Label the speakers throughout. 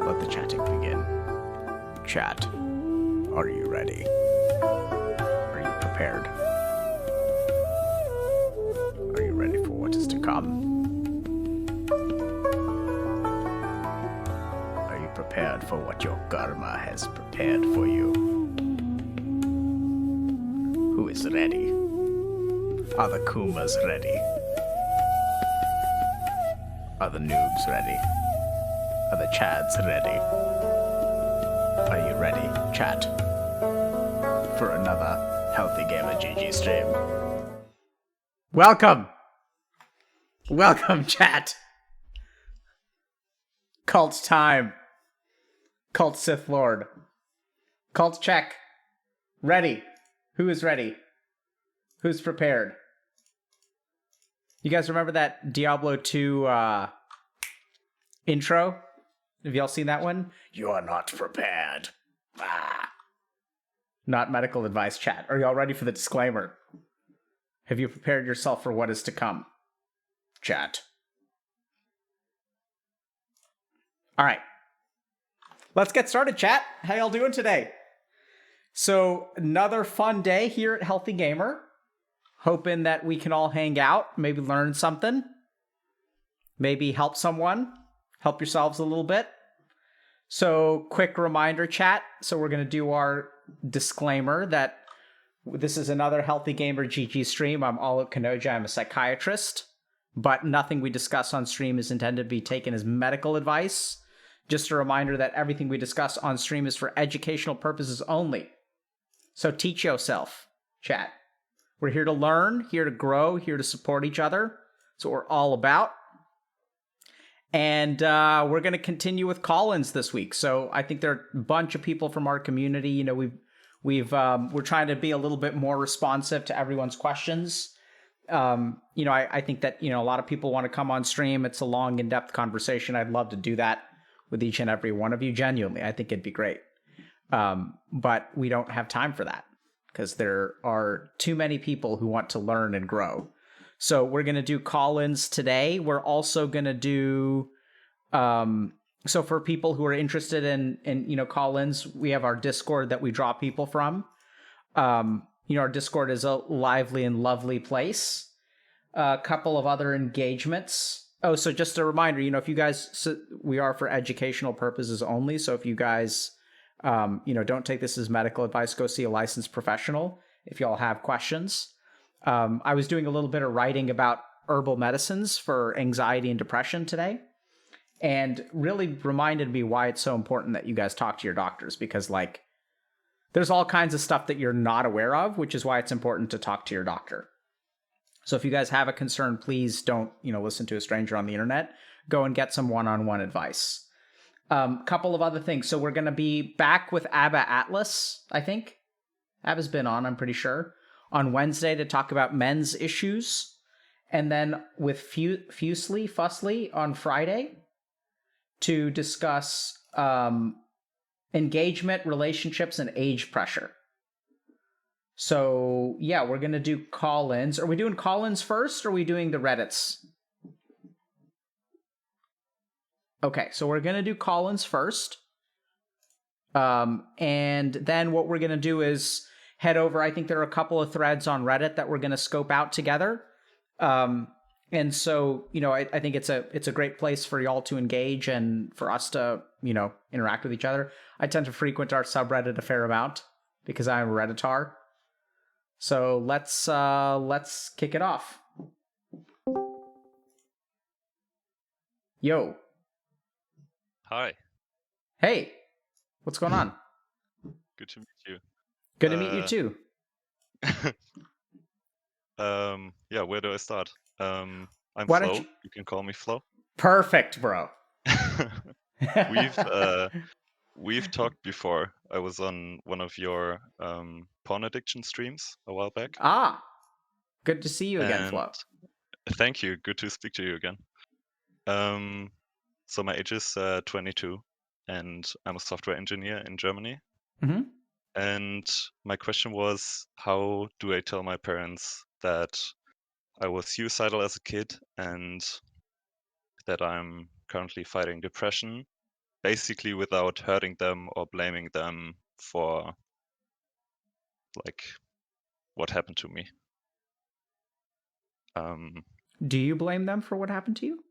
Speaker 1: Let the chatting begin. Chat, are you ready? Are you prepared? Are you ready for what is to come? Are you prepared for what your karma has prepared for you? Who is ready? Are the Kumas ready? Are the noobs ready? Are the Chads ready? Are you ready, chat, for another HealthyGamerGG stream? Welcome! Welcome, chat! Cult time. Cult Sith Lord. Cult check. Ready. Who is ready? Who's prepared? You guys remember that Diablo 2 intro? Have y'all seen that one? You're not prepared. Ah. Not medical advice, chat. Are y'all ready for the disclaimer? Have you prepared yourself for what is to come? Chat. All right. Let's get started, chat. How y'all doing today? So, another fun day here at Healthy Gamer. Hoping that we can all hang out, maybe learn something, maybe help someone, help yourselves a little bit. So, quick reminder, chat. So, we're going to do our disclaimer that this is another Healthy Gamer GG stream. I'm Alok Kanoja. I'm a psychiatrist, but nothing we discuss on stream is intended to be taken as medical advice. Just a reminder that everything we discuss on stream is for educational purposes only. So, teach yourself, chat. We're here to learn, here to grow, here to support each other. That's what we're all about. And we're going to continue with call-ins this week. So I think there are a bunch of people from our community. You know, we're trying to be a little bit more responsive to everyone's questions. I think that, a lot of people want to come on stream. It's a long, in-depth conversation. I'd love to do that with each and every one of you. Genuinely, I think it'd be great. But we don't have time for that because there are too many people who want to learn and grow. So we're going to do call-ins today. We're also going to do, so for people who are interested in call-ins, we have our Discord that we draw people from. Our Discord is a lively and lovely place. A couple of other engagements. Oh, so just a reminder, if you guys, we are for educational purposes only. So if you guys, don't take this as medical advice, go see a licensed professional if y'all have questions. I was doing a little bit of writing about herbal medicines for anxiety and depression today, and really reminded me why it's so important that you guys talk to your doctors, because there's all kinds of stuff that you're not aware of, which is why it's important to talk to your doctor. So if you guys have a concern, please don't, listen to a stranger on the internet. Go and get some one-on-one advice. Couple of other things. So we're going to be back with Abba Atlas, I think. Abba's been on, I'm pretty sure, on Wednesday to talk about men's issues, and then with Fusley on Friday to discuss engagement, relationships, and age pressure. So, yeah, we're going to do call-ins. Are we doing call-ins first, or are we doing the Reddits? Okay, so we're going to do call-ins first. And then what we're going to do is head over. I think there are a couple of threads on Reddit that we're going to scope out together. And so, I think it's a great place for y'all to engage and for us to, interact with each other. I tend to frequent our subreddit a fair amount because I'm a Redditar. So let's kick it off. Yo.
Speaker 2: Hi.
Speaker 1: Hey. What's going on?
Speaker 2: Good to meet you.
Speaker 1: Good to meet you too.
Speaker 2: Yeah, where do I start? I'm Flo. You can call me Flo.
Speaker 1: Perfect, bro.
Speaker 2: We've talked before. I was on one of your porn addiction streams a while back.
Speaker 1: Ah, good to see you again, Flo.
Speaker 2: Thank you. Good to speak to you again. So my age is 22, and I'm a software engineer in Germany.
Speaker 1: Mm-hmm.
Speaker 2: And my question was, how do I tell my parents that I was suicidal as a kid and that I'm currently fighting depression basically without hurting them or blaming them for like what happened to me.
Speaker 1: Do you blame them for what happened to you?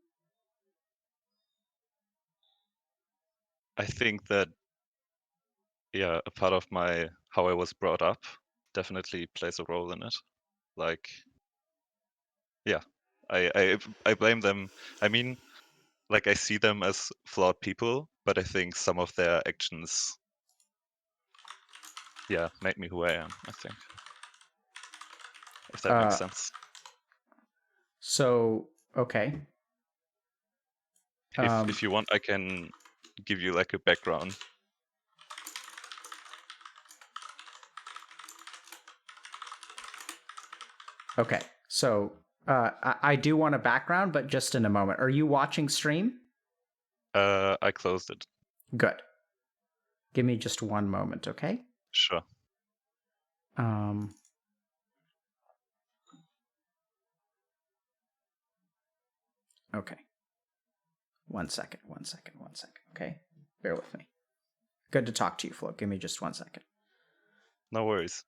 Speaker 2: I think that a part of how I was brought up definitely plays a role in it. Like, yeah, I blame them. I mean, like I see them as flawed people, but I think some of their actions, make me who I am. I think, if that makes
Speaker 1: Uh,
Speaker 2: sense.
Speaker 1: so okay.
Speaker 2: If you want, I can give you like a background.
Speaker 1: Okay. So I do want a background, but just in a moment. Are you watching stream?
Speaker 2: I closed it.
Speaker 1: Good. Give me just one moment, okay?
Speaker 2: Sure.
Speaker 1: Um, okay. 1 second, 1 second, 1 second, okay? Bear with me. Good to talk to you, Flo. Give me just 1 second.
Speaker 2: No worries.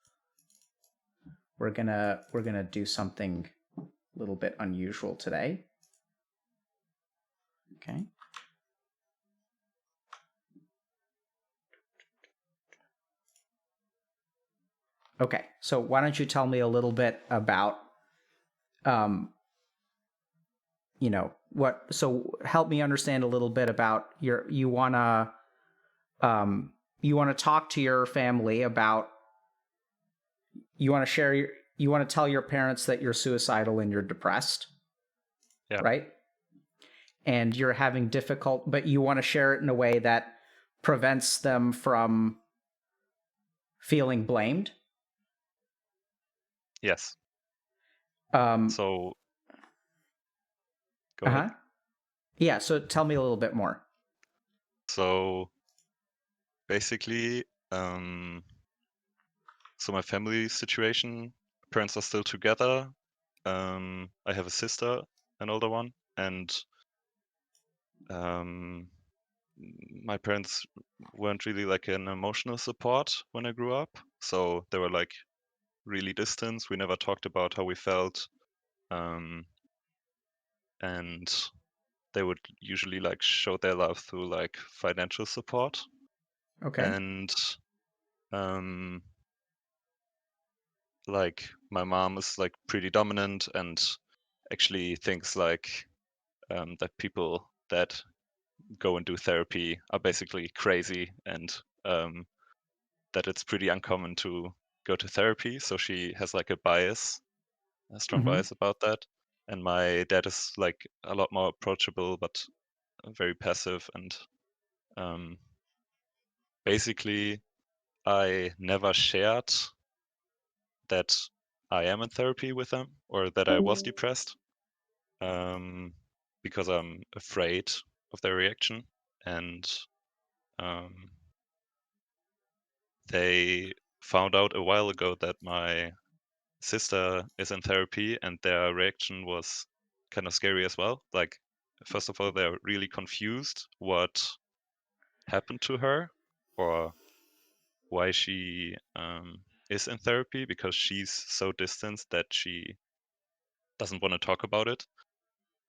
Speaker 1: We're gonna do something a little bit unusual today. Okay. Okay. So why don't you tell me a little bit about help me understand a little bit about you want to talk to your family about you want to you want to tell your parents that you're suicidal and you're depressed,
Speaker 2: Yeah.
Speaker 1: right? And you're having but you want to share it in a way that prevents them from feeling blamed.
Speaker 2: Yes.
Speaker 1: Um,
Speaker 2: So go ahead.
Speaker 1: uh-huh. Yeah, so tell me a little bit more.
Speaker 2: So basically, so my family situation, parents are still together. I have a sister, an older one, and my parents weren't really like an emotional support when I grew up. So they were like really distant. We never talked about how we felt. And they would usually like show their love through like financial support.
Speaker 1: Okay.
Speaker 2: And like my mom is like pretty dominant and actually thinks like that people that go and do therapy are basically crazy, and that it's pretty uncommon to go to therapy. So she has like a strong
Speaker 1: Mm-hmm.
Speaker 2: bias about that. And my dad is like a lot more approachable, but very passive. And basically, I never shared that I am in therapy with them or that I was depressed, because I'm afraid of their reaction. And um, they found out a while ago that my sister is in therapy, and their reaction was kind of scary as well. Like, first of all, they're really confused what happened to her or why she is in therapy, because she's so distant that she doesn't want to talk about it.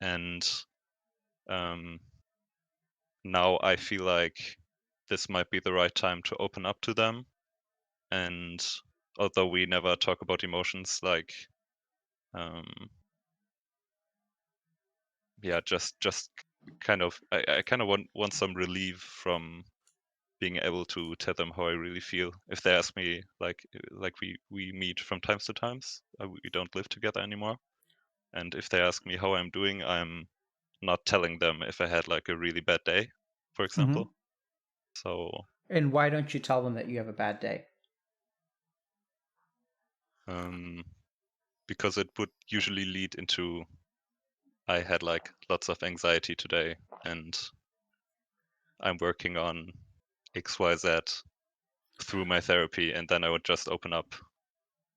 Speaker 2: And um, now I feel like this might be the right time to open up to them. And although we never talk about emotions, like um, just kind of I kind of want some relief from being able to tell them how I really feel. If they ask me like we meet from times to times, we don't live together anymore. And if they ask me how I'm doing, I'm not telling them if I had like a really bad day, for
Speaker 1: Mm-hmm.
Speaker 2: example. So
Speaker 1: And why don't you tell them that you have a bad day?
Speaker 2: um, because it would usually lead into I had like lots of anxiety today, and I'm working on XYZ through my therapy, and then I would just open up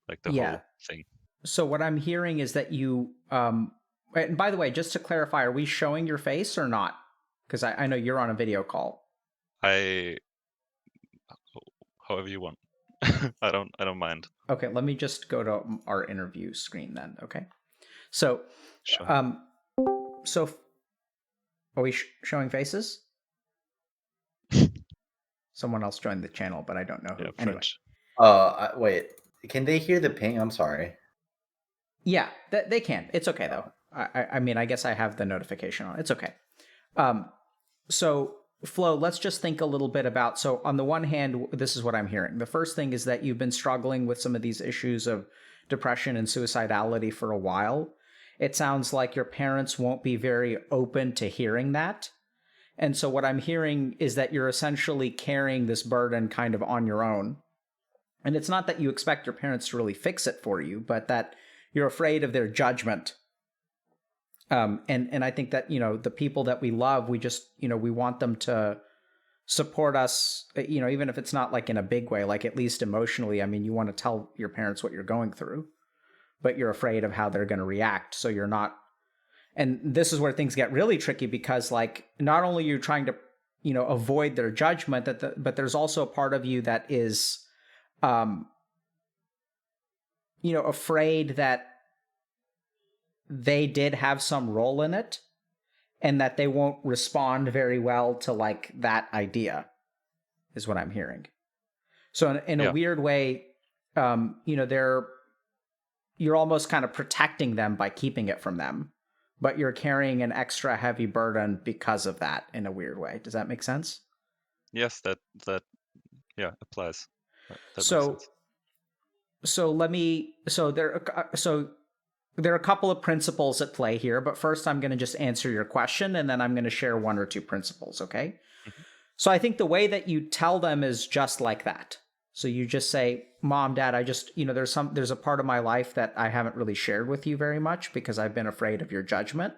Speaker 2: like the
Speaker 1: Yeah.
Speaker 2: whole thing.
Speaker 1: So what I'm hearing is that you and by the way, just to clarify, are we showing your face or not? Because I know you're on a video call.
Speaker 2: However you want. I don't mind.
Speaker 1: Okay, let me just go to our interview screen then. Okay, so
Speaker 2: Sure.
Speaker 1: um, so are we showing faces? Someone else joined the channel, but I don't know who.
Speaker 2: Yeah,
Speaker 1: Anyway,
Speaker 2: French.
Speaker 3: Wait. Can they hear the ping? I'm sorry.
Speaker 1: yeah, they can. It's okay though. I mean, I guess I have the notification on. It's okay. So Flo, let's just think a little bit about. So on the one hand, this is what I'm hearing. The first thing is that you've been struggling with some of these issues of depression and suicidality for a while. It sounds like your parents won't be very open to hearing that. And so what I'm hearing is that you're essentially carrying this burden kind of on your own. And it's not that you expect your parents to really fix it for you, but that you're afraid of their judgment. And I think that, the people that we love, we just, we want them to support us, even if it's not like in a big way, like at least emotionally. I mean, you want to tell your parents what you're going through, but you're afraid of how they're going to react. So you're not. And this is where things get really tricky because, like, not only are you trying to, avoid their judgment, but there's also a part of you that is, afraid that they did have some role in it and that they won't respond very well to like that idea is what I'm hearing. So in a weird way, you're almost kind of protecting them by keeping it from them, but you're carrying an extra heavy burden because of that in a weird way. Does that make sense?
Speaker 2: Yes, that applies. That makes
Speaker 1: So
Speaker 2: sense.
Speaker 1: There are a couple of principles at play here, but first I'm going to just answer your question and then I'm going to share one or two principles, okay?
Speaker 2: Mhm.
Speaker 1: So I think the way that you tell them is just like that. So you just say, "Mom, Dad, I just, there's a part of my life that I haven't really shared with you very much because I've been afraid of your judgment.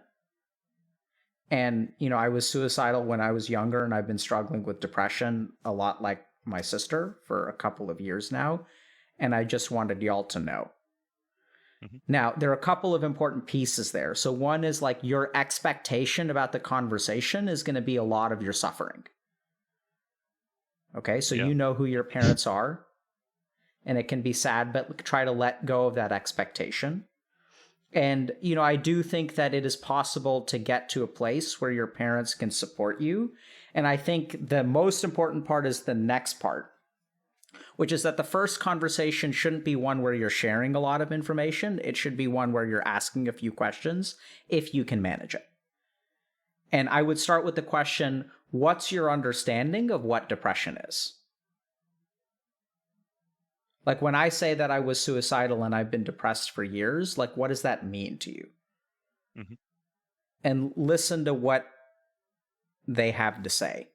Speaker 1: And, I was suicidal when I was younger and I've been struggling with depression a lot like my sister for a couple of years now. And I just wanted y'all to know."
Speaker 2: Mhm.
Speaker 1: Now, there are a couple of important pieces there. So one is like your expectation about the conversation is going to be a lot of your suffering. Okay, so
Speaker 2: Yeah.
Speaker 1: you know who your parents are, and it can be sad, but try to let go of that expectation. And, I do think that it is possible to get to a place where your parents can support you. And I think the most important part is the next part, which is that the first conversation shouldn't be one where you're sharing a lot of information. It should be one where you're asking a few questions if you can manage it. And I would start with the question, what's your understanding of what depression is? Like when I say that I was suicidal and I've been depressed for years, like what does that mean to you?
Speaker 2: Mhm.
Speaker 1: And listen to what they have to say.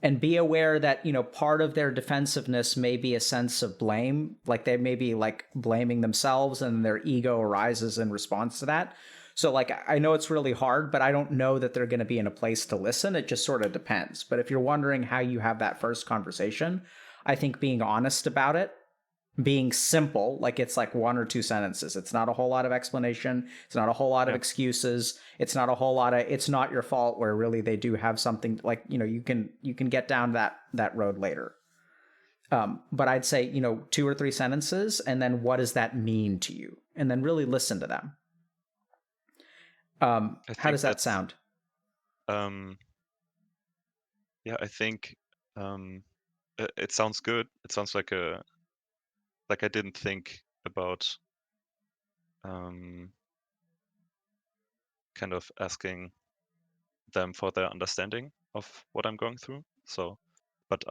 Speaker 1: And be aware that, part of their defensiveness may be a sense of blame. Like they may be like blaming themselves and their ego arises in response to that. So like, I know it's really hard, but I don't know that they're going to be in a place to listen. It just sort of depends. But if you're wondering how you have that first conversation, I think being honest about it, being simple, like it's like one or two sentences. It's not a whole lot of explanation. It's not a whole lot of excuses. It's not a whole lot of, it's not your fault, where really they do have something like, you can get down that road later. But I'd say, two or three sentences, and then what does that mean to you? And then really listen to them.
Speaker 2: I
Speaker 1: How
Speaker 2: think
Speaker 1: does that sound?
Speaker 2: Yeah, I think it sounds good. It sounds like I didn't think about kind of asking them for their understanding of what I'm going through. So, but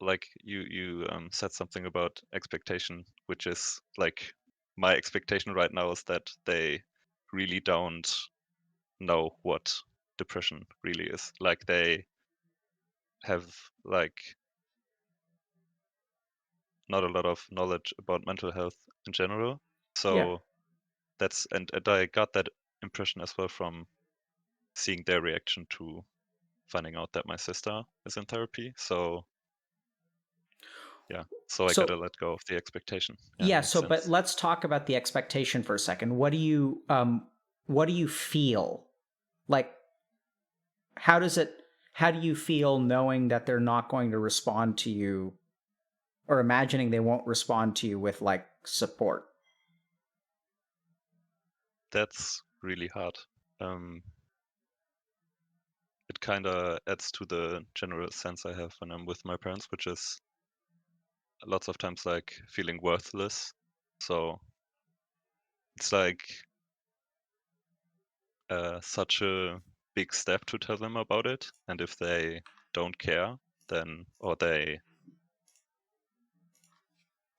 Speaker 2: like you said something about expectation, which is like my expectation right now is that they really don't know what depression really is. Like they have like not a lot of knowledge about mental health in general.
Speaker 1: Yeah.
Speaker 2: So that's and I got that impression as well from seeing their reaction to finding out that my sister is in therapy. So yeah, so I
Speaker 1: So
Speaker 2: gotta let go of the expectation. Yeah,
Speaker 1: yeah.
Speaker 2: makes
Speaker 1: So, but
Speaker 2: sense.
Speaker 1: let's talk about the expectation for a second. What do you feel like? how do you feel knowing that they're not going to respond to you, or imagining they won't respond to you with like support?
Speaker 2: That's really hard. It kind of adds to the general sense I have when I'm with my parents, which is lots of times like feeling worthless. So it's like such a big step to tell them about it, and if they don't care, then or they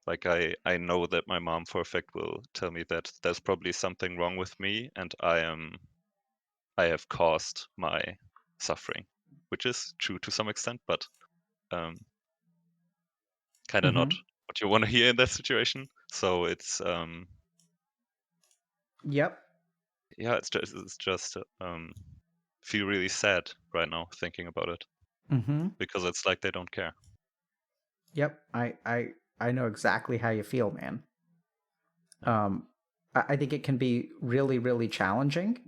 Speaker 2: like I know that my mom for a fact will tell me that there's probably something wrong with me, and I have caused my suffering, which is true to some extent, but kind of not what you want to hear in that situation. So it's
Speaker 1: Yep.
Speaker 2: yeah, it's just feel really sad right now thinking about it because it's like they don't care.
Speaker 1: Yep. I know exactly how you feel, man. I think it can be really, really challenging.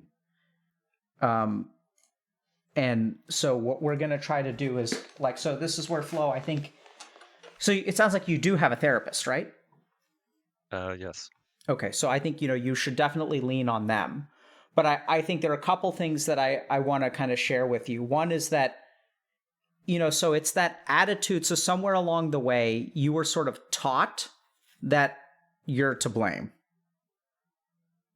Speaker 1: And so what we're going to try to do is like, so this is where Flo, I think, so it sounds like you do have a therapist, right?
Speaker 2: Yes.
Speaker 1: Okay. So I think, you should definitely lean on them. But I think there are a couple things that I want to kind of share with you. One is that, so it's that attitude. So somewhere along the way, you were sort of taught that you're to blame.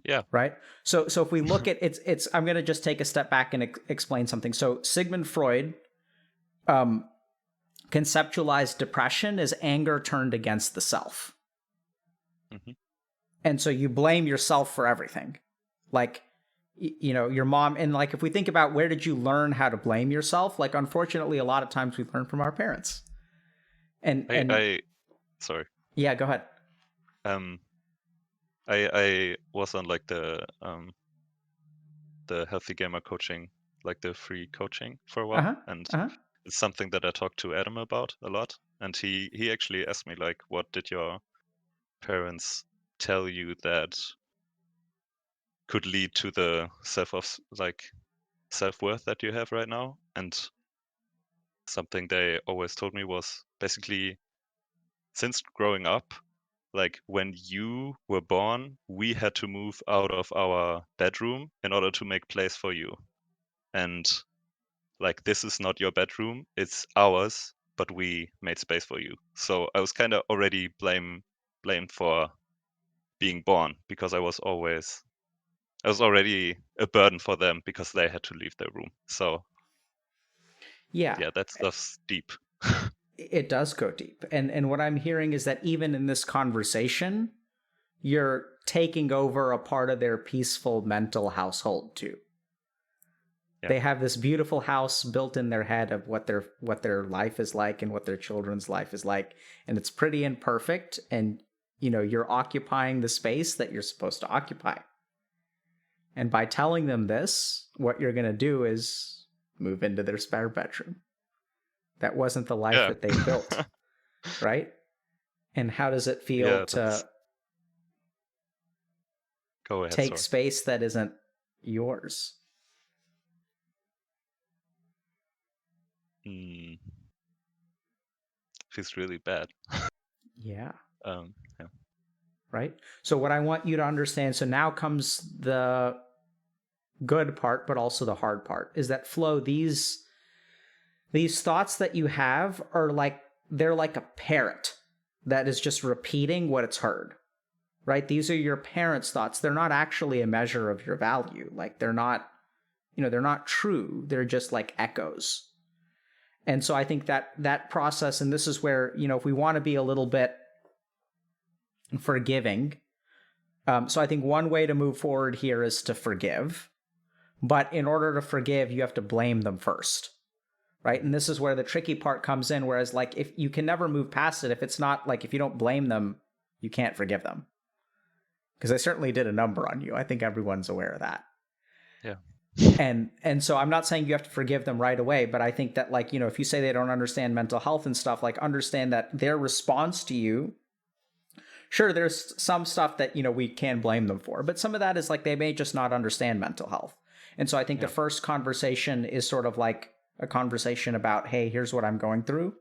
Speaker 2: Yeah.
Speaker 1: Right. So if we look at it's I'm going to just take a step back and explain something. So Sigmund Freud conceptualized depression as anger turned against the self. And so you blame yourself for everything. Like, your mom, and like, if we think about where did you learn how to blame yourself? Like, unfortunately, a lot of times we learn from our parents. And
Speaker 2: sorry.
Speaker 1: Yeah, go ahead.
Speaker 2: I was on like the Healthy Gamer coaching, like the free coaching for a while, and it's something that I talked to Adam about a lot. And he actually asked me like, what did your parents tell you that could lead to the self-worth that you have right now? And something they always told me was basically, since growing up, like when you were born, we had to move out of our bedroom in order to make place for you. And like, this is not your bedroom, it's ours, but we made space for you. So I was kind of already blamed for being born because I was already a burden for them because they had to leave their room. So yeah, that stuff's deep.
Speaker 1: It does go deep. And what I'm hearing is that even in this conversation, you're taking over a part of their peaceful mental household too. Yeah. They have this beautiful house built in their head of what their life is like and what their children's life is like, and it's pretty and perfect, and you're occupying the space that you're supposed to occupy. And by telling them this, what you're going to do is move into their spare bedroom. That wasn't the life that they built, right? And how does it feel to
Speaker 2: Go ahead,
Speaker 1: take space that isn't yours?
Speaker 2: Feels really bad.
Speaker 1: Yeah.
Speaker 2: Yeah.
Speaker 1: Right? So what I want you to understand, so now comes the good part, but also the hard part, is that Flo, these thoughts that you have are like, they're like a parrot that is just repeating what it's heard, right? These are your parents' thoughts. They're not actually a measure of your value. Like they're not true. They're just like echoes. And so I think that process, and this is where, if we want to be a little bit forgiving, so I think one way to move forward here is to forgive. But in order to forgive, you have to blame them first. Right. And this is where the tricky part comes in. Whereas, like, if you can never move past it, if it's not like, if you don't blame them, you can't forgive them. Because they certainly did a number on you. I think everyone's aware of that.
Speaker 2: Yeah.
Speaker 1: And so I'm not saying you have to forgive them right away, but I think that, like, if you say they don't understand mental health and stuff, like, understand that their response to you, sure, there's some stuff that, we can blame them for, but some of that is like, they may just not understand mental health. And so I think the
Speaker 2: Yeah.
Speaker 1: first conversation is sort of like a conversation about, hey, here's what I'm going through.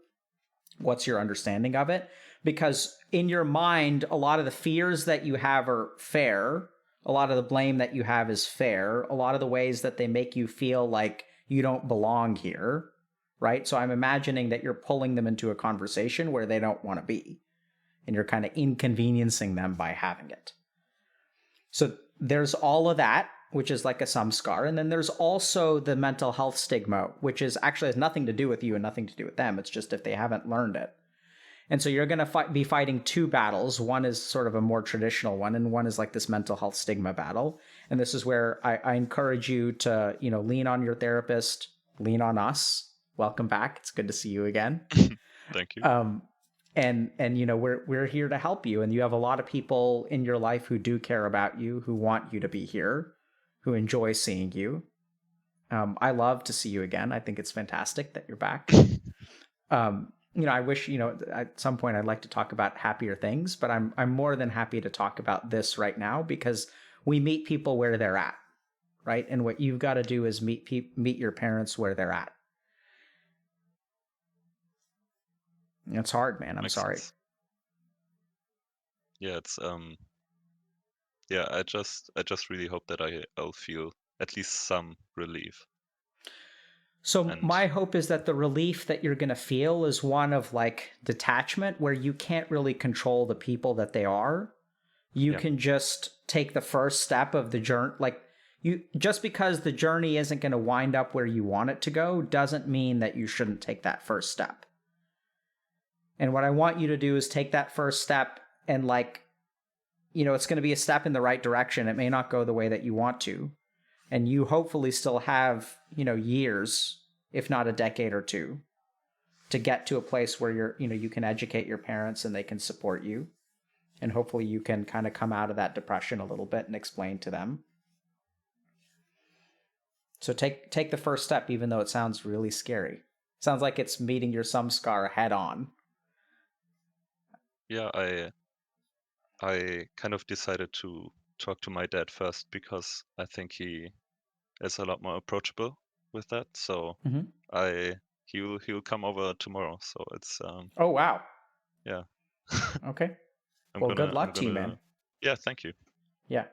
Speaker 1: What's your understanding of it? Because in your mind, a lot of the fears that you have are fair. A lot of the blame that you have is fair. A lot of the ways that they make you feel like you don't belong here, right? So I'm imagining that you're pulling them into a conversation where they don't want to be, and you're kind of inconveniencing them by having it. So there's all of that, which is like a samskar. And then there's also the mental health stigma, which is actually has nothing to do with you and nothing to do with them. It's just if they haven't learned it. And so you're going to be fighting two battles. One is sort of a more traditional one, and one is like this mental health stigma battle. And this is where I encourage you to, lean on your therapist, lean on us. Welcome back. It's good to see you again.
Speaker 2: Thank you.
Speaker 1: And we're here to help you. And you have a lot of people in your life who do care about you, who want you to be here, who enjoy seeing you. I love to see you again. I think it's fantastic that you're back. I wish, at some point I'd like to talk about happier things, but I'm more than happy to talk about this right now because we meet people where they're at, right? And what you've got to do is meet your parents where they're at. It's hard, man. I'm
Speaker 2: Makes
Speaker 1: sorry.
Speaker 2: sense. Yeah, it's I just really hope that I'll feel at least some relief.
Speaker 1: So
Speaker 2: And
Speaker 1: my hope is that the relief that you're going to feel is one of like detachment, where you can't really control the people that they are. You
Speaker 2: Yeah.
Speaker 1: can just take the first step of the journey. Like just because the journey isn't going to wind up where you want it to go doesn't mean that you shouldn't take that first step. And what I want you to do is take that first step and it's going to be a step in the right direction. It may not go the way that you want to. And you hopefully still have, years, if not a decade or two, to get to a place where you can educate your parents and they can support you. And hopefully you can kind of come out of that depression a little bit and explain to them. So take the first step, even though it sounds really scary. Sounds like it's meeting your samskar head on.
Speaker 2: Yeah, I kind of decided to talk to my dad first because I think he is a lot more approachable with that. So he'll come over tomorrow. So it's
Speaker 1: Oh wow.
Speaker 2: yeah.
Speaker 1: Okay.
Speaker 2: I'm
Speaker 1: Well,
Speaker 2: gonna
Speaker 1: good luck to you, man.
Speaker 2: Yeah, thank you.
Speaker 1: Yeah.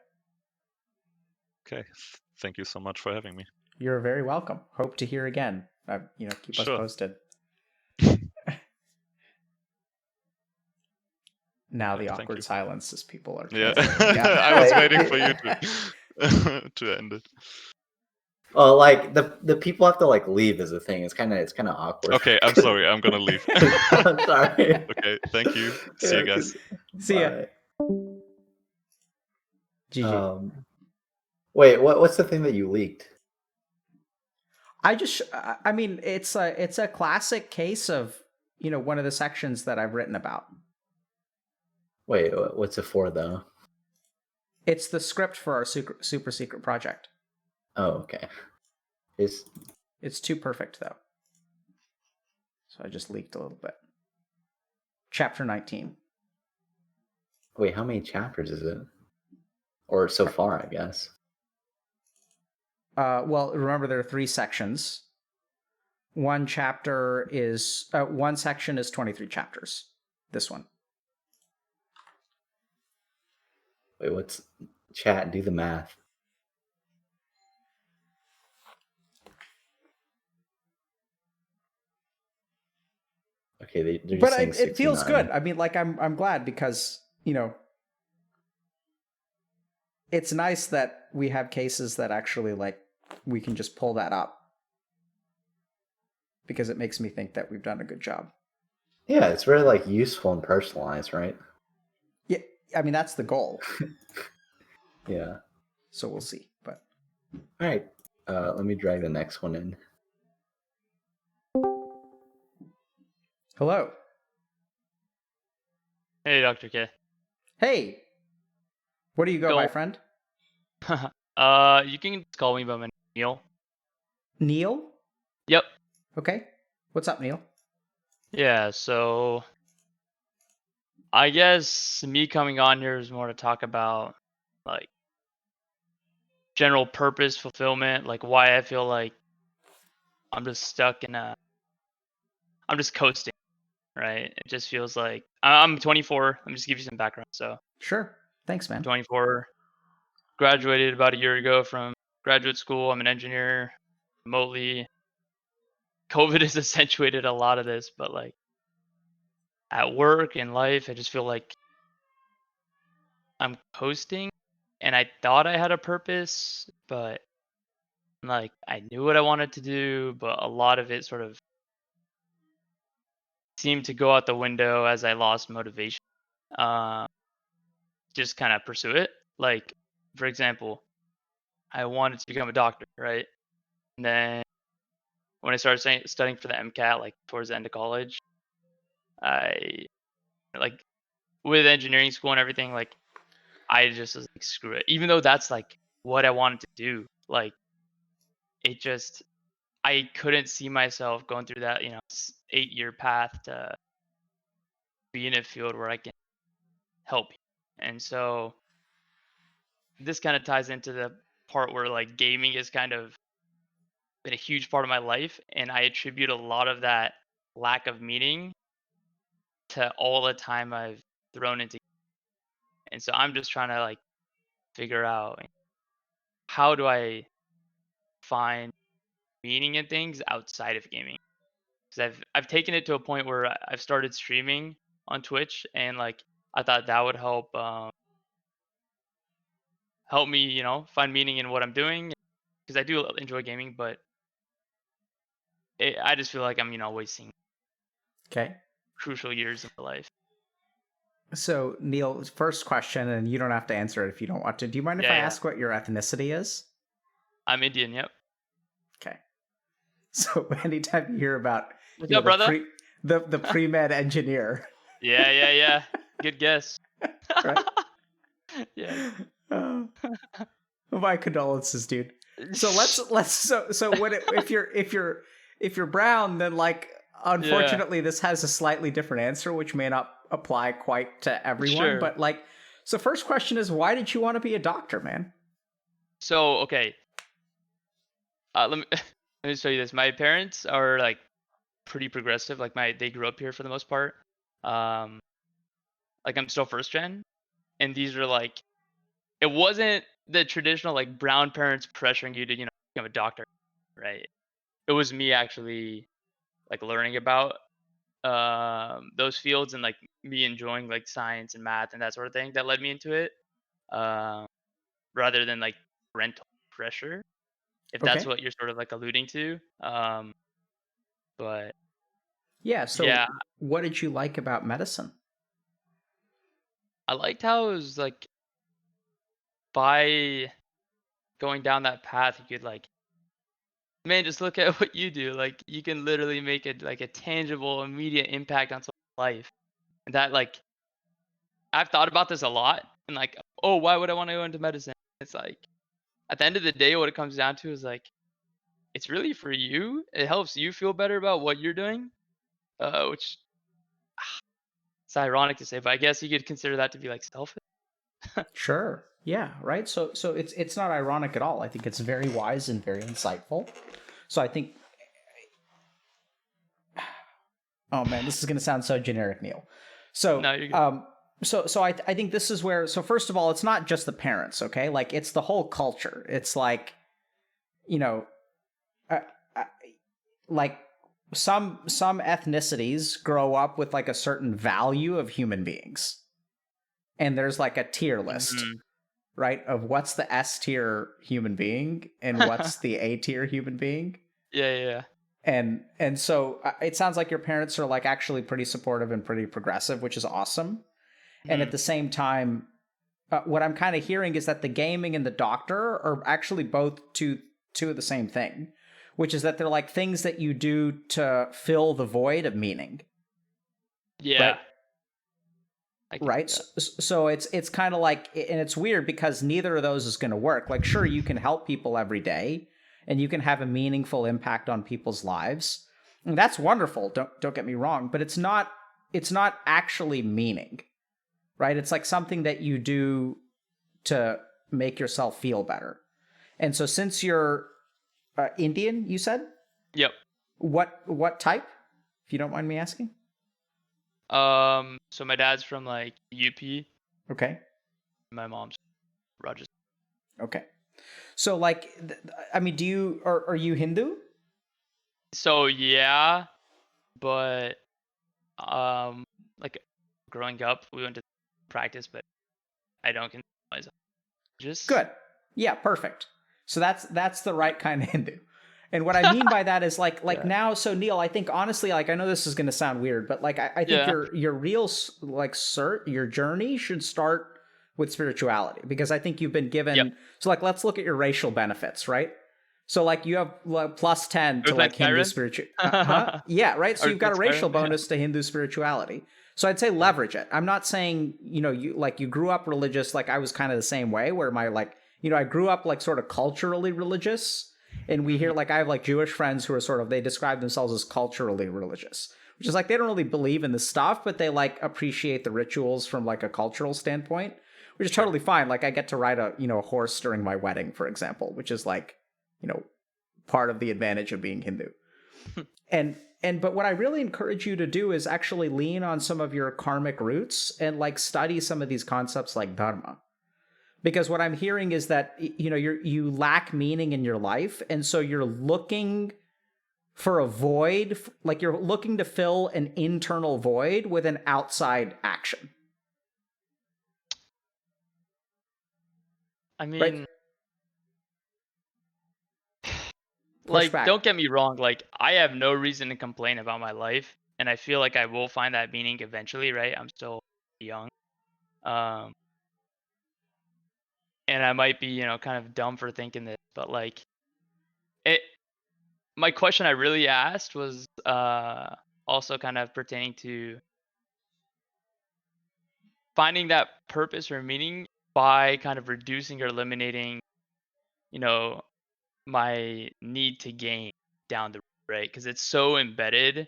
Speaker 2: Okay. Thank you so much for having me.
Speaker 1: You're very welcome. Hope to hear again. Keep us
Speaker 2: Sure.
Speaker 1: posted. Now the
Speaker 2: Thank
Speaker 1: awkward
Speaker 2: you.
Speaker 1: silence as people are
Speaker 2: Yeah.
Speaker 1: translating. Yeah.
Speaker 2: I was waiting for you to to end it.
Speaker 3: Well, like the people have to like leave is a thing. It's kind of awkward.
Speaker 2: Okay, I'm sorry. I'm gonna leave.
Speaker 3: I'm sorry.
Speaker 2: Okay, thank you. See you guys.
Speaker 1: See ya.
Speaker 3: Bye.
Speaker 1: GG.
Speaker 3: Wait, what's the thing that you leaked?
Speaker 1: I mean, it's a classic case of, one of the sections that I've written about.
Speaker 3: Wait, what's it for though?
Speaker 1: It's the script for our super secret project.
Speaker 3: Oh, okay.
Speaker 1: It's too perfect though. So I just leaked a little bit. Chapter 19.
Speaker 3: Wait, how many chapters is it? Or so far, I guess.
Speaker 1: Well, remember there are 3 sections. One section is 23 chapters. This one.
Speaker 3: Wait, what's chat? Do the math. Okay, they're just saying
Speaker 1: It feels
Speaker 3: 69.
Speaker 1: good. I mean, like I'm glad because it's nice that we have cases that actually like we can just pull that up because it makes me think that we've done a good job.
Speaker 3: Yeah, it's very like useful and personalized, right?
Speaker 1: Yeah, I mean that's the goal.
Speaker 3: Yeah.
Speaker 1: So we'll see. But
Speaker 3: all right, let me drag the next one in.
Speaker 1: Hello.
Speaker 4: Hey, Dr. K.
Speaker 1: Hey. What do you go, my friend?
Speaker 4: You can just call me by my name, Neil.
Speaker 1: Neil?
Speaker 4: Yep.
Speaker 1: Okay. What's up, Neil?
Speaker 4: Yeah, so I guess me coming on here is more to talk about like general purpose, fulfillment, like why I feel like I'm just stuck in I'm just coasting, right? It just feels like I'm 24. Let me just give you some background. So
Speaker 1: Sure. Thanks,
Speaker 4: I'm
Speaker 1: man.
Speaker 4: 24, graduated about a year ago from graduate school. I'm an engineer remotely. COVID has accentuated a lot of this, but like at work and life, I just feel like I'm coasting, and I thought I had a purpose, but like I knew what I wanted to do, but a lot of it sort of seemed to go out the window as I lost motivation. Uh, just kind of pursue it. Like, for example, I wanted to become a doctor, right? And then when I started studying for the MCAT, like towards the end of college, I like with engineering school and everything, like I just was like, screw it. Even though that's like what I wanted to do, like it just I couldn't see myself going through that, 8-year path to be in a field where I can help. And so this kind of ties into the part where like gaming has kind of been a huge part of my life, and I attribute a lot of that lack of meaning to all the time I've thrown into. And so I'm just trying to like figure out how do I find meaning in things outside of gaming, because I've taken it to a point where I've started streaming on Twitch, and like I thought that would help me, find meaning in what I'm doing, because I do enjoy gaming, but I just feel like I'm, wasting
Speaker 1: Okay.
Speaker 4: crucial years of my life.
Speaker 1: So, Neil, first question, and you don't have to answer it if you don't want to. Do you mind if I
Speaker 4: Yeah.
Speaker 1: ask what your ethnicity is?
Speaker 4: I'm Indian. Yep.
Speaker 1: Okay. So, anytime you hear about
Speaker 4: What's up, brother?
Speaker 1: the pre-med engineer,
Speaker 4: Yeah. Good guess.
Speaker 1: right?
Speaker 4: Yeah.
Speaker 1: My condolences, dude. So if you're brown, then like unfortunately this has a slightly different answer, which may not apply quite to everyone.
Speaker 4: Sure.
Speaker 1: But like, so first question is, why did you want to be a doctor, man?
Speaker 4: So okay, let me let me show you this. My parents are like pretty progressive. Like they grew up here for the most part. Um, like I'm still first gen, and these are like it wasn't the traditional like brown parents pressuring you to become a doctor, right? It was me actually like learning about those fields, and like me enjoying like science and math and that sort of thing that led me into it, um, rather than like parental pressure, if that's
Speaker 1: Okay.
Speaker 4: what you're sort of like alluding to. But
Speaker 1: Yeah. So
Speaker 4: yeah,
Speaker 1: what did you like about medicine?
Speaker 4: I liked how it was like by going down that path, you could like, man, just look at what you do. Like you can literally make it like a tangible, immediate impact on someone's life. And that like I've thought about this a lot, and like, oh, why would I want to go into medicine? It's like at the end of the day, what it comes down to is like it's really for you. It helps you feel better about what you're doing, which it's ironic to say, but I guess you could consider that to be like selfish.
Speaker 1: Sure. Yeah, right. So it's not ironic at all. I think it's very wise and very insightful. So I think oh man, this is going to sound so generic, Neil. So
Speaker 4: No, you're good.
Speaker 1: So I think this is where, so first of all, it's not just the parents, okay? Like it's the whole culture. It's like, you know, uh, uh, like some ethnicities grow up with like a certain value of human beings. And there's like a tier list, right? Of what's the S tier human being and what's the A tier human being.
Speaker 4: Yeah.
Speaker 1: And so it sounds like your parents are like actually pretty supportive and pretty progressive, which is awesome. And at the same time, what I'm kind of hearing is that the gaming and the doctor are actually both two of the same thing, which is that they're like things that you do to fill the void of meaning.
Speaker 4: Yeah.
Speaker 1: Right. So it's kind of like, and it's weird because neither of those is going to work. Like, sure, you can help people every day and you can have a meaningful impact on people's lives. And that's wonderful. Don't get me wrong, but it's not actually meaning. Right? It's like something that you do to make yourself feel better. And so since you're Indian, you said,
Speaker 4: Yep.
Speaker 1: what type, if you don't mind me asking?
Speaker 4: So my dad's from like UP.
Speaker 1: Okay.
Speaker 4: My mom's Rajasthan.
Speaker 1: Okay. So like, I mean, are you Hindu?
Speaker 4: So yeah, but like growing up, we went to practice, but I don't consider myself religious.
Speaker 1: Good. Yeah, perfect. So that's the right kind of Hindu. And what I mean by that is like
Speaker 4: Yeah.
Speaker 1: now, so Neil, I think honestly, like I know this is going to sound weird, but like I think
Speaker 4: Yeah.
Speaker 1: your real like your journey should start with spirituality, because I think you've been given.
Speaker 4: Yep.
Speaker 1: So like let's look at your racial benefits, right? So like you have like, plus 10 to
Speaker 4: Are we
Speaker 1: like
Speaker 4: playing
Speaker 1: Hindu
Speaker 4: Skyrim?
Speaker 1: spiritual, huh? Yeah, right. So
Speaker 4: Are we
Speaker 1: you've got a
Speaker 4: playing
Speaker 1: racial
Speaker 4: Skyrim? Yeah.
Speaker 1: bonus to Hindu spirituality. So I'd say leverage it. I'm not saying, you grew up religious. Like I was kind of the same way, where my I grew up like sort of culturally religious. And we hear like I have like Jewish friends who are sort of, they describe themselves as culturally religious, which is like they don't really believe in the stuff, but they like appreciate the rituals from like a cultural standpoint, which is totally fine. Like I get to ride a horse during my wedding, for example, which is like, part of the advantage of being Hindu. But what I really encourage you to do is actually lean on some of your karmic roots and like study some of these concepts like dharma. Because what I'm hearing is that you lack meaning in your life, and so you're looking for a void, like you're looking to fill an internal void with an outside action.
Speaker 4: I mean,
Speaker 1: Right?
Speaker 4: like,
Speaker 1: back.
Speaker 4: don't get me wrong. Like, I have no reason to complain about my life, and I feel like I will find that meaning eventually. Right? I'm still young, and I might be, kind of dumb for thinking this, but like, it. My question I really asked was also kind of pertaining to finding that purpose or meaning by kind of reducing or eliminating, my need to gain down the road, right? Because it's so embedded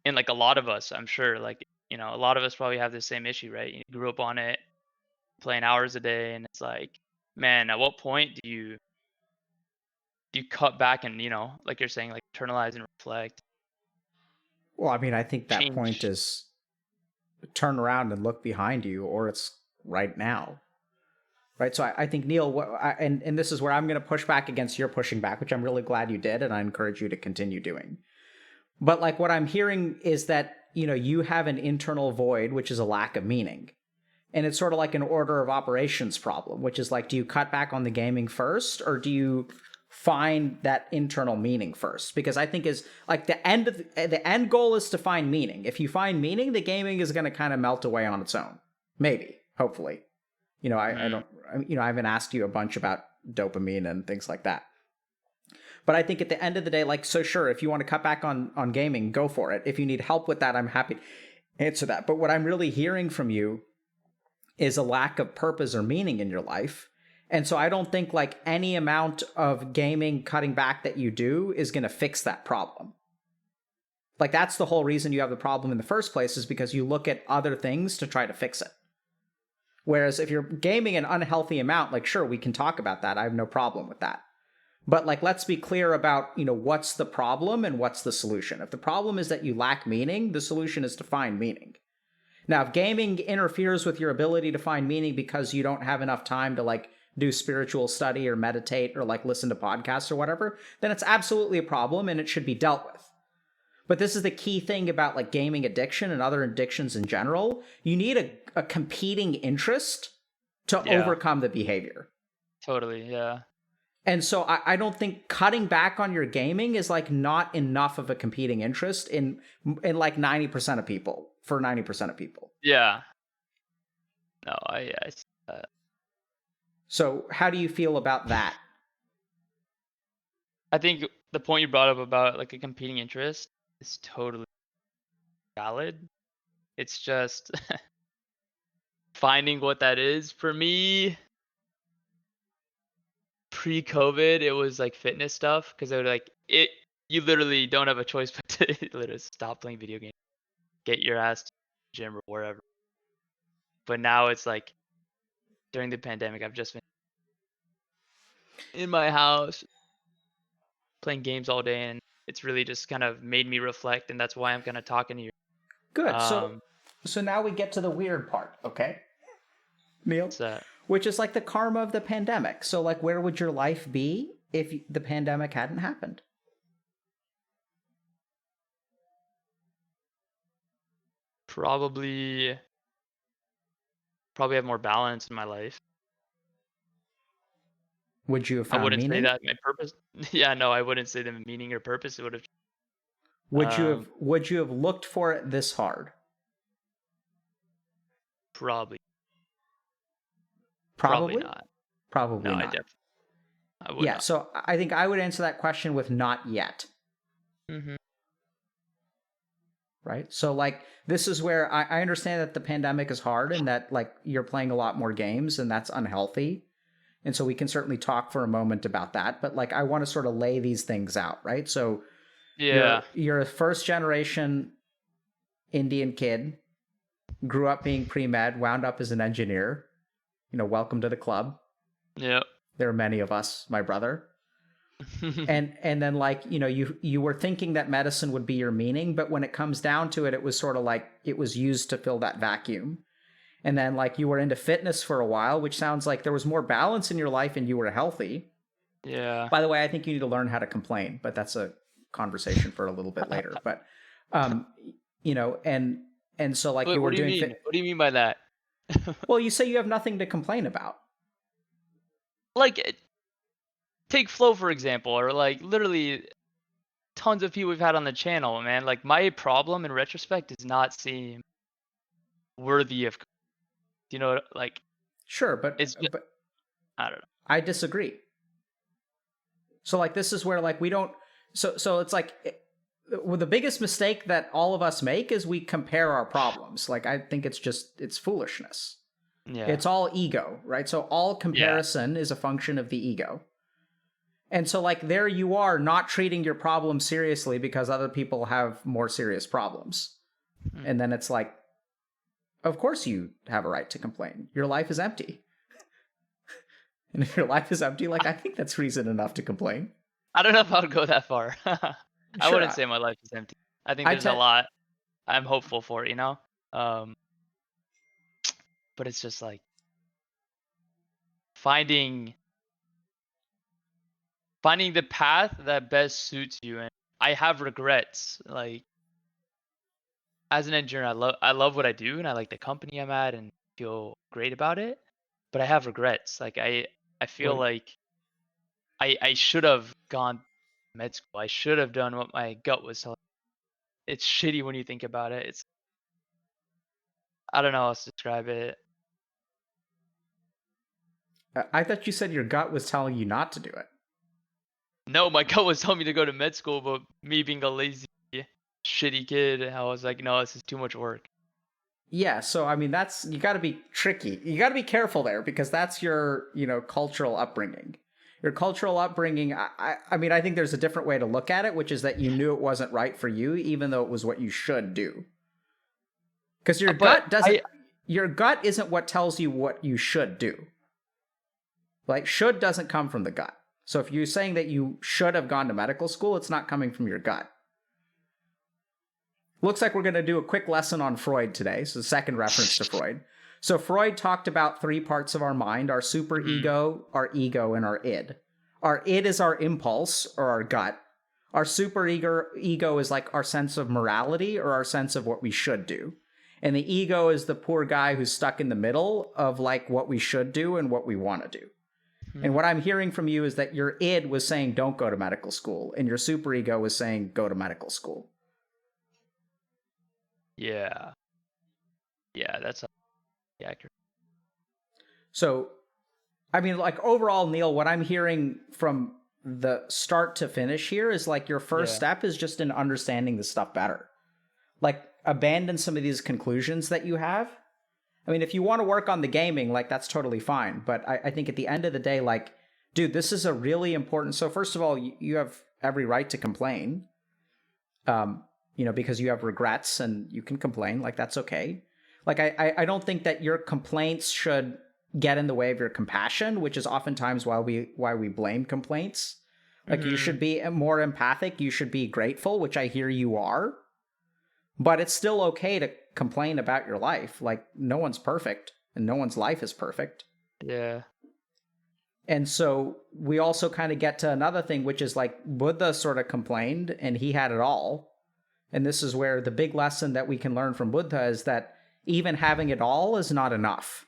Speaker 4: in like a lot of us, I'm sure. Like, a lot of us probably have the same issue, right? You grew up on it, playing hours a day, and it's like, man, at what point do you cut back and, like you're saying, like internalize and reflect,
Speaker 1: Well, I mean, I think that point
Speaker 4: change?
Speaker 1: is turn around and look behind you, or it's right now. Right. So I think, Neil, and this is where I'm going to push back against your pushing back, which I'm really glad you did, and I encourage you to continue doing. But like what I'm hearing is that, you have an internal void, which is a lack of meaning. And it's sort of like an order of operations problem, which is like, do you cut back on the gaming first, or do you find that internal meaning first? Because I think is like the end goal is to find meaning. If you find meaning, the gaming is going to kind of melt away on its own. Maybe, hopefully. I haven't asked you a bunch about dopamine and things like that. But I think at the end of the day, like, so sure, if you want to cut back on gaming, go for it. If you need help with that, I'm happy to answer that. But what I'm really hearing from you is a lack of purpose or meaning in your life. And so I don't think like any amount of gaming cutting back that you do is going to fix that problem. Like that's the whole reason you have the problem in the first place, is because you look at other things to try to fix it. Whereas if you're gaming an unhealthy amount, like, sure, we can talk about that. I have no problem with that. But like, let's be clear about, what's the problem and what's the solution. If the problem is that you lack meaning, the solution is to find meaning. Now, if gaming interferes with your ability to find meaning because you don't have enough time to like do spiritual study or meditate or like listen to podcasts or whatever, then it's absolutely a problem and it should be dealt with. But this is the key thing about like gaming addiction and other addictions in general. You need a competing interest to overcome the behavior.
Speaker 4: Totally, yeah.
Speaker 1: And so I don't think cutting back on your gaming is like not enough of a competing interest in like 90% of people, for 90% of people.
Speaker 4: Yeah. No, I see that.
Speaker 1: So how do you feel about that?
Speaker 4: I think the point you brought up about like a competing interest is totally valid. It's just finding what that is. For me, pre-COVID, it was like fitness stuff, because you literally don't have a choice but to literally stop playing video games, get your ass to the gym or wherever. But now it's like during the pandemic, I've just been in my house playing games all day, and it's really just kind of made me reflect, and that's why I'm kind of talking to you.
Speaker 1: Good. So now we get to the weird part, okay? Neil?
Speaker 4: What's that?
Speaker 1: Which is like the karma of the pandemic. So like where would your life be if the pandemic hadn't happened?
Speaker 4: Probably have more balance in my life.
Speaker 1: Would you have
Speaker 4: I
Speaker 1: found
Speaker 4: wouldn't say
Speaker 1: meaning?
Speaker 4: that my purpose. Yeah, no, I wouldn't say the meaning or purpose. It would have.
Speaker 1: Would you have looked for it this hard?
Speaker 4: Probably
Speaker 1: Probably
Speaker 4: not.
Speaker 1: Probably
Speaker 4: No,
Speaker 1: not.
Speaker 4: I would not.
Speaker 1: So I think I would answer that question with not yet.
Speaker 4: Mm-hmm.
Speaker 1: Right? So like this is where I understand that the pandemic is hard and that like you're playing a lot more games and that's unhealthy. And so we can certainly talk for a moment about that, but like I want to sort of lay these things out, right? So
Speaker 4: Yeah.
Speaker 1: you're a first generation Indian kid, grew up being pre-med, wound up as an engineer. Welcome to the club.
Speaker 4: Yep.
Speaker 1: There are many of us, my brother. and then like, you were thinking that medicine would be your meaning, but when it comes down to it, it was sort of like it was used to fill that vacuum. And then like you were into fitness for a while, which sounds like there was more balance in your life and you were healthy.
Speaker 4: Yeah.
Speaker 1: By the way, I think you need to learn how to complain, but that's a conversation for a little bit later. But, and so like you were
Speaker 4: what do you
Speaker 1: doing.
Speaker 4: mean? What do you mean by that?
Speaker 1: Well, you say you have nothing to complain about.
Speaker 4: Like, take Flow for example, or like literally tons of people we've had on the channel, man. Like my problem in retrospect does not seem worthy of. Like.
Speaker 1: Sure, but
Speaker 4: I don't know.
Speaker 1: I disagree. So like this is where like we don't. So it's like. Well, the biggest mistake that all of us make is we compare our problems. Like, I think it's foolishness.
Speaker 4: Yeah.
Speaker 1: It's all ego, right? So all comparison is a function of the ego. And so like there you are not treating your problem seriously because other people have more serious problems. Mm-hmm. And then it's like, of course you have a right to complain. Your life is empty. And if your life is empty, like I think that's reason enough to complain.
Speaker 4: I don't know if I would go that far. I
Speaker 1: Sure,
Speaker 4: wouldn't say my life is empty. I think there's a lot I'm hopeful for, but it's just like finding the path that best suits you. And I have regrets. Like as an engineer, I love what I do and I like the company I'm at and feel great about it. But I have regrets. Like I feel like I should have gone med school. I should have done what my gut was telling me. It's shitty when you think about it. I don't know how else to describe it.
Speaker 1: I thought you said your gut was telling you not to do it.
Speaker 4: No, my gut was telling me to go to med school, but me being a lazy, shitty kid, I was like, no, this is too much work.
Speaker 1: Yeah, so I mean, you got to be tricky. You got to be careful there because that's your, cultural upbringing. Your cultural upbringing, I mean, I think there's a different way to look at it, which is that you knew it wasn't right for you, even though it was what you should do. Because your gut isn't what tells you what you should do. Like, should doesn't come from the gut. So if you're saying that you should have gone to medical school, it's not coming from your gut. Looks like we're going to do a quick lesson on Freud today. So the second reference to Freud. So Freud talked about 3 parts of our mind: our superego, our ego, and our id. Our id is our impulse or our gut. Our superego is like our sense of morality or our sense of what we should do. And the ego is the poor guy who's stuck in the middle of like what we should do and what we want to do. And what I'm hearing from you is that your id was saying don't go to medical school and your superego was saying go to medical school.
Speaker 4: Yeah. Yeah, that's accurate.
Speaker 1: So, I mean, like overall, Neil, what I'm hearing from the start to finish here is like your first step is just in understanding the stuff better. Like abandon some of these conclusions that you have. I mean, if you want to work on the gaming, like that's totally fine. But I think at the end of the day, like, dude, this is a really important. So first of all, you have every right to complain, because you have regrets and you can complain. Like, that's okay. Like, I don't think that your complaints should get in the way of your compassion, which is oftentimes why we blame complaints. Like you should be more empathic, you should be grateful, which I hear you are. But it's still okay to complain about your life. Like no one's perfect and no one's life is perfect.
Speaker 4: Yeah.
Speaker 1: And so we also kind of get to another thing, which is like Buddha sort of complained and he had it all. And this is where the big lesson that we can learn from Buddha is that even having it all is not enough.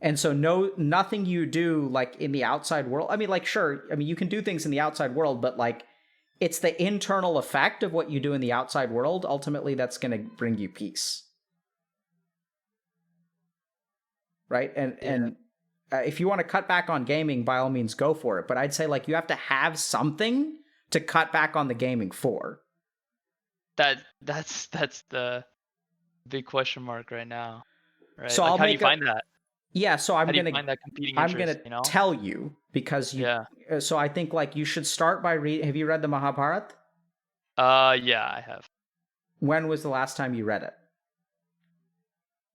Speaker 1: And so nothing you do like in the outside world. I mean, like, sure, I mean, you can do things in the outside world, but like it's the internal effect of what you do in the outside world, ultimately, that's going to bring you peace. Right? And if you want to cut back on gaming, by all means, go for it. But I'd say like you have to have something to cut back on the gaming for.
Speaker 4: That's the big question mark right now. Right?
Speaker 1: So
Speaker 4: like,
Speaker 1: I'll
Speaker 4: how do you
Speaker 1: make
Speaker 4: find that?
Speaker 1: Yeah, so I'm
Speaker 4: How do you
Speaker 1: gonna
Speaker 4: find that competing
Speaker 1: I'm
Speaker 4: interest,
Speaker 1: gonna
Speaker 4: you know?
Speaker 1: tell you because you.
Speaker 4: Yeah.
Speaker 1: So I think like you should start by read. Have you read the Mahabharata?
Speaker 4: Yeah, I have.
Speaker 1: When was the last time you read it?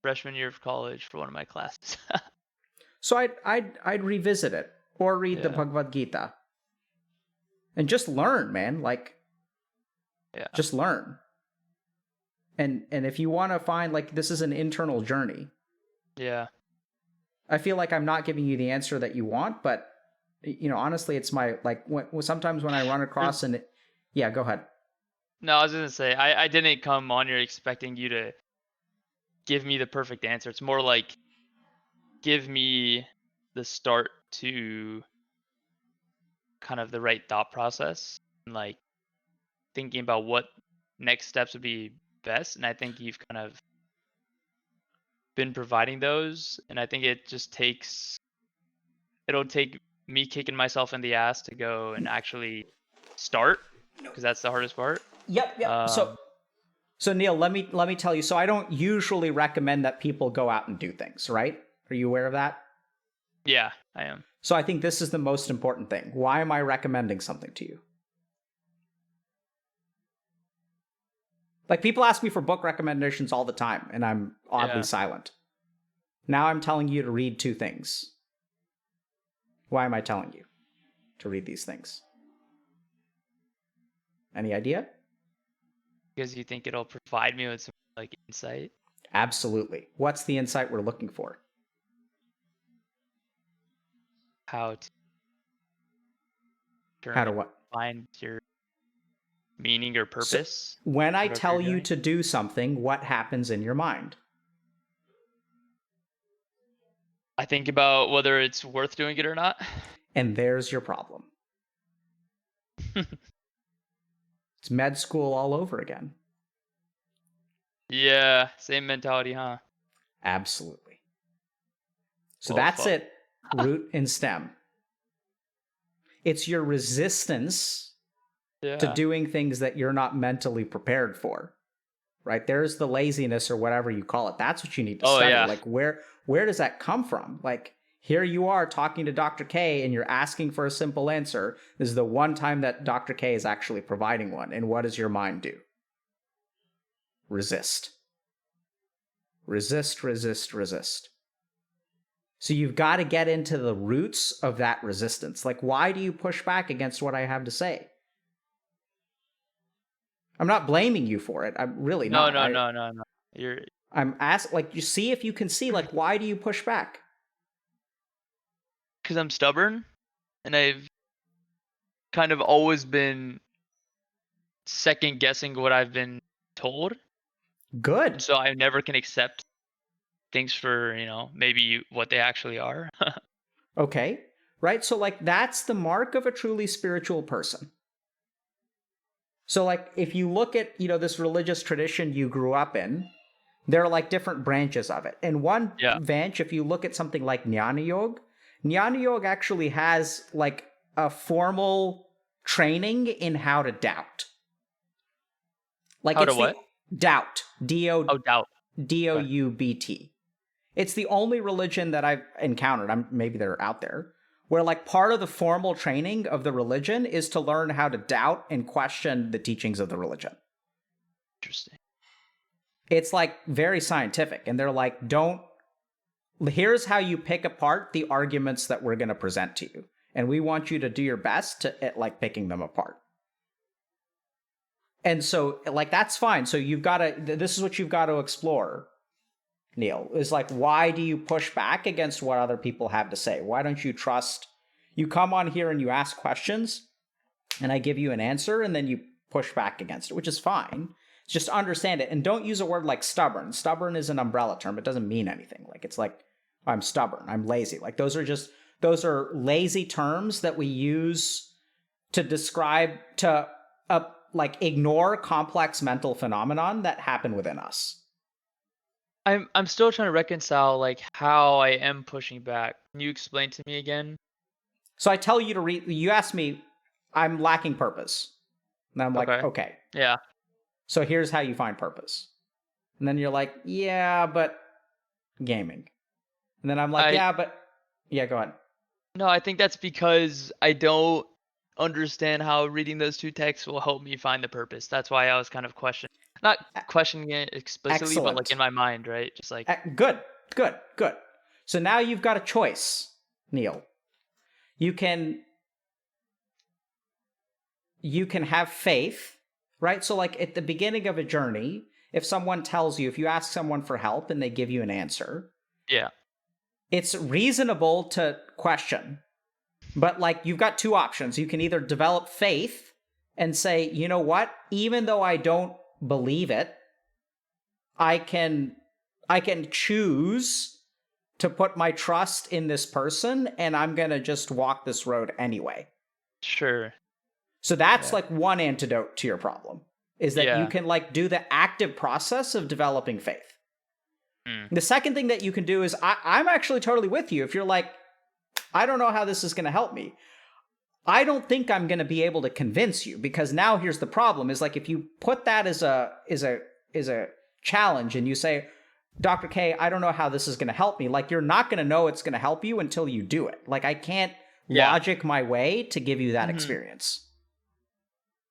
Speaker 4: Freshman year of college for one of my classes.
Speaker 1: So I'd revisit it or read the
Speaker 4: Yeah.
Speaker 1: Bhagavad Gita, and just learn, man. Like,
Speaker 4: Yeah.
Speaker 1: just learn. And if you want to find like this is an internal journey.
Speaker 4: Yeah.
Speaker 1: I feel like I'm not giving you the answer that you want, but you know, honestly, it's my like sometimes when I run across yeah, go ahead.
Speaker 4: No, I was gonna say I didn't come on here expecting you to give me the perfect answer. It's more like give me the start to kind of the right thought process and like thinking about what next steps would be best. And I think you've kind of been providing those. And I think it'll take me kicking myself in the ass to go and actually start, because that's the hardest part.
Speaker 1: Yep. So Neil, let me tell you. So I don't usually recommend that people go out and do things, right? Are you aware of that?
Speaker 4: Yeah, I am.
Speaker 1: So I think this is the most important thing. Why am I recommending something to you? Like people ask me for book recommendations all the time, and I'm oddly silent. Now I'm telling you to read 2 things. Why am I telling you to read these things? Any idea?
Speaker 4: Because you think it'll provide me with some like insight.
Speaker 1: Absolutely. What's the insight we're looking for?
Speaker 4: How to
Speaker 1: what?
Speaker 4: find your meaning or purpose.
Speaker 1: So when I
Speaker 4: whatever
Speaker 1: tell
Speaker 4: you're
Speaker 1: you
Speaker 4: doing.
Speaker 1: to do something, what happens in your mind?
Speaker 4: I think about whether it's worth doing it or not.
Speaker 1: And there's your problem. It's med school all over again.
Speaker 4: Yeah, same mentality, huh?
Speaker 1: Absolutely. So
Speaker 4: Well,
Speaker 1: that's
Speaker 4: fuck.
Speaker 1: it, root and stem. It's your resistance to doing things that you're not mentally prepared for, right? There's the laziness or whatever you call it. That's what you need to study.
Speaker 4: Yeah.
Speaker 1: Like where does that come from? Like here you are talking to Dr. K and you're asking for a simple answer. This is the one time that Dr. K is actually providing one. And what does your mind do? Resist. Resist, resist, resist. So you've got to get into the roots of that resistance. Like, why do you push back against what I have to say? I'm not blaming you for it. I'm really not.
Speaker 4: No.
Speaker 1: I'm asking, like, you see if you can see, like, why do you push back?
Speaker 4: Because I'm stubborn, and I've kind of always been second guessing what I've been told.
Speaker 1: Good.
Speaker 4: So I never can accept things for, maybe what they actually are.
Speaker 1: Okay. Right? So, like, that's the mark of a truly spiritual person. So, like, if you look at, this religious tradition you grew up in, there are, like, different branches of it. And one branch, if you look at something like Jnana Yoga actually has, like, a formal training in how to doubt. Like,
Speaker 4: how to what?
Speaker 1: Doubt.
Speaker 4: Doubt.
Speaker 1: D-O-U-B-T. It's the only religion that I've encountered, maybe they're out there, where like part of the formal training of the religion is to learn how to doubt and question the teachings of the religion.
Speaker 4: Interesting.
Speaker 1: It's like very scientific, and they're like, don't here's how you pick apart the arguments that we're going to present to you. And we want you to do your best at like picking them apart. And so like, that's fine. So this is what you've got to explore, Neil, is like, why do you push back against what other people have to say? Why don't you trust? You come on here and you ask questions and I give you an answer and then you push back against it, which is fine. Just understand it. And don't use a word like stubborn. Stubborn is an umbrella term. It doesn't mean anything. Like, it's like, I'm stubborn, I'm lazy. Like, those are lazy terms that we use to describe, to like ignore complex mental phenomenon that happen within us.
Speaker 4: I'm still trying to reconcile like how I am pushing back. Can you explain to me again?
Speaker 1: So I tell you to read, you ask me, I'm lacking purpose. And I'm like, okay.
Speaker 4: Yeah.
Speaker 1: So here's how you find purpose. And then you're like, yeah, but gaming. And then I'm like, yeah, go ahead.
Speaker 4: No, I think that's because I don't understand how reading those two texts will help me find the purpose. That's why I was kind of not questioning it explicitly, but like in my mind, right? Just like
Speaker 1: good. So now you've got a choice, Neil. You can have faith, right? So like at the beginning of a journey, if you ask someone for help and they give you an answer,
Speaker 4: yeah,
Speaker 1: it's reasonable to question. But like, you've got two options. You can either develop faith and say, you know what, even though I don't believe it, I can choose to put my trust in this person, and I'm going to just walk this road anyway.
Speaker 4: Sure.
Speaker 1: So that's like one antidote to your problem, is that you can like do the active process of developing faith. The second thing that you can do is, I'm actually totally with you. If you're like, I don't know how this is going to help me, I don't think I'm going to be able to convince you, because now here's the problem, is like, if you put that as a challenge and you say, Dr. K, I don't know how this is going to help me, like, you're not going to know it's going to help you until you do it. Like, I can't logic my way to give you that experience.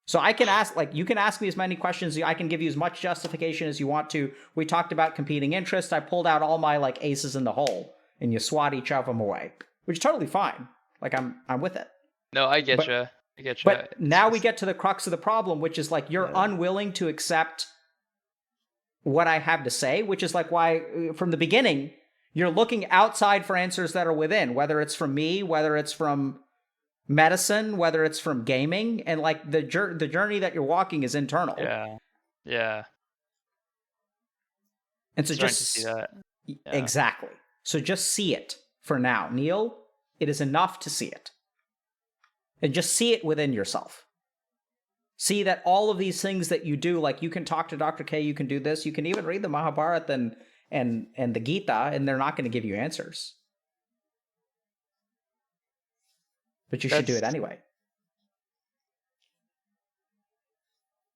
Speaker 1: So I can ask, like, you can ask me as many questions, I can give you as much justification as you want to. We talked about competing interests. I pulled out all my like aces in the hole, and you swat each of them away, which is totally fine. Like, I'm with it.
Speaker 4: No, I get you.
Speaker 1: But now we get to the crux of the problem, which is like, you're unwilling to accept what I have to say, which is like why from the beginning you're looking outside for answers that are within, whether it's from me, whether it's from medicine, whether it's from gaming, and like the journey that you're walking is internal.
Speaker 4: Yeah.
Speaker 1: And so just
Speaker 4: to see that.
Speaker 1: Exactly. So just see it for now, Neil. It is enough to see it, and just see it within yourself. See that all of these things that you do, like, you can talk to Dr. K, you can do this, you can even read the Mahabharata and the Gita, and they're not going to give you answers. But you should do it anyway.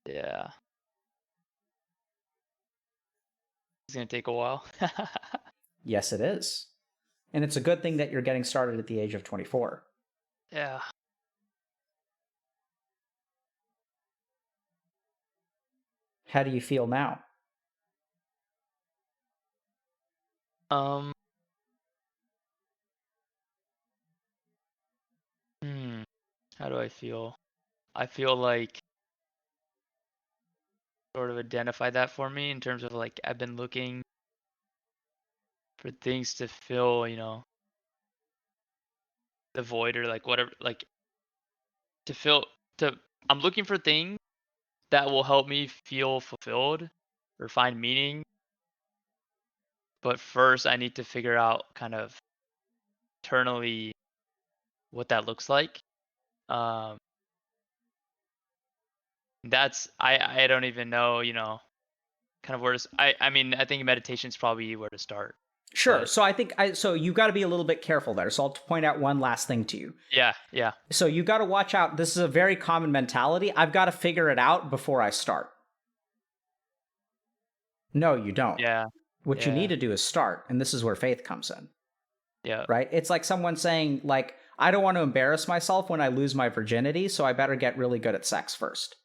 Speaker 4: Yeah. It's going to take a while.
Speaker 1: Yes, it is. And it's a good thing that you're getting started at the age of 24.
Speaker 4: Yeah.
Speaker 1: How do you feel now?
Speaker 4: How do I feel? I feel like sort of identify that for me in terms of like, I've been looking for things to fill, the void, or like whatever, like I'm looking for things that will help me feel fulfilled or find meaning. But first I need to figure out kind of internally what that looks like. That's I don't even know, kind of where to, I mean, I think meditation is probably where to start.
Speaker 1: Sure.
Speaker 4: But,
Speaker 1: so I think so you got to be a little bit careful there. So I'll point out one last thing to you.
Speaker 4: Yeah.
Speaker 1: So you got to watch out. This is a very common mentality. I've got to figure it out before I start. No, you don't.
Speaker 4: Yeah.
Speaker 1: What you need to do is start, and this is where faith comes in.
Speaker 4: Yeah.
Speaker 1: Right? It's like someone saying, like, I don't want to embarrass myself when I lose my virginity, so I better get really good at sex first.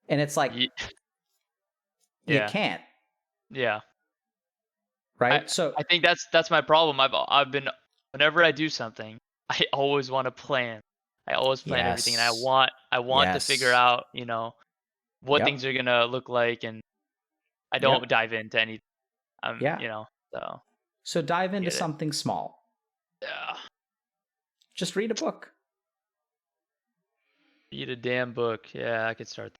Speaker 1: And it's like, you can't.
Speaker 4: Yeah.
Speaker 1: right?
Speaker 4: I think that's my problem. I've been, whenever I do something, I always want to plan. I always plan everything, and I
Speaker 1: Yes.
Speaker 4: want to figure
Speaker 1: Yes.
Speaker 4: out, what
Speaker 1: Yep.
Speaker 4: things are gonna look like, and I don't
Speaker 1: Yep.
Speaker 4: dive into anything.
Speaker 1: Yeah.
Speaker 4: So
Speaker 1: So dive into
Speaker 4: get it.
Speaker 1: something small.
Speaker 4: Yeah.
Speaker 1: Just read a book.
Speaker 4: Read a damn book. Yeah, I could start.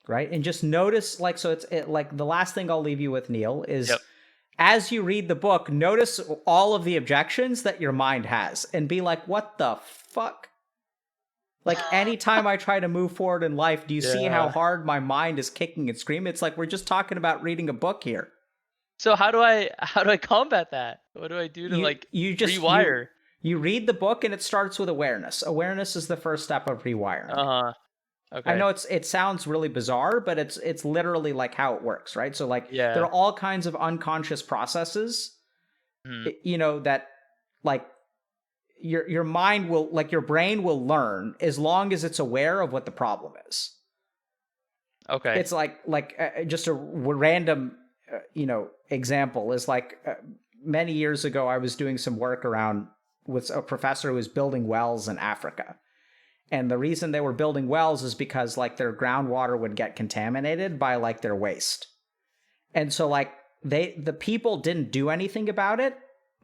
Speaker 1: Right? And just notice, like, so like the last thing I'll leave you with, Neil, is
Speaker 4: Yep.
Speaker 1: as you read the book, notice all of the objections that your mind has and be like, what the fuck? Like, anytime I try to move forward in life, do you see how
Speaker 4: Yeah.
Speaker 1: hard my mind is kicking and screaming? It's like we're just talking about reading a book here.
Speaker 4: So how do I combat that? What do I do to
Speaker 1: You just
Speaker 4: rewire?
Speaker 1: you read the book, and it starts with awareness. Awareness is the first step of rewiring.
Speaker 4: Uh-huh.
Speaker 1: I
Speaker 4: Okay.
Speaker 1: know it sounds really bizarre, but it's literally like how it works, right? So like there
Speaker 4: Yeah.
Speaker 1: are all kinds of unconscious processes,
Speaker 4: Mhm.
Speaker 1: that like your mind will, like, your brain will learn as long as it's aware of what the problem is.
Speaker 4: Okay.
Speaker 1: It's like just a random example is like many years ago I was doing some work around with a professor who was building wells in Africa. And the reason they were building wells is because like their groundwater would get contaminated by like their waste. And so like the people didn't do anything about it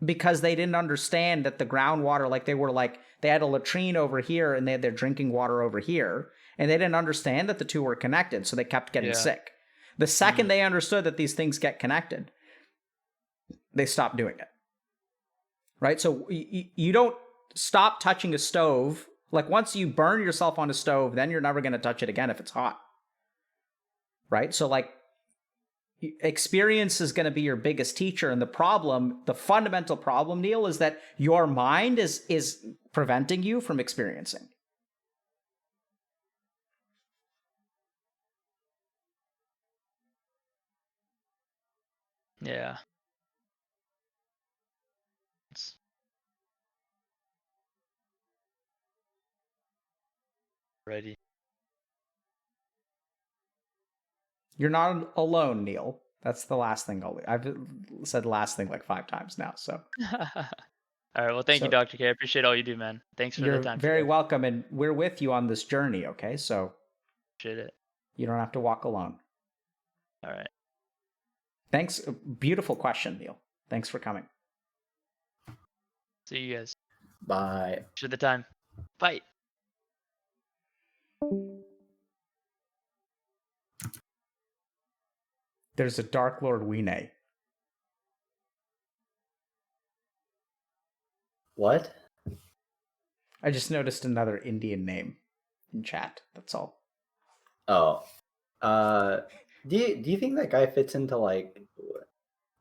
Speaker 1: because they didn't understand that the groundwater, like they had a latrine over here and they had their drinking water over here, and they didn't understand that the two were connected, so they kept getting
Speaker 4: Yeah.
Speaker 1: sick. The second they understood that these things get connected, they stopped doing it. Right? So you don't stop touching a stove. Like once you burn yourself on a stove, then you're never going to touch it again if it's hot. Right? So like experience is going to be your biggest teacher, and the fundamental problem, Neil, is that your mind is preventing you from experiencing.
Speaker 4: Yeah. It's ready.
Speaker 1: You're not alone, Neil. That's the last thing I've said the last thing like 5 times now. So
Speaker 4: All right. Well, thank you,
Speaker 1: so
Speaker 4: Dr. K. I appreciate all you do, man. Thanks for the
Speaker 1: you're
Speaker 4: time
Speaker 1: very
Speaker 4: today.
Speaker 1: welcome, and we're with you on this journey. Okay, so
Speaker 4: Appreciate it.
Speaker 1: you don't have to walk alone.
Speaker 4: All right.
Speaker 1: Thanks. Beautiful question, Neil. Thanks for coming.
Speaker 4: See you guys.
Speaker 3: Bye.
Speaker 4: Thanks for the time. Bye.
Speaker 1: There's a Dark Lord Weenay.
Speaker 3: What?
Speaker 1: I just noticed another Indian name in chat. That's all.
Speaker 3: Oh. Do you think that guy fits into like?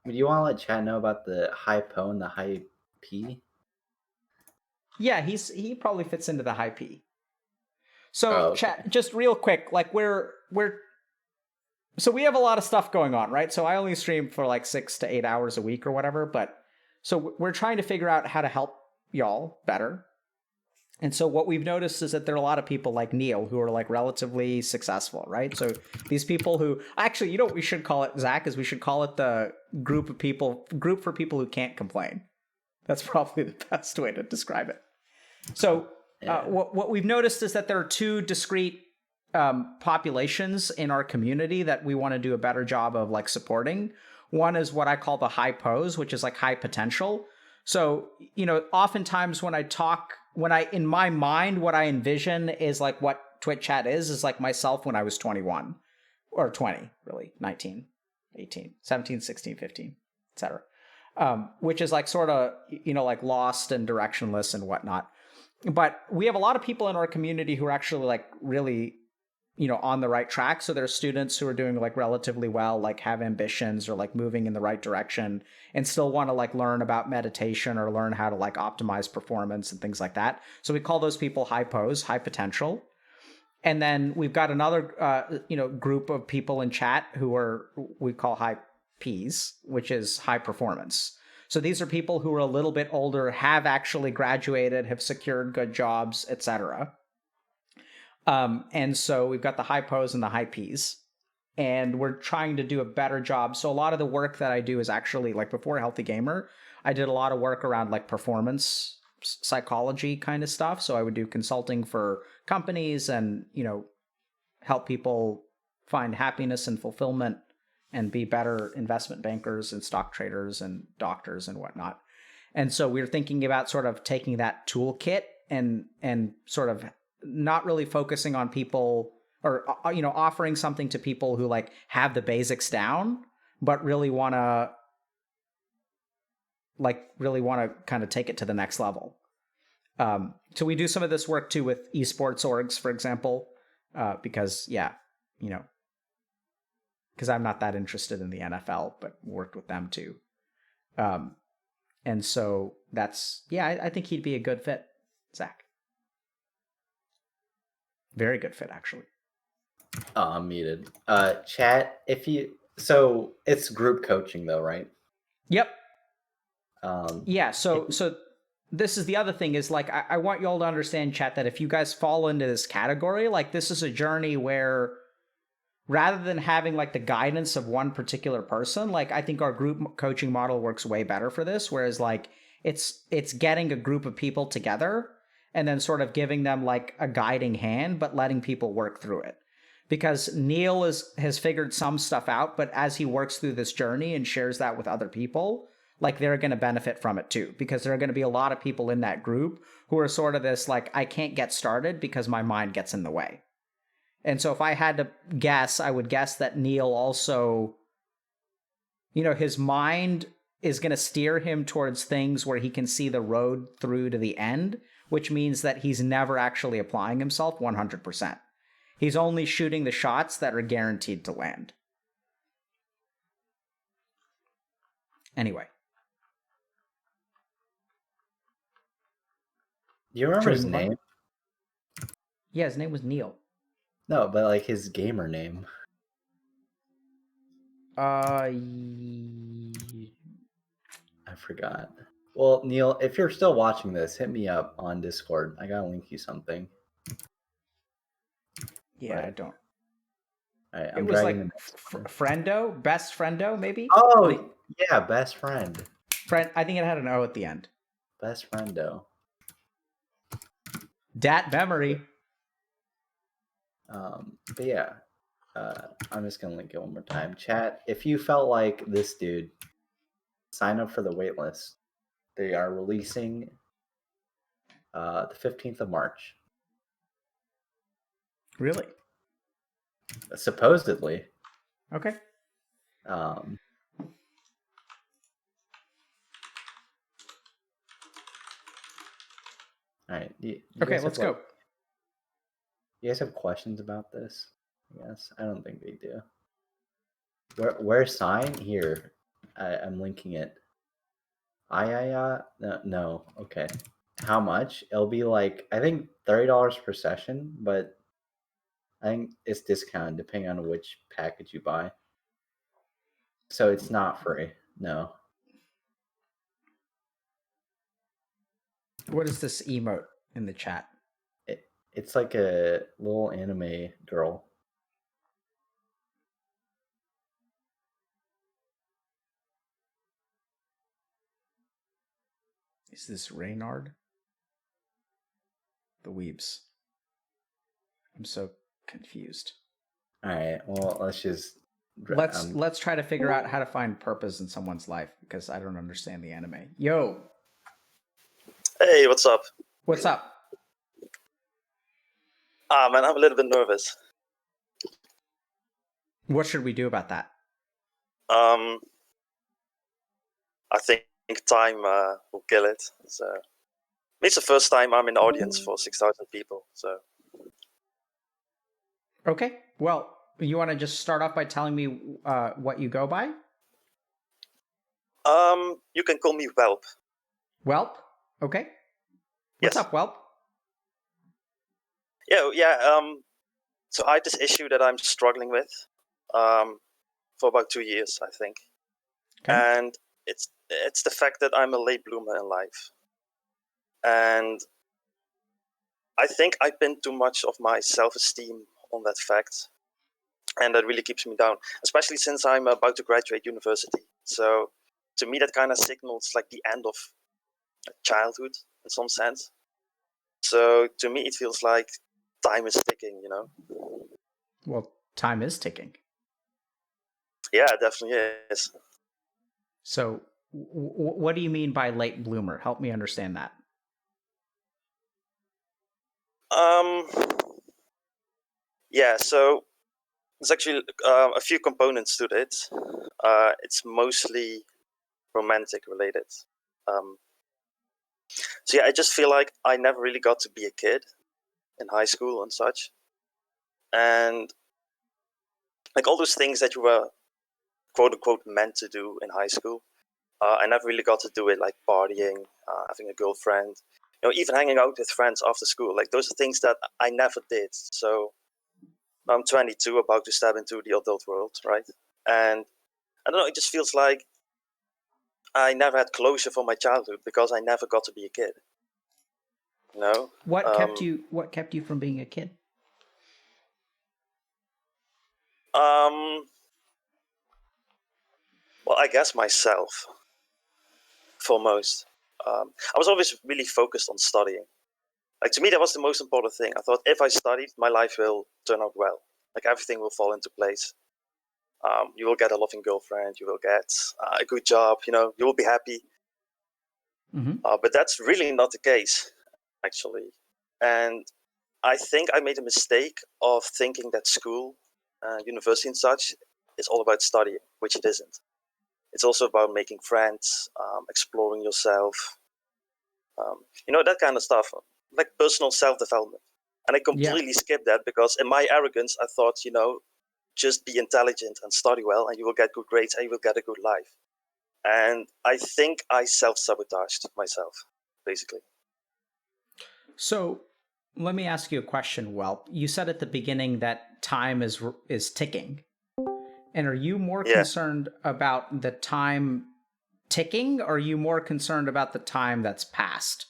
Speaker 3: Do you want to let chat know about the high Po and the high P?
Speaker 1: Yeah, he probably fits into the high P. So
Speaker 3: Oh, okay.
Speaker 1: chat, just real quick, like so we have a lot of stuff going on, right? So I only stream for like 6 to 8 hours a week or whatever, but so we're trying to figure out how to help y'all better. And so what we've noticed is that there are a lot of people like Neil who are like relatively successful, right? So these people who actually, you know what we should call it, Zach, is we should call it the group for people who can't complain. That's probably the best way to describe it. So what we've noticed is that there are two discrete populations in our community that we want to do a better job of like supporting. One is what I call the high pose, which is like high potential. So, oftentimes in my mind, what I envision is like what Twitch chat is like myself when I was 21 or 20, really, 19, 18, 17, 16, 15, etc. Which is like sort of, like lost and directionless and whatnot. But we have a lot of people in our community who are actually like really, on the right track. So there's students who are doing like relatively well, like have ambitions or like moving in the right direction and still want to like learn about meditation or learn how to like optimize performance and things like that. So we call those people high pose, high potential. And then we've got another, group of people in chat we call high Ps, which is high performance. So these are people who are a little bit older, have actually graduated, have secured good jobs, etc. And so we've got the high pos and the high Ps. and we're trying to do a better job. So a lot of the work that I do is actually like before Healthy Gamer, I did a lot of work around like performance psychology kind of stuff. So I would do consulting for companies and, help people find happiness and fulfillment and be better investment bankers and stock traders and doctors and whatnot. And so we were thinking about sort of taking that toolkit and sort of not really focusing on people or offering something to people who like have the basics down, but really want to kind of take it to the next level. So we do some of this work too with esports orgs, for example, because because I'm not that interested in the NFL, but worked with them too. And so I think he'd be a good fit, Zach. Very good fit, actually.
Speaker 3: Oh, I'm muted. Chat, so it's group coaching though, right?
Speaker 1: Yep.
Speaker 3: Yeah.
Speaker 1: So this is the other thing is like, I want you all to understand, chat, that if you guys fall into this category, like this is a journey where rather than having like the guidance of one particular person, like I think our group coaching model works way better for this. Whereas like it's getting a group of people together and then sort of giving them like a guiding hand, but letting people work through it. Because Neil has figured some stuff out, but as he works through this journey and shares that with other people, like they're going to benefit from it too. Because there are going to be a lot of people in that group who are sort of this like, I can't get started because my mind gets in the way. And so if I had to guess, I would guess that Neil also, his mind is going to steer him towards things where he can see the road through to the end, which means that he's never actually applying himself 100%. He's only shooting the shots that are guaranteed to land. Anyway.
Speaker 3: Do you remember his name?
Speaker 1: Yeah, his name was Neil.
Speaker 3: No, but like his gamer name.
Speaker 1: I
Speaker 3: forgot. Well, Neil, if you're still watching this, hit me up on Discord. I gotta link you something.
Speaker 1: Yeah, but I don't.
Speaker 3: It
Speaker 1: was like Friendo, best Friendo, maybe.
Speaker 3: Oh, yeah, best friend.
Speaker 1: Friend. I think it had an O at the end.
Speaker 3: Best friendo.
Speaker 1: Dat memory.
Speaker 3: But yeah, I'm just gonna link it one more time. Chat, if you felt like this dude, sign up for the waitlist. They are releasing the 15th of March.
Speaker 1: Really?
Speaker 3: Supposedly.
Speaker 1: Okay.
Speaker 3: All right.
Speaker 1: Okay, let's go.
Speaker 3: You guys have questions about this? Yes, I don't think they do. Where sign here? I'm linking it. No. Okay. How much? It'll be like I think $30 per session, but I think it's discounted depending on which package you buy. So it's not free. No.
Speaker 1: What is this emote in the chat?
Speaker 3: It's like a little anime girl.
Speaker 1: Is this Reynard? The Weebs. I'm so confused.
Speaker 3: All right. Well,
Speaker 1: let's try to figure out how to find purpose in someone's life because I don't understand the anime. Yo.
Speaker 5: Hey, what's up?
Speaker 1: What's up?
Speaker 5: Man, I'm a little bit nervous.
Speaker 1: What should we do about that?
Speaker 5: I think time will kill it. So it's the first time I'm in the audience for 6,000 people. So.
Speaker 1: Okay. Well, you want to just start off by telling me what you go by?
Speaker 5: You can call me Welp.
Speaker 1: Welp? Okay. What's up, Welp?
Speaker 5: Yeah. So I had this issue that I'm struggling with for about 2 years, I think. Okay. And it's the fact that I'm a late bloomer in life. And I think I pinned too much of my self-esteem on that fact. and that really keeps me down, especially since I'm about to graduate university. So to me, that kind of signals like the end of childhood in some sense. So to me, it feels like time is ticking, you know?
Speaker 1: Well, time is ticking.
Speaker 5: Yeah, it definitely is.
Speaker 1: So what do you mean by late bloomer? Help me understand that.
Speaker 5: Yeah, so there's actually a few components to it. It's mostly romantic related. So yeah, I just feel like I never really got to be a kid in high school and such. And like all those things that you were quote unquote meant to do in high school, I never really got to do it, like partying, having a girlfriend, you know, even hanging out with friends after school. Like those are things that I never did. So I'm 22, about to step into the adult world, right? And I don't know, it just feels like I never had closure for my childhood because I never got to be a kid. You know?
Speaker 1: What kept you from being a kid?
Speaker 5: Well, I guess myself, foremost. I was always really focused on studying. Like to me, that was the most important thing. I thought if I studied, my life will turn out well. Like everything will fall into place. You will get a loving girlfriend. You will get a good job. You know, you will be happy.
Speaker 1: Mm-hmm.
Speaker 5: But that's really not the case, actually. And I think I made a mistake of thinking that school, university and such, is all about studying, which it isn't. It's also about making friends, exploring yourself, you know, that kind of stuff, like personal self-development. And I completely skipped that because in my arrogance, I thought, you know, just be intelligent and study well and you will get good grades and you will get a good life. And I think I self-sabotaged myself, basically.
Speaker 1: So let me ask you a question, Welp. You said at the beginning that time is ticking. And are you more concerned about the time ticking, or are you more concerned about the time that's passed?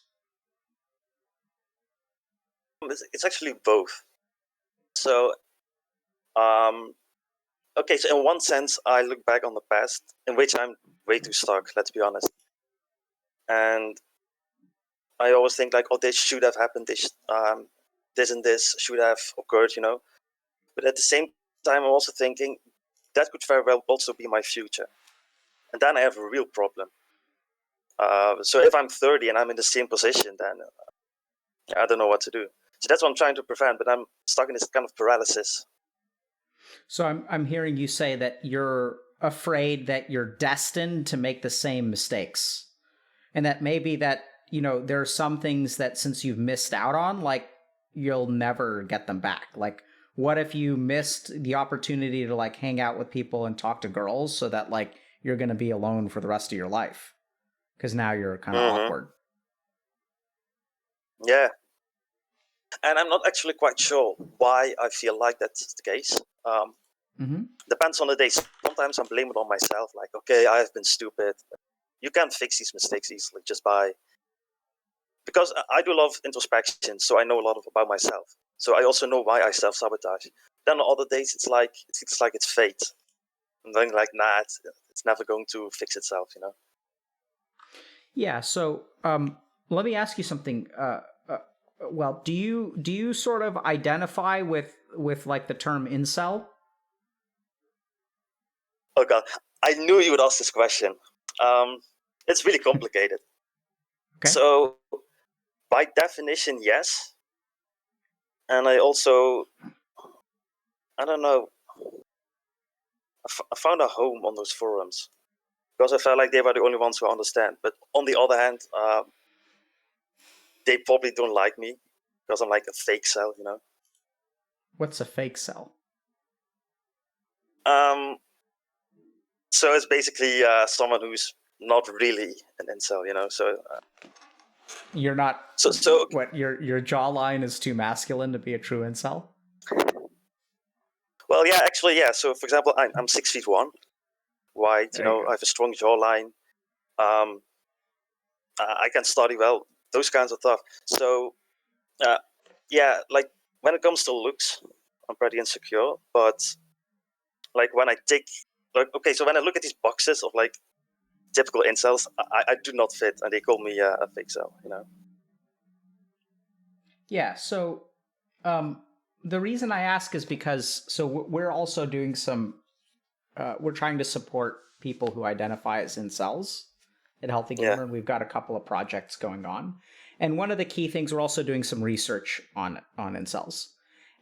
Speaker 5: It's actually both. So, okay, so in one sense, I look back on the past, in which I'm way too stuck, let's be honest. And I always think like, oh, this should have happened, this and this should have occurred, you know. But at the same time, I'm also thinking that could very well also be my future. And then I have a real problem. So if I'm 30 and I'm in the same position, then I don't know what to do. So that's what I'm trying to prevent, but I'm stuck in this kind of paralysis.
Speaker 1: So I'm hearing you say that you're afraid that you're destined to make the same mistakes. And that maybe that, you know, there are some things that since you've missed out on, like you'll never get them back. Like, what if you missed the opportunity to like hang out with people and talk to girls so that like you're going to be alone for the rest of your life? Because now you're kind of awkward.
Speaker 5: Yeah. And I'm not actually quite sure why I feel like that's the case. Depends on the day. Sometimes I'm blaming it on myself. Like, okay, I have been stupid. You can't fix these mistakes easily just by... Because I do a lot of introspection, so I know a lot about myself. So I also know why I self-sabotage. Then on other days, it's like it's fate. And then like, nah, it's never going to fix itself, you know?
Speaker 1: Yeah, so let me ask you something. Well, do you sort of identify with like the term incel?
Speaker 5: Oh God, I knew you would ask this question. It's really complicated.
Speaker 1: Okay.
Speaker 5: So, by definition, yes. And I also, I don't know, I found a home on those forums because I felt like they were the only ones who understand. But on the other hand, they probably don't like me because I'm like a fake cell, you know?
Speaker 1: What's a fake cell?
Speaker 5: So it's basically someone who's not really an incel, you know? So
Speaker 1: you're not.
Speaker 5: So
Speaker 1: what your jawline is too masculine to be a true incel?
Speaker 5: Well, yeah, actually, yeah. So, for example, I'm 6'1", wide. You know, I have a strong jawline. I can study well. Those kinds of stuff. So, yeah, like when it comes to looks, I'm pretty insecure. But like when I take, like, okay, so when I look at these boxes of like typical incels, I do not fit, and they call me a fake cell, you know.
Speaker 1: Yeah. So, the reason I ask is because we're also doing some. We're trying to support people who identify as incels at Healthy Gamer, and we've got a couple of projects going on. And one of the key things, we're also doing some research on incels.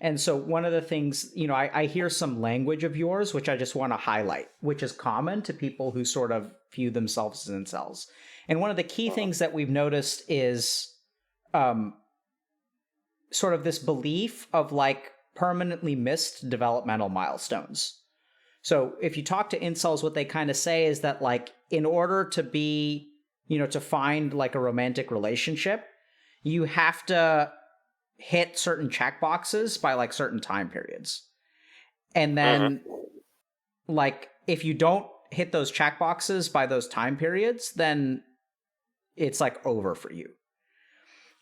Speaker 1: And so one of the things, you know, I hear some language of yours, which I just want to highlight, which is common to people who sort of view themselves as incels. And one of the key things that we've noticed is sort of this belief of like permanently missed developmental milestones. So if you talk to incels, what they kind of say is that like, in order to be, you know, to find like a romantic relationship, you have to hit certain checkboxes by like certain time periods. And then like, if you don't hit those checkboxes by those time periods, then it's like over for you.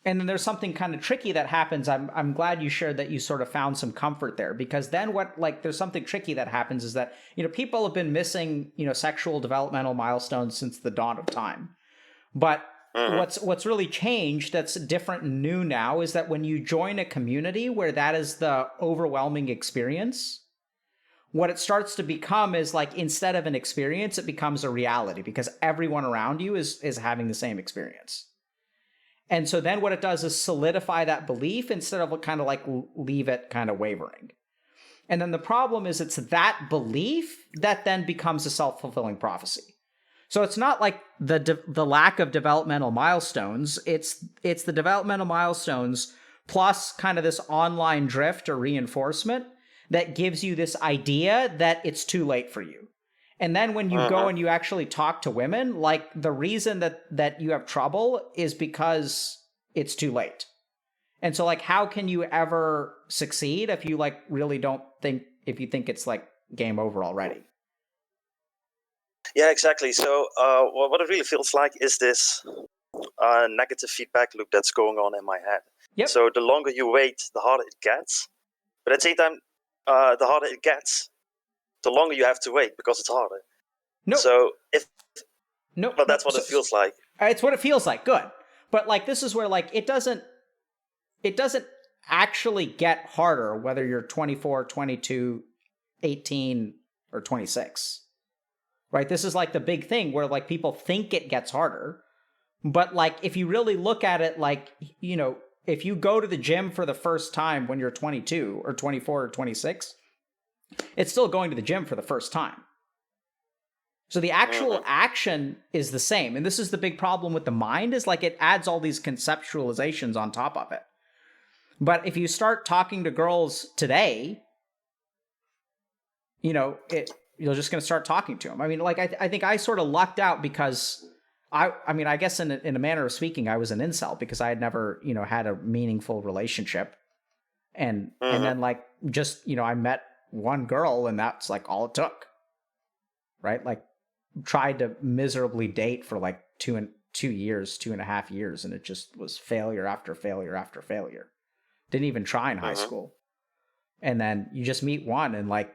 Speaker 1: And then there's something kind of tricky that happens. I'm glad you shared that you sort of found some comfort there, because then there's something tricky that happens is that, you know, people have been missing, you know, sexual developmental milestones since the dawn of time. But what's really changed that's different and new now is that when you join a community where that is the overwhelming experience, what it starts to become is like, instead of an experience, it becomes a reality, because everyone around you is having the same experience. And so then what it does is solidify that belief instead of kind of like leave it kind of wavering. And then the problem is it's that belief that then becomes a self-fulfilling prophecy. So it's not like the lack of developmental milestones. It's the developmental milestones plus kind of this online drift or reinforcement that gives you this idea that it's too late for you. And then when you go and you actually talk to women, like the reason that you have trouble is because it's too late. And so like, how can you ever succeed if you like really don't think, if you think it's like game over already?
Speaker 5: Yeah, exactly. So what it really feels like is this negative feedback loop that's going on in my head.
Speaker 1: Yep.
Speaker 5: So the longer you wait, the harder it gets. But at the same time, the harder it gets, the longer you have to wait because it's harder.
Speaker 1: No.
Speaker 5: So
Speaker 1: but
Speaker 5: that's what it feels like.
Speaker 1: It's what it feels like. Good. But like, this is where like, it doesn't actually get harder whether you're 24, 22, 18, or 26. Right? This is like the big thing where like people think it gets harder. But like, if you really look at it, like, you know, if you go to the gym for the first time when you're 22 or 24 or 26, it's still going to the gym for the first time. So the actual action is the same. And this is the big problem with the mind, is like it adds all these conceptualizations on top of it. But if you start talking to girls today, you know, you're just going to start talking to them. I mean, like, I think I sort of lucked out because I mean, I guess in a manner of speaking, I was an incel because I had never, you know, had a meaningful relationship. And then like, just, you know, I met one girl and that's like all it took. Right? Like, tried to miserably date for like 2.5 years, and it just was failure after failure after failure. Didn't even try in high school. And then you just meet one and like,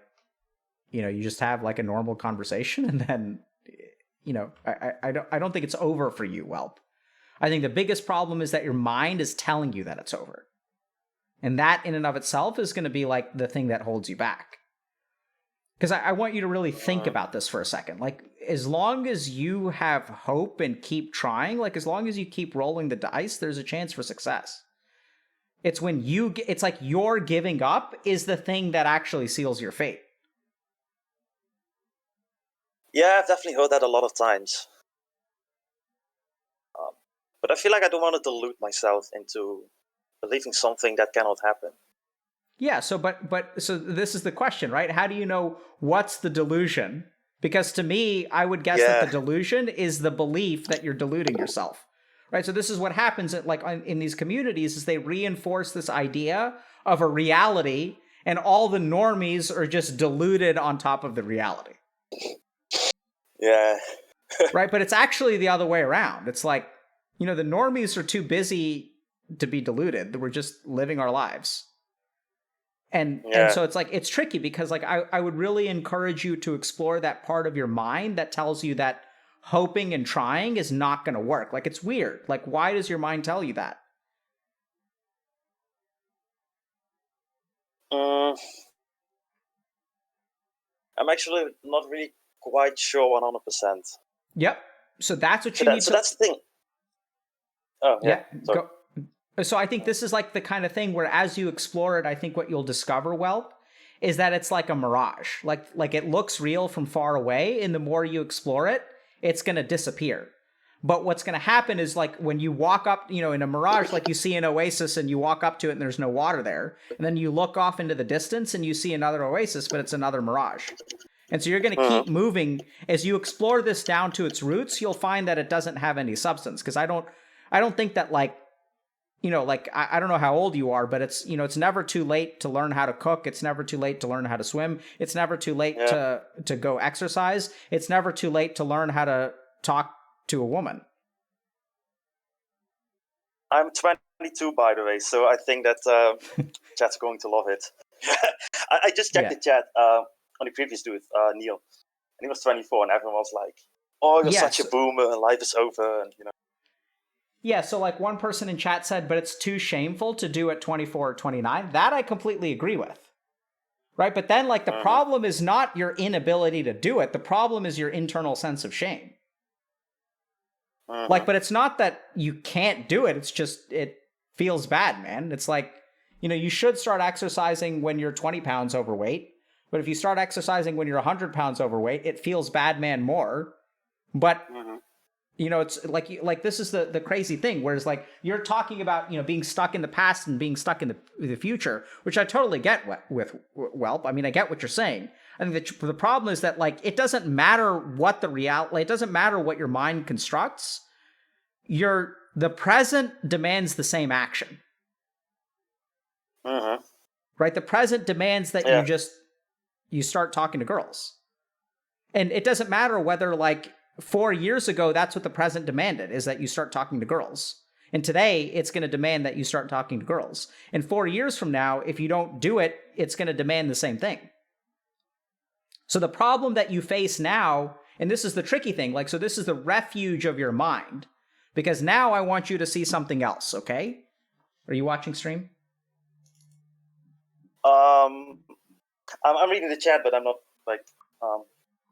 Speaker 1: you know, you just have like a normal conversation, and then, you know, I don't think it's over for you, Whelp. I think the biggest problem is that your mind is telling you that it's over. And that in and of itself is going to be like the thing that holds you back. Because I want you to really think about this for a second. Like, as long as you have hope and keep trying, like as long as you keep rolling the dice, there's a chance for success. It's when it's like your giving up is the thing that actually seals your fate.
Speaker 5: Yeah, I've definitely heard that a lot of times. But I feel like I don't want to delude myself into believing something that cannot happen.
Speaker 1: Yeah, so so this is the question, right? How do you know what's the delusion? Because to me, I would guess that the delusion is the belief that you're deluding yourself. Right? So this is what happens in these communities, is they reinforce this idea of a reality, and all the normies are just deluded on top of the reality.
Speaker 5: Yeah.
Speaker 1: Right? But it's actually the other way around. It's like, you know, the normies are too busy to be deluded. We're just living our lives. And so it's like, it's tricky because like I would really encourage you to explore that part of your mind that tells you that hoping and trying is not going to work. Like, it's weird. Like, why does your mind tell you that?
Speaker 5: I'm actually not really quite sure 100%.
Speaker 1: Yep. So that's what you need to...
Speaker 5: So that's the thing. Oh, yeah.
Speaker 1: Go. So I think this is like the kind of thing where as you explore it, I think what you'll discover, Welp, is that it's like a mirage. Like it looks real from far away, and the more you explore it, it's going to disappear. But what's going to happen is like when you walk up, you know, in a mirage, like you see an oasis and you walk up to it and there's no water there. And then you look off into the distance and you see another oasis, but it's another mirage. And so you're going to keep moving. As you explore this down to its roots, you'll find that it doesn't have any substance. Because I don't think that like, you know, like, I don't know how old you are, but it's, you know, it's never too late to learn how to cook. It's never too late to learn how to swim. It's never too late to go exercise. It's never too late to learn how to talk to a woman.
Speaker 5: I'm 22, by the way, so I think that chat's going to love it. I just checked the chat on the previous dude, Neil, and he was 24, and everyone was like, "Oh, you're such a boomer, and life is over," and you know.
Speaker 1: Yeah, so like one person in chat said, but it's too shameful to do at 24 or 29. That I completely agree with. Right? But then like the problem is not your inability to do it. The problem is your internal sense of shame. Like, but it's not that you can't do it. It's just, it feels bad, man. It's like, you know, you should start exercising when you're 20 pounds overweight. But if you start exercising when you're 100 pounds overweight, it feels bad, man, more. But, you know, it's like this is the crazy thing. Whereas like you're talking about, you know, being stuck in the past and being stuck in the future, which I totally get with Welp. I mean, I get what you're saying. I think the problem is that like, it doesn't matter what the reality, it doesn't matter what your mind constructs. The present demands the same action. Right? The present demands that you start talking to girls. And it doesn't matter whether like 4 years ago, that's what the present demanded, is that you start talking to girls. And today it's going to demand that you start talking to girls. And 4 years from now, if you don't do it, it's going to demand the same thing. So the problem that you face now, and this is the tricky thing, like, so this is the refuge of your mind, because now I want you to see something else, okay? Are you watching stream?
Speaker 5: I'm reading the chat, but I'm not, like...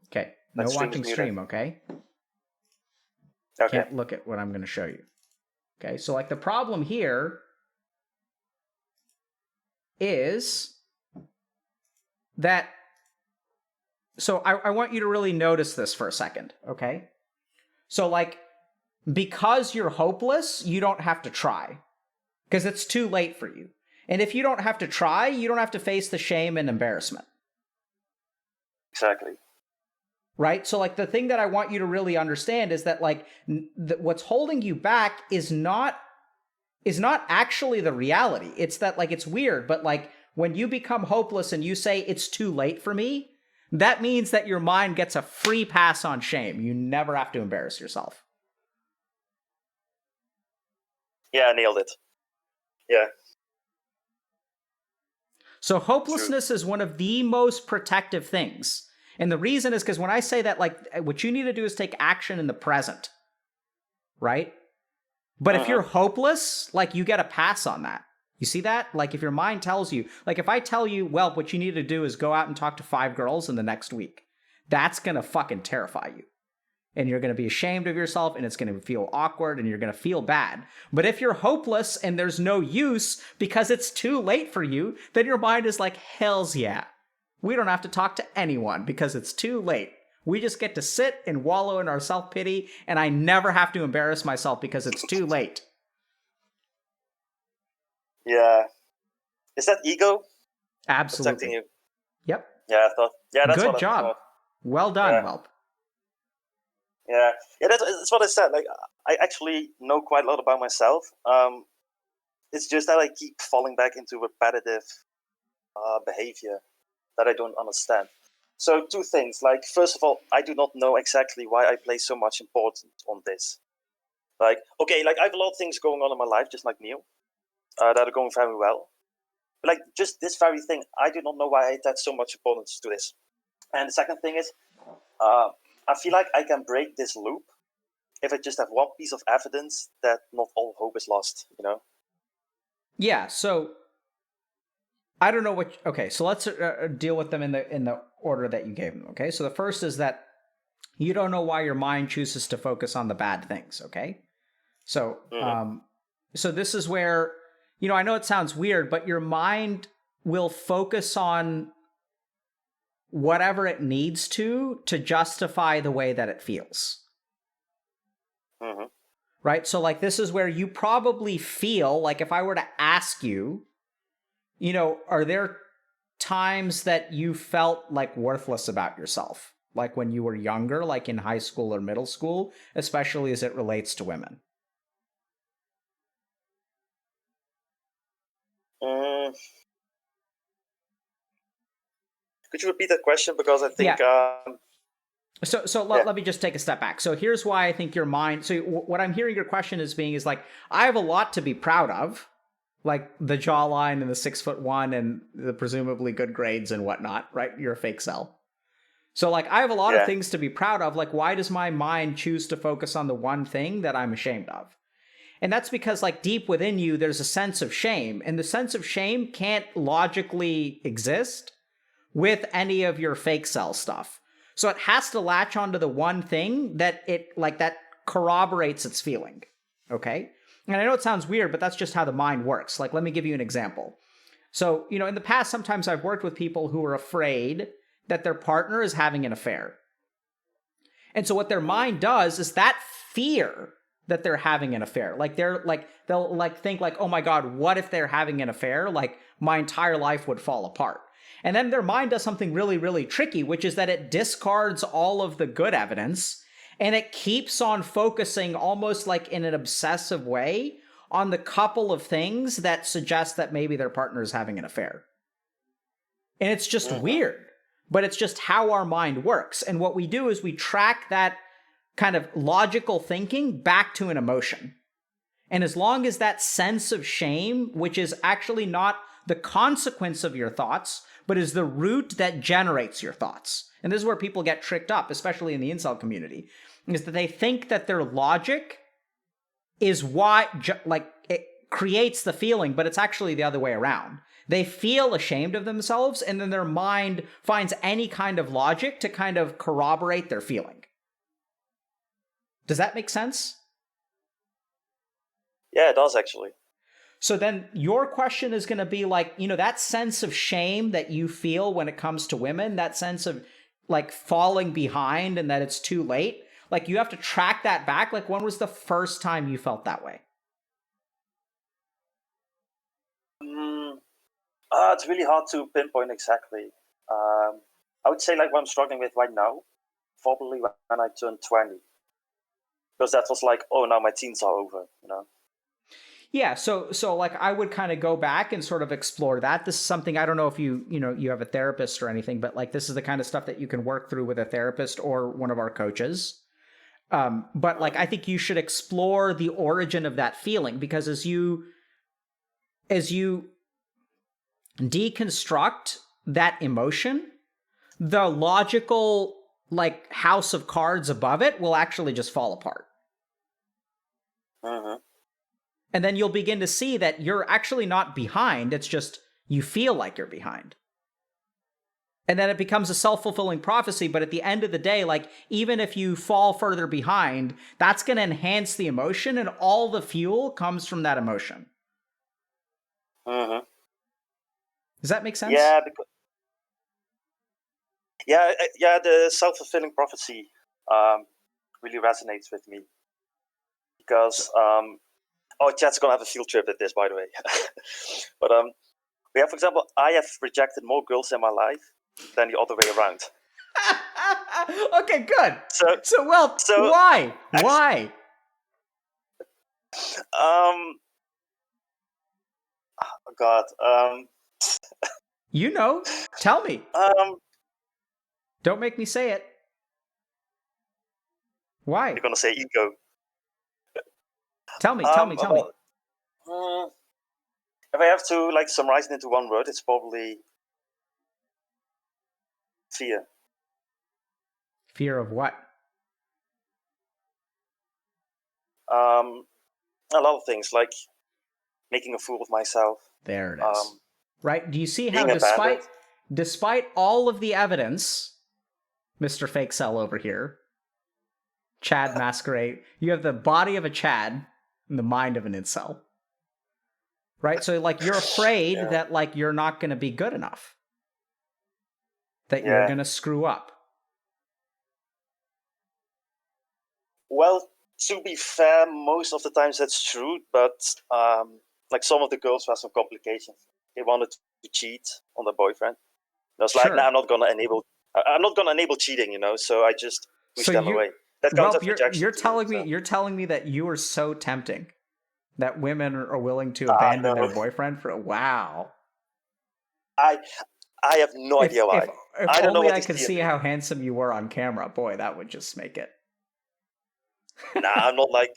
Speaker 1: Okay, no watching stream, okay? Can't look at what I'm going to show you. Okay, so, like, the problem here is that... So I want you to really notice this for a second, okay? So, like, because you're hopeless, you don't have to try. Because it's too late for you. And if you don't have to try, you don't have to face the shame and embarrassment.
Speaker 5: Exactly.
Speaker 1: Right? So, like, the thing that I want you to really understand is that, like, what's holding you back is not actually the reality. It's that, like, it's weird, but, like, when you become hopeless and you say it's too late for me, that means that your mind gets a free pass on shame. You never have to embarrass yourself.
Speaker 5: Yeah, I nailed it. Yeah.
Speaker 1: So hopelessness is one of the most protective things. And the reason is because when I say that, like, what you need to do is take action in the present. Right? But if you're hopeless, like, you get a pass on that. You see that? Like, if your mind tells you, like, if I tell you, well, what you need to do is go out and talk to 5 girls in the next week, that's going to fucking terrify you. And you're going to be ashamed of yourself, and it's going to feel awkward, and you're going to feel bad. But if you're hopeless and there's no use because it's too late for you, then your mind is like, hells yeah. We don't have to talk to anyone because it's too late. We just get to sit and wallow in our self-pity, and I never have to embarrass myself because it's too late.
Speaker 5: Yeah. Is that ego?
Speaker 1: Absolutely.
Speaker 5: Protecting you?
Speaker 1: Yep.
Speaker 5: Yeah, I thought. Yeah, that's
Speaker 1: Good job. Well done, Welp.
Speaker 5: Yeah, that's what I said. Like, I actually know quite a lot about myself. It's just that I keep falling back into repetitive behavior that I don't understand. So 2 things. Like, first of all, I do not know exactly why I place so much importance on this. Like, okay, like I have a lot of things going on in my life, just like Neil, that are going very well. like just this very thing, I do not know why I attach so much importance to this. And the second thing is, I feel like I can break this loop if I just have one piece of evidence that not all hope is lost, you know?
Speaker 1: Yeah, so I don't know what. Okay, so let's deal with them in the order that you gave them. Okay, so the first is that you don't know why your mind chooses to focus on the bad things. Okay, so so this is where, you know, I know it sounds weird, but your mind will focus on whatever it needs to justify the way that it feels. Right? So like this is where you probably feel like, if I were to ask you, you know, are there times that you felt like worthless about yourself? Like when you were younger, like in high school or middle school, especially as it relates to women?
Speaker 5: Could you repeat that question? Because I think...
Speaker 1: So let me just take a step back. So here's why I think your mind... So what I'm hearing your question is being is like, I have a lot to be proud of, like the jawline and the 6'1" and the presumably good grades and whatnot, right? You're a fake cell. So like, I have a lot of things to be proud of. Like, why does my mind choose to focus on the one thing that I'm ashamed of? And that's because like deep within you, there's a sense of shame, and the sense of shame can't logically exist with any of your fake cell stuff. So it has to latch onto the one thing that that corroborates its feeling. Okay? And I know it sounds weird, but that's just how the mind works. Like, let me give you an example. So, you know, in the past, sometimes I've worked with people who are afraid that their partner is having an affair. And so what their mind does is that fear that they're having an affair. Like they'll like think like, oh my God, what if they're having an affair? Like my entire life would fall apart. And then their mind does something really, really tricky, which is that it discards all of the good evidence and it keeps on focusing almost like in an obsessive way on the couple of things that suggest that maybe their partner is having an affair. And it's just weird, but it's just how our mind works. And what we do is we track that kind of logical thinking back to an emotion. And as long as that sense of shame, which is actually not the consequence of your thoughts, but is the root that generates your thoughts. And this is where people get tricked up, especially in the incel community, is that they think that their logic is why, like, it creates the feeling, but it's actually the other way around. They feel ashamed of themselves, and then their mind finds any kind of logic to kind of corroborate their feeling. Does that make sense?
Speaker 5: Yeah, it does actually.
Speaker 1: So then your question is going to be like, you know, that sense of shame that you feel when it comes to women, that sense of like falling behind and that it's too late, like you have to track that back. Like, when was the first time you felt that way?
Speaker 5: It's really hard to pinpoint exactly. I would say like what I'm struggling with right now, probably when I turned 20. Because that was like, oh, now my teens are over, you know?
Speaker 1: Yeah, so like I would kind of go back and sort of explore that. This is something, I don't know if you have a therapist or anything, but like this is the kind of stuff that you can work through with a therapist or one of our coaches. But like I think you should explore the origin of that feeling, because as you deconstruct that emotion, the logical like house of cards above it will actually just fall apart. And then you'll begin to see that you're actually not behind. It's just you feel like you're behind. And then it becomes a self-fulfilling prophecy. But at the end of the day, like even if you fall further behind, that's going to enhance the emotion, and all the fuel comes from that emotion. Does that make sense?
Speaker 5: Yeah, the self-fulfilling prophecy really resonates with me. Because... chat's gonna have a field trip at this, by the way. But for example, I have rejected more girls in my life than the other way around.
Speaker 1: Okay, good. So why? Why?
Speaker 5: Oh God.
Speaker 1: You know, tell me. Don't make me say it. Why?
Speaker 5: You're gonna say ego.
Speaker 1: Tell me.
Speaker 5: If I have to like summarize it into one word, it's probably fear.
Speaker 1: Fear of what?
Speaker 5: A lot of things, like making a fool of myself.
Speaker 1: There it is. Right? Do you see how
Speaker 5: being abandoned.
Speaker 1: despite all of the evidence, Mr. Fake Cell over here, Chad Masquerade, you have the body of a Chad and the mind of an incel. Right? So like you're afraid that like you're not going to be good enough. That you're going to screw up.
Speaker 5: Well, to be fair, most of the times that's true, but like some of the girls had some complications. They wanted to cheat on their boyfriend. And I was like, nah, I'm not gonna enable cheating, you know. So I just push them away. That counts as rejection.
Speaker 1: You're telling me that you are so tempting that women are willing to abandon their boyfriend for wow.
Speaker 5: I have no idea why.
Speaker 1: If
Speaker 5: I don't know
Speaker 1: only
Speaker 5: what
Speaker 1: I could see how handsome you were on camera. Boy, that would just make it.
Speaker 5: Nah, I'm not like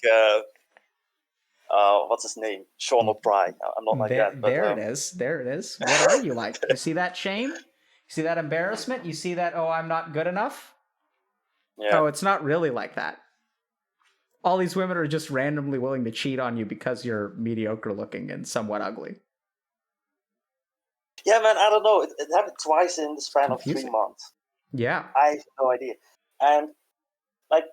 Speaker 5: what's his name? Sean O'Brien. I'm not like that. But,
Speaker 1: there it is. There it is. What are you like? You see that shame? You see that embarrassment? You see that, oh, I'm not good enough?
Speaker 5: Yeah.
Speaker 1: Oh, it's not really like that. All these women are just randomly willing to cheat on you because you're mediocre looking and somewhat ugly.
Speaker 5: Yeah, man, I don't know. It happened twice in the span of 3 months.
Speaker 1: Yeah.
Speaker 5: I have no idea. And like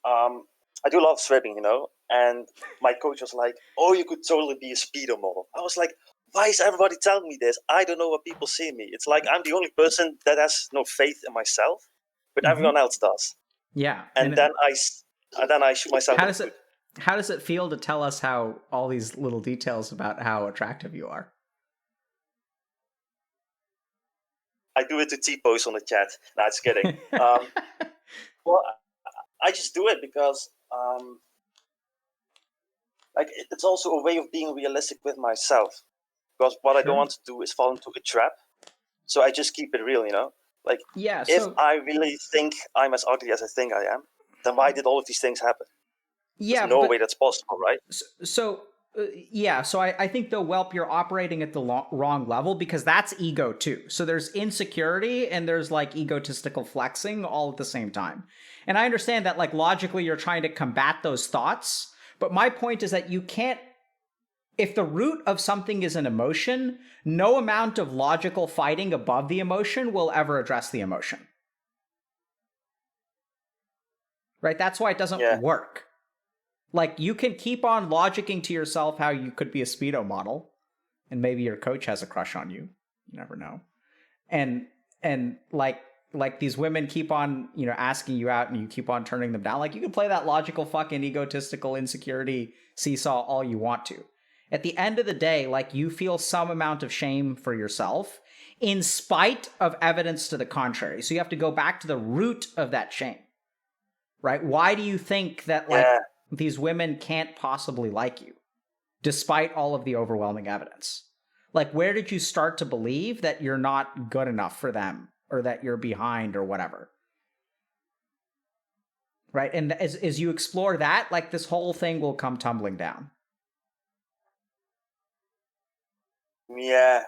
Speaker 5: I do a lot of swimming, you know, and my coach was like, oh, you could totally be a speedo model. I was like, why is everybody telling me this? I don't know what people see in me. It's like I'm the only person that has no faith in myself, but everyone else does.
Speaker 1: Yeah.
Speaker 5: And then I shoot myself.
Speaker 1: How does it feel to tell us how all these little details about how attractive you are?
Speaker 5: I do it to T-post on the chat. No, it's kidding. Well, I just do it because like it's also a way of being realistic with myself. Because what I don't want to do is fall into a trap. So I just keep it real, you know? Like, if I really think I'm as ugly as I think I am, then why did all of these things happen?
Speaker 1: Yeah,
Speaker 5: there's no way that's possible, right?
Speaker 1: So I think though, Welp, you're operating at the wrong level because that's ego too. So there's insecurity and there's like egotistical flexing all at the same time. And I understand that like logically you're trying to combat those thoughts, but my point is that you can't, if the root of something is an emotion, no amount of logical fighting above the emotion will ever address the emotion. Right? That's why it doesn't work. Like, you can keep on logicking to yourself how you could be a Speedo model, and maybe your coach has a crush on you. You never know. And like these women keep on, you know, asking you out and you keep on turning them down. Like, you can play that logical fucking egotistical insecurity seesaw all you want to. At the end of the day, like, you feel some amount of shame for yourself in spite of evidence to the contrary. So you have to go back to the root of that shame. Right? Why do you think that, like, these women can't possibly like you, despite all of the overwhelming evidence? Like, where did you start to believe that you're not good enough for them, or that you're behind, or whatever? Right? And as you explore that, like, this whole thing will come tumbling down.
Speaker 5: Yeah,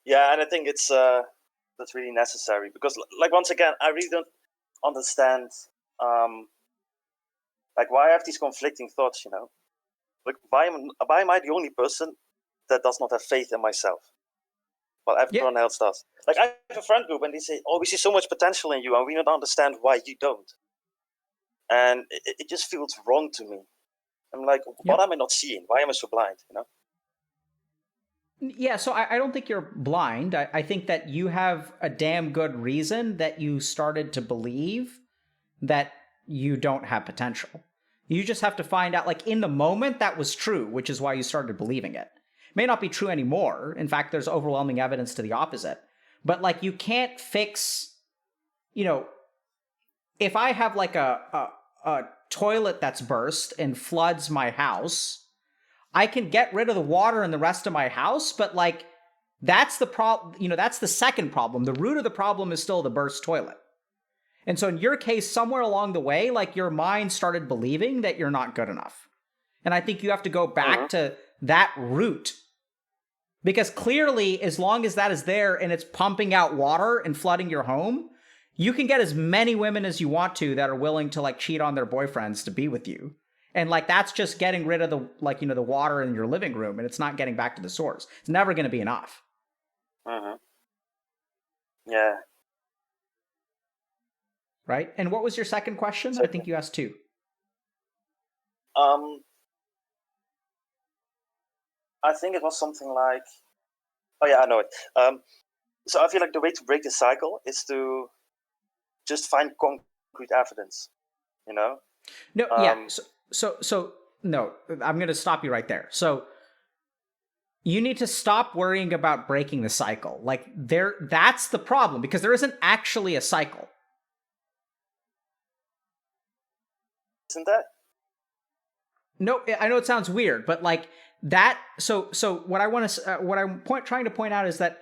Speaker 5: and I think it's that's really necessary because, like, once again, I really don't understand. Like, why I have these conflicting thoughts, you know? Like, why am I the only person that does not have faith in myself? Well, everyone else does. Like, I have a friend group and they say, oh, we see so much potential in you and we don't understand why you don't. And it just feels wrong to me. I'm like, what am I not seeing? Why am I so blind, you know?
Speaker 1: Yeah, so I don't think you're blind. I think that you have a damn good reason that you started to believe that you don't have potential. You just have to find out, like, in the moment that was true, which is why you started believing it. It may not be true anymore. In fact, there's overwhelming evidence to the opposite. But, like, you can't fix, you know, if I have like a toilet that's burst and floods my house, I can get rid of the water in the rest of my house, but, like, that's the problem, you know, that's the second problem. The root of the problem is still the burst toilet. And so in your case, somewhere along the way, like, your mind started believing that you're not good enough. And I think you have to go back to that route. Because clearly, as long as that is there and it's pumping out water and flooding your home, you can get as many women as you want to that are willing to like cheat on their boyfriends to be with you. And like, that's just getting rid of the, like, you know, the water in your living room, and it's not getting back to the source. It's never going to be enough.
Speaker 5: Yeah.
Speaker 1: Right? And what was your second question? I think you asked two.
Speaker 5: I think it was something like, oh yeah, I know it. So I feel like the way to break the cycle is to just find concrete evidence, you know?
Speaker 1: No, yeah. So no, I'm going to stop you right there. So you need to stop worrying about breaking the cycle. Like that's the problem, because there isn't actually a cycle.
Speaker 5: Isn't that?
Speaker 1: No, I know it sounds weird, but like that. So what I want to, what I'm trying to point out is that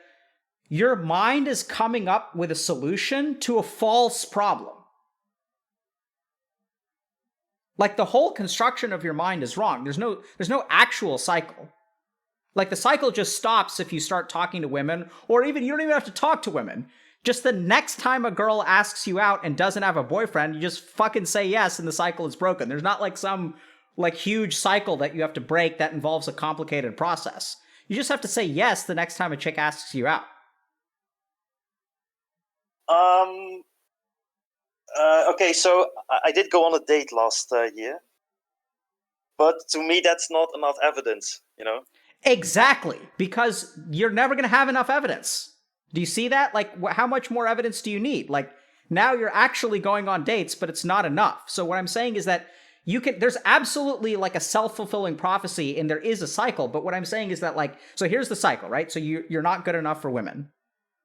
Speaker 1: your mind is coming up with a solution to a false problem. Like the whole construction of your mind is wrong. There's no actual cycle. Like the cycle just stops if you start talking to women, or even you don't even have to talk to women. Just the next time a girl asks you out and doesn't have a boyfriend, you just fucking say yes and the cycle is broken. There's not like some like huge cycle that you have to break that involves a complicated process. You just have to say yes the next time a chick asks you out.
Speaker 5: Okay, so I did go on a date last year, but to me that's not enough evidence, you know?
Speaker 1: Exactly, because you're never going to have enough evidence. Do you see that? Like, how much more evidence do you need? Like, now you're actually going on dates, but it's not enough. So what I'm saying is that there's absolutely like a self-fulfilling prophecy, and there is a cycle, but what I'm saying is that like, so here's the cycle, right? So you're not good enough for women.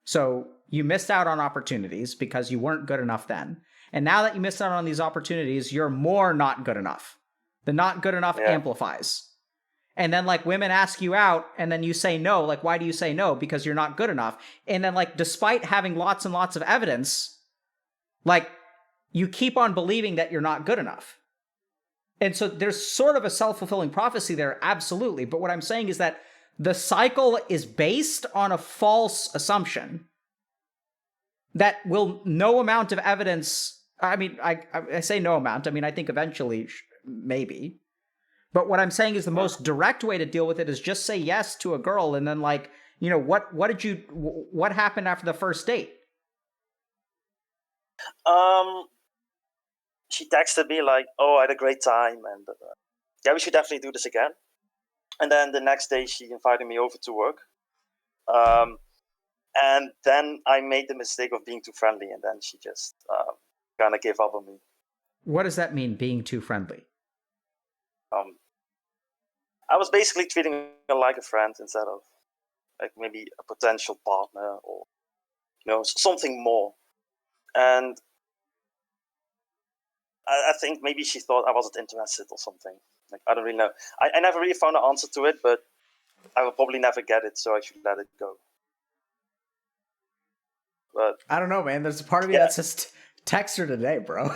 Speaker 1: So you missed out on opportunities because you weren't good enough then. And now that you missed out on these opportunities, you're more not good enough. The not good enough amplifies. And then like women ask you out and then you say no. Like, why do you say no? Because you're not good enough. And then like, despite having lots and lots of evidence, like you keep on believing that you're not good enough. And so there's sort of a self-fulfilling prophecy there. Absolutely. But what I'm saying is that the cycle is based on a false assumption that no amount of evidence. I mean, I say no amount. I mean, I think eventually maybe. But what I'm saying is the most direct way to deal with it is just say yes to a girl, and then like, you know, what happened after the first date?
Speaker 5: She texted me like, "Oh, I had a great time, and yeah, we should definitely do this again." And then the next day, she invited me over to work. And then I made the mistake of being too friendly, and then she just kind of gave up on me.
Speaker 1: What does that mean, being too friendly?
Speaker 5: I was basically treating her like a friend instead of like maybe a potential partner, or you know, something more. And I think maybe she thought I wasn't interested or something. Like, I don't really know. I never really found an answer to it, but I will probably never get it, so I should let it go. But
Speaker 1: I don't know, man. There's a part of me that says text her today, bro.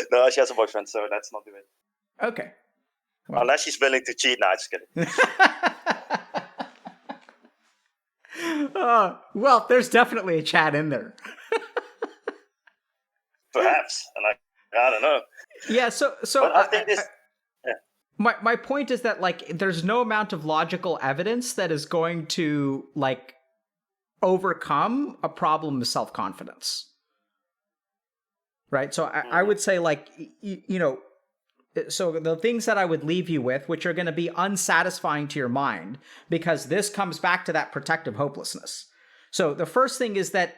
Speaker 5: No, she has a boyfriend, so let's not do it.
Speaker 1: Okay.
Speaker 5: Well, unless she's willing to cheat. No, just kidding.
Speaker 1: Well, there's definitely a chat in there.
Speaker 5: Perhaps, and I don't know.
Speaker 1: Yeah, so
Speaker 5: but I think this.
Speaker 1: My point is that like there's no amount of logical evidence that is going to like overcome a problem of self-confidence. Right? So I would say like, you know, so the things that I would leave you with, which are going to be unsatisfying to your mind, because this comes back to that protective hopelessness. So the first thing is that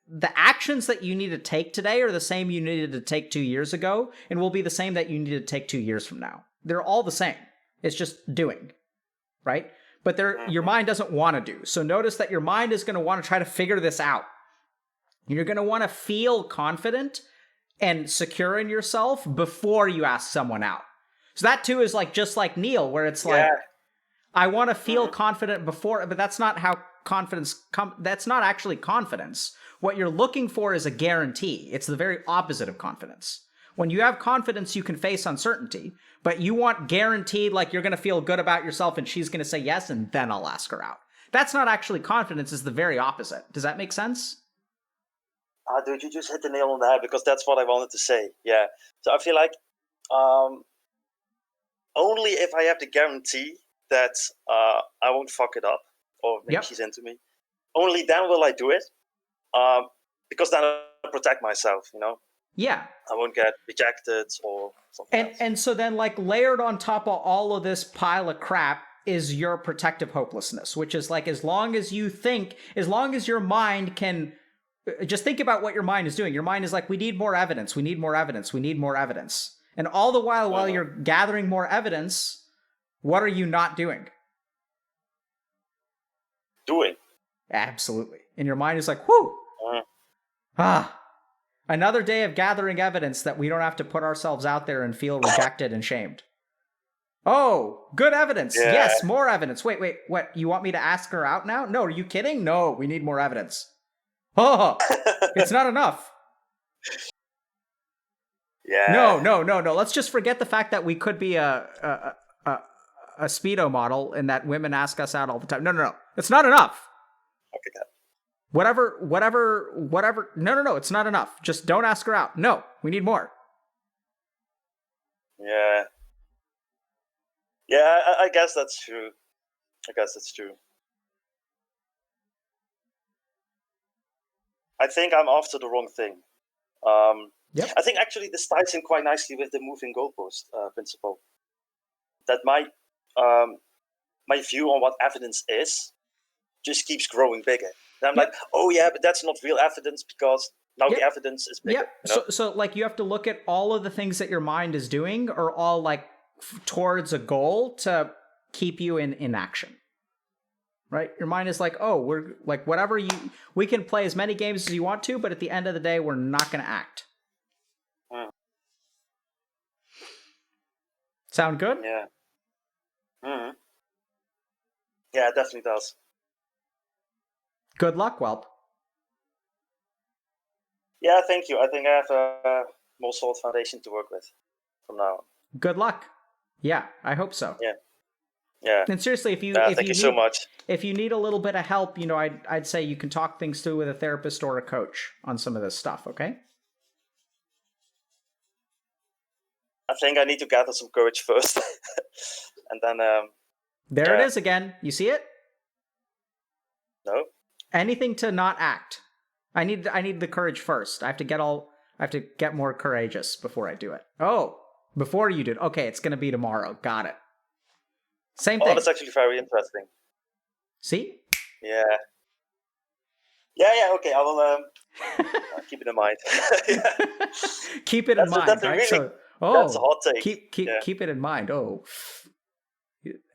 Speaker 1: the actions that you need to take today are the same you needed to take 2 years ago, and will be the same that you need to take 2 years from now. They're all the same. It's just doing, right? But your mind doesn't want to do. So notice that your mind is going to want to try to figure this out. You're going to want to feel confident and secure in yourself before you ask someone out. So that too is like just like Neil, where it's like, I want to feel confident before, but that's not how confidence that's not actually confidence. What you're looking for is a guarantee. It's the very opposite of confidence. When you have confidence, you can face uncertainty, but you want guaranteed, like you're going to feel good about yourself and she's going to say yes, and then I'll ask her out. That's not actually confidence, it's the very opposite. Does that make sense?
Speaker 5: Dude, you just hit the nail on the head, because that's what I wanted to say. Yeah. So I feel like only if I have the guarantee that I won't fuck it up, or maybe she's into me, only then will I do it. Because then I protect myself, you know?
Speaker 1: Yeah.
Speaker 5: I won't get rejected or something else.
Speaker 1: And so then, like, layered on top of all of this pile of crap is your protective hopelessness, which is like, as long as your mind can just think about what your mind is doing. Your mind is like, we need more evidence, we need more evidence, we need more evidence. And all the while you're gathering more evidence, what are you not doing?
Speaker 5: Doing.
Speaker 1: Absolutely. And your mind is like, whew. Another day of gathering evidence that we don't have to put ourselves out there and feel rejected and shamed. Oh, good evidence.
Speaker 5: Yeah.
Speaker 1: Yes, more evidence. Wait, what? You want me to ask her out now? No, are you kidding? No, we need more evidence. Oh, it's not enough.
Speaker 5: Yeah.
Speaker 1: No. Let's just forget the fact that we could be a Speedo model and that women ask us out all the time. No. It's not enough.
Speaker 5: Okay.
Speaker 1: Whatever. No, it's not enough. Just don't ask her out. No, we need more.
Speaker 5: Yeah. Yeah, I guess that's true. I think I'm after the wrong thing.
Speaker 1: Yep.
Speaker 5: I think actually this ties in quite nicely with the moving goalpost principle. That my view on what evidence is just keeps growing bigger. And I'm like, oh yeah, but that's not real evidence, because now the evidence is bigger.
Speaker 1: Yeah.
Speaker 5: You know?
Speaker 1: So like you have to look at all of the things that your mind is doing are all like towards a goal to keep you in action. Right? Your mind is like, oh, we're like, we can play as many games as you want to, but at the end of the day, we're not going to act. Sound good?
Speaker 5: Yeah. Mm-hmm. Yeah, it definitely does.
Speaker 1: Good luck, Whelp.
Speaker 5: Yeah, thank you. I think I have a more solid foundation to work with from now on.
Speaker 1: Good luck. Yeah, I hope so.
Speaker 5: Yeah.
Speaker 1: And seriously,
Speaker 5: thank you so much.
Speaker 1: If you need a little bit of help, you know, I'd say you can talk things through with a therapist or a coach on some of this stuff, okay?
Speaker 5: I think I need to gather some courage first. And then
Speaker 1: There it is again. You see it?
Speaker 5: No.
Speaker 1: Anything to not act. I need the courage first. I have to get more courageous before I do it. Oh, before you do it. Okay, it's going to be tomorrow. Got it. Same thing.
Speaker 5: Oh, that's actually very interesting.
Speaker 1: See?
Speaker 5: Yeah. Okay, I will keep it in mind.
Speaker 1: Keep it in mind,
Speaker 5: that's
Speaker 1: right?
Speaker 5: Really, that's a hot take.
Speaker 1: Keep it in mind. Oh,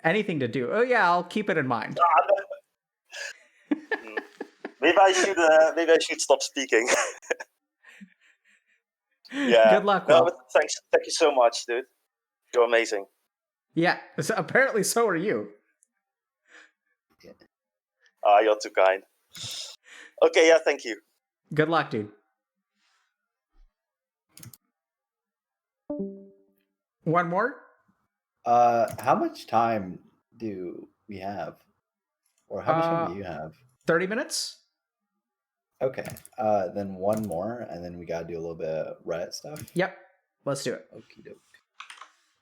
Speaker 1: anything to do. Oh yeah, I'll keep it in mind.
Speaker 5: Maybe I should stop speaking. Yeah.
Speaker 1: Good luck.
Speaker 5: No, but thank you so much, dude. You're amazing.
Speaker 1: Yeah. So apparently, so are you.
Speaker 5: You're too kind. Okay. Yeah. Thank you.
Speaker 1: Good luck, dude. One more?
Speaker 3: How much time do we have? Or how much time do you have?
Speaker 1: 30 minutes?
Speaker 3: Okay. Then one more, and then we gotta do a little bit of Reddit stuff.
Speaker 1: Yep. Let's do it.
Speaker 3: Okie doke.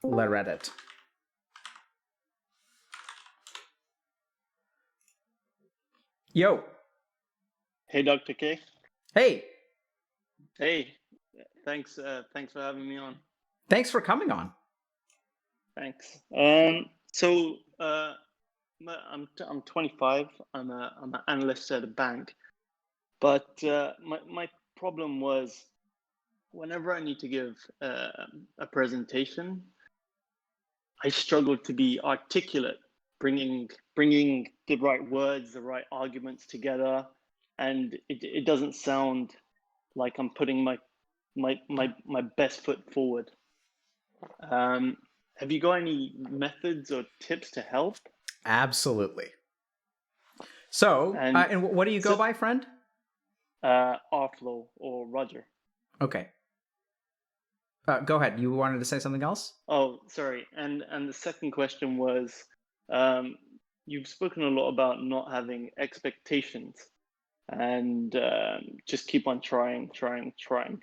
Speaker 1: Let Reddit. Yo.
Speaker 6: Hey, Dr. K.
Speaker 1: Hey.
Speaker 6: Hey. Thanks for having me on.
Speaker 1: Thanks for coming on.
Speaker 6: Thanks. So I'm 25. I'm an analyst at a bank, but my problem was whenever I need to give a presentation, I struggle to be articulate, bringing the right words, the right arguments together, and it doesn't sound like I'm putting my best foot forward. Have you got any methods or tips to help?
Speaker 1: Absolutely. So, and what do you go by, friend?
Speaker 6: Arflo or Roger.
Speaker 1: Okay. Go ahead. You wanted to say something else?
Speaker 6: Oh, sorry. And the second question was, you've spoken a lot about not having expectations and just keep on trying,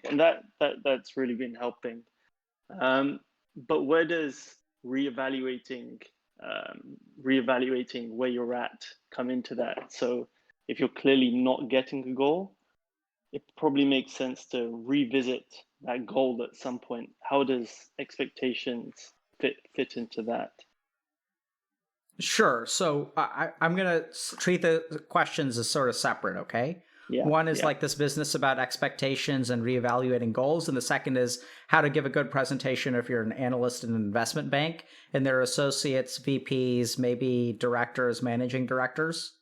Speaker 6: and that's really been helping. But where does reevaluating where you're at come into that? So if you're clearly not getting a goal, it probably makes sense to revisit that goal at some point. How does expectations fit into that?
Speaker 1: Sure. So I'm going to treat the questions as sort of separate, okay?
Speaker 6: Yeah.
Speaker 1: One is
Speaker 6: yeah.
Speaker 1: like this business about expectations and reevaluating goals. And the second is how to give a good presentation if you're an analyst in an investment bank and there are associates, VPs, maybe directors, managing directors.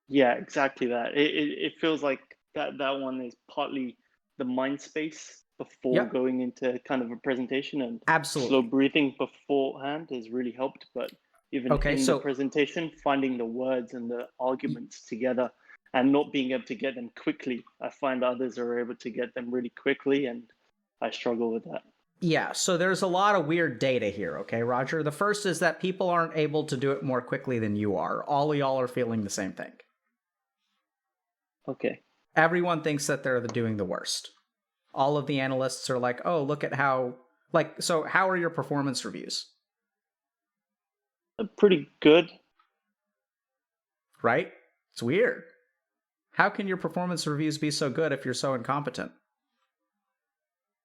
Speaker 6: Yeah, exactly that. It feels like that one is partly the mind space before
Speaker 1: Yep.
Speaker 6: going into kind of a presentation, and
Speaker 1: Absolutely.
Speaker 6: slow breathing beforehand has really helped. But even in the presentation, finding the words and the arguments together and not being able to get them quickly. I find others are able to get them really quickly, and I struggle with that.
Speaker 1: Yeah, so there's a lot of weird data here, okay, Roger? The first is that people aren't able to do it more quickly than you are. All of y'all are feeling the same thing.
Speaker 6: Okay.
Speaker 1: Everyone thinks that they're doing the worst. All of the analysts are like, oh, look at how, like, so how are your performance reviews?
Speaker 6: Pretty good.
Speaker 1: Right? It's weird. How can your performance reviews be so good if you're so incompetent?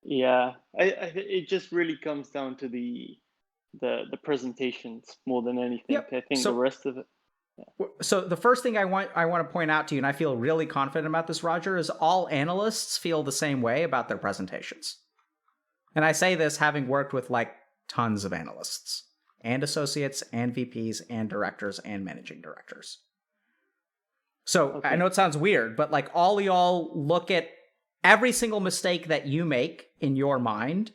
Speaker 6: Yeah, it just really comes down to the presentations more than anything.
Speaker 1: Yep.
Speaker 6: I think the rest of it.
Speaker 1: Yeah. So the first thing I want to point out to you, and I feel really confident about this, Roger, is all analysts feel the same way about their presentations. And I say this having worked with like tons of analysts and associates and VPs and directors and managing directors. So okay. I know it sounds weird, but like all of y'all look at every single mistake that you make in your mind,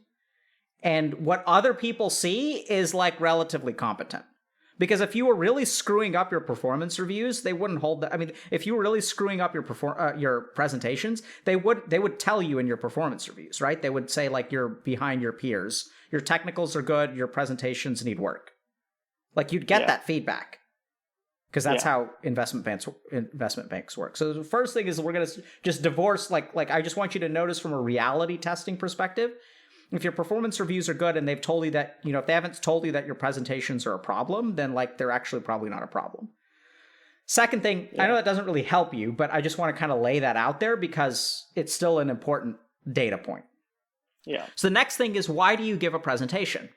Speaker 1: and what other people see is like relatively competent. Because if you were really screwing up your performance reviews, they wouldn't hold that. I mean, if you were really screwing up your presentations, they would tell you in your performance reviews, right? They would say like you're behind your peers. Your technicals are good. Your presentations need work. Like you'd get that feedback. Because that's how investment banks work. So the first thing is we're going to just divorce, like I just want you to notice from a reality testing perspective, if your performance reviews are good and they've told you that, if they haven't told you that your presentations are a problem, then like they're actually probably not a problem. Second thing, I know that doesn't really help you, but I just want to kind of lay that out there because it's still an important data point.
Speaker 6: Yeah.
Speaker 1: So the next thing is, why do you give a presentation?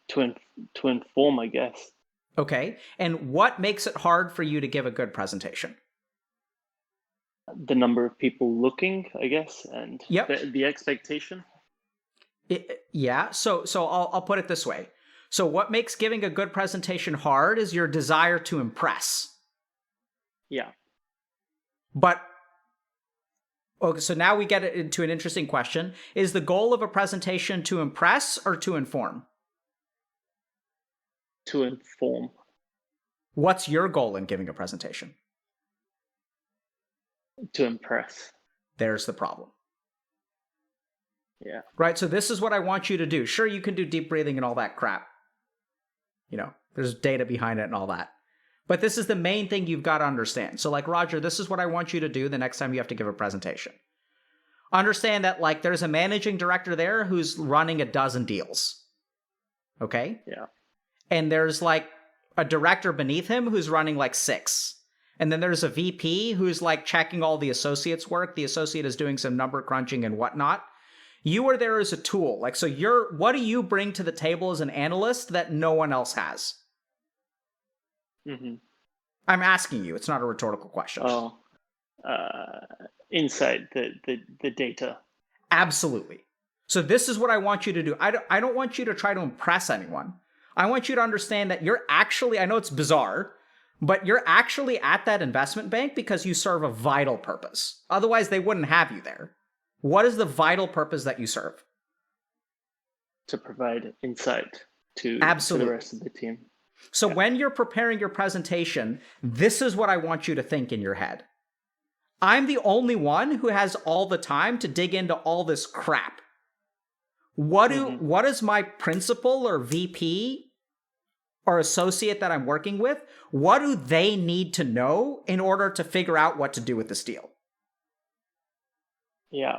Speaker 6: To inform, I guess.
Speaker 1: Okay. And what makes it hard for you to give a good presentation?
Speaker 6: The number of people looking, I guess, and the expectation.
Speaker 1: So I'll put it this way. So what makes giving a good presentation hard is your desire to impress.
Speaker 6: Yeah.
Speaker 1: But okay, so now we get into an interesting question. Is the goal of a presentation to impress or to inform?
Speaker 6: To inform.
Speaker 1: What's your goal in giving a presentation?
Speaker 6: To impress.
Speaker 1: There's the problem.
Speaker 6: Yeah.
Speaker 1: Right, so this is what I want you to do. Sure, you can do deep breathing and all that crap. There's data behind it and all that. But this is the main thing you've got to understand. So like, Roger, this is what I want you to do the next time you have to give a presentation. Understand that like there's a managing director there who's running a dozen deals. Okay?
Speaker 6: Yeah.
Speaker 1: And there's like a director beneath him who's running like 6. And then there's a VP who's like checking all the associates' work. The associate is doing some number crunching and whatnot. You are there as a tool. Like, so what do you bring to the table as an analyst that no one else has?
Speaker 6: Mm-hmm.
Speaker 1: I'm asking you. It's not a rhetorical question.
Speaker 6: Oh, insight, the data.
Speaker 1: Absolutely. So this is what I want you to do. I don't want you to try to impress anyone. I want you to understand that you're actually, I know it's bizarre, but you're actually at that investment bank because you serve a vital purpose. Otherwise, they wouldn't have you there. What is the vital purpose that you serve?
Speaker 6: To provide insight to
Speaker 1: Absolutely.
Speaker 6: the rest of the team.
Speaker 1: So when you're preparing your presentation, this is what I want you to think in your head. I'm the only one who has all the time to dig into all this crap. What does my principal or VP or associate that I'm working with, what do they need to know in order to figure out what to do with this deal?
Speaker 6: Yeah.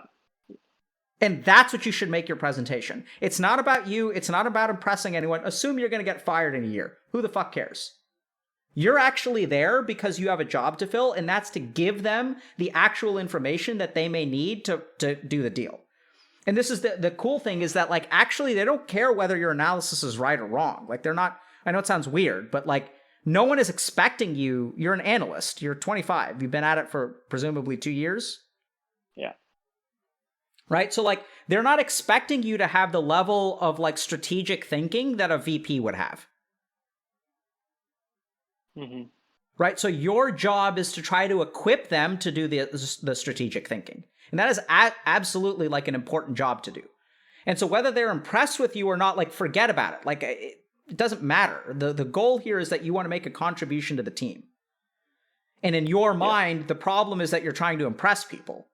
Speaker 1: And that's what you should make your presentation. It's not about you. It's not about impressing anyone. Assume you're going to get fired in a year. Who the fuck cares? You're actually there because you have a job to fill, and that's to give them the actual information that they may need to do the deal. And this is the cool thing is that, like, actually they don't care whether your analysis is right or wrong. Like, they're not, I know it sounds weird, but like, no one is expecting you. You're an analyst. You're 25. You've been at it for presumably 2 years.
Speaker 6: Yeah.
Speaker 1: Right? So, like, they're not expecting you to have the level of, like, strategic thinking that a VP would have.
Speaker 6: Mm-hmm.
Speaker 1: Right? So your job is to try to equip them to do the strategic thinking. And that is absolutely, like, an important job to do. And so whether they're impressed with you or not, like, forget about it. Like, it doesn't matter. The goal here is that you want to make a contribution to the team. And in your mind, the problem is that you're trying to impress people.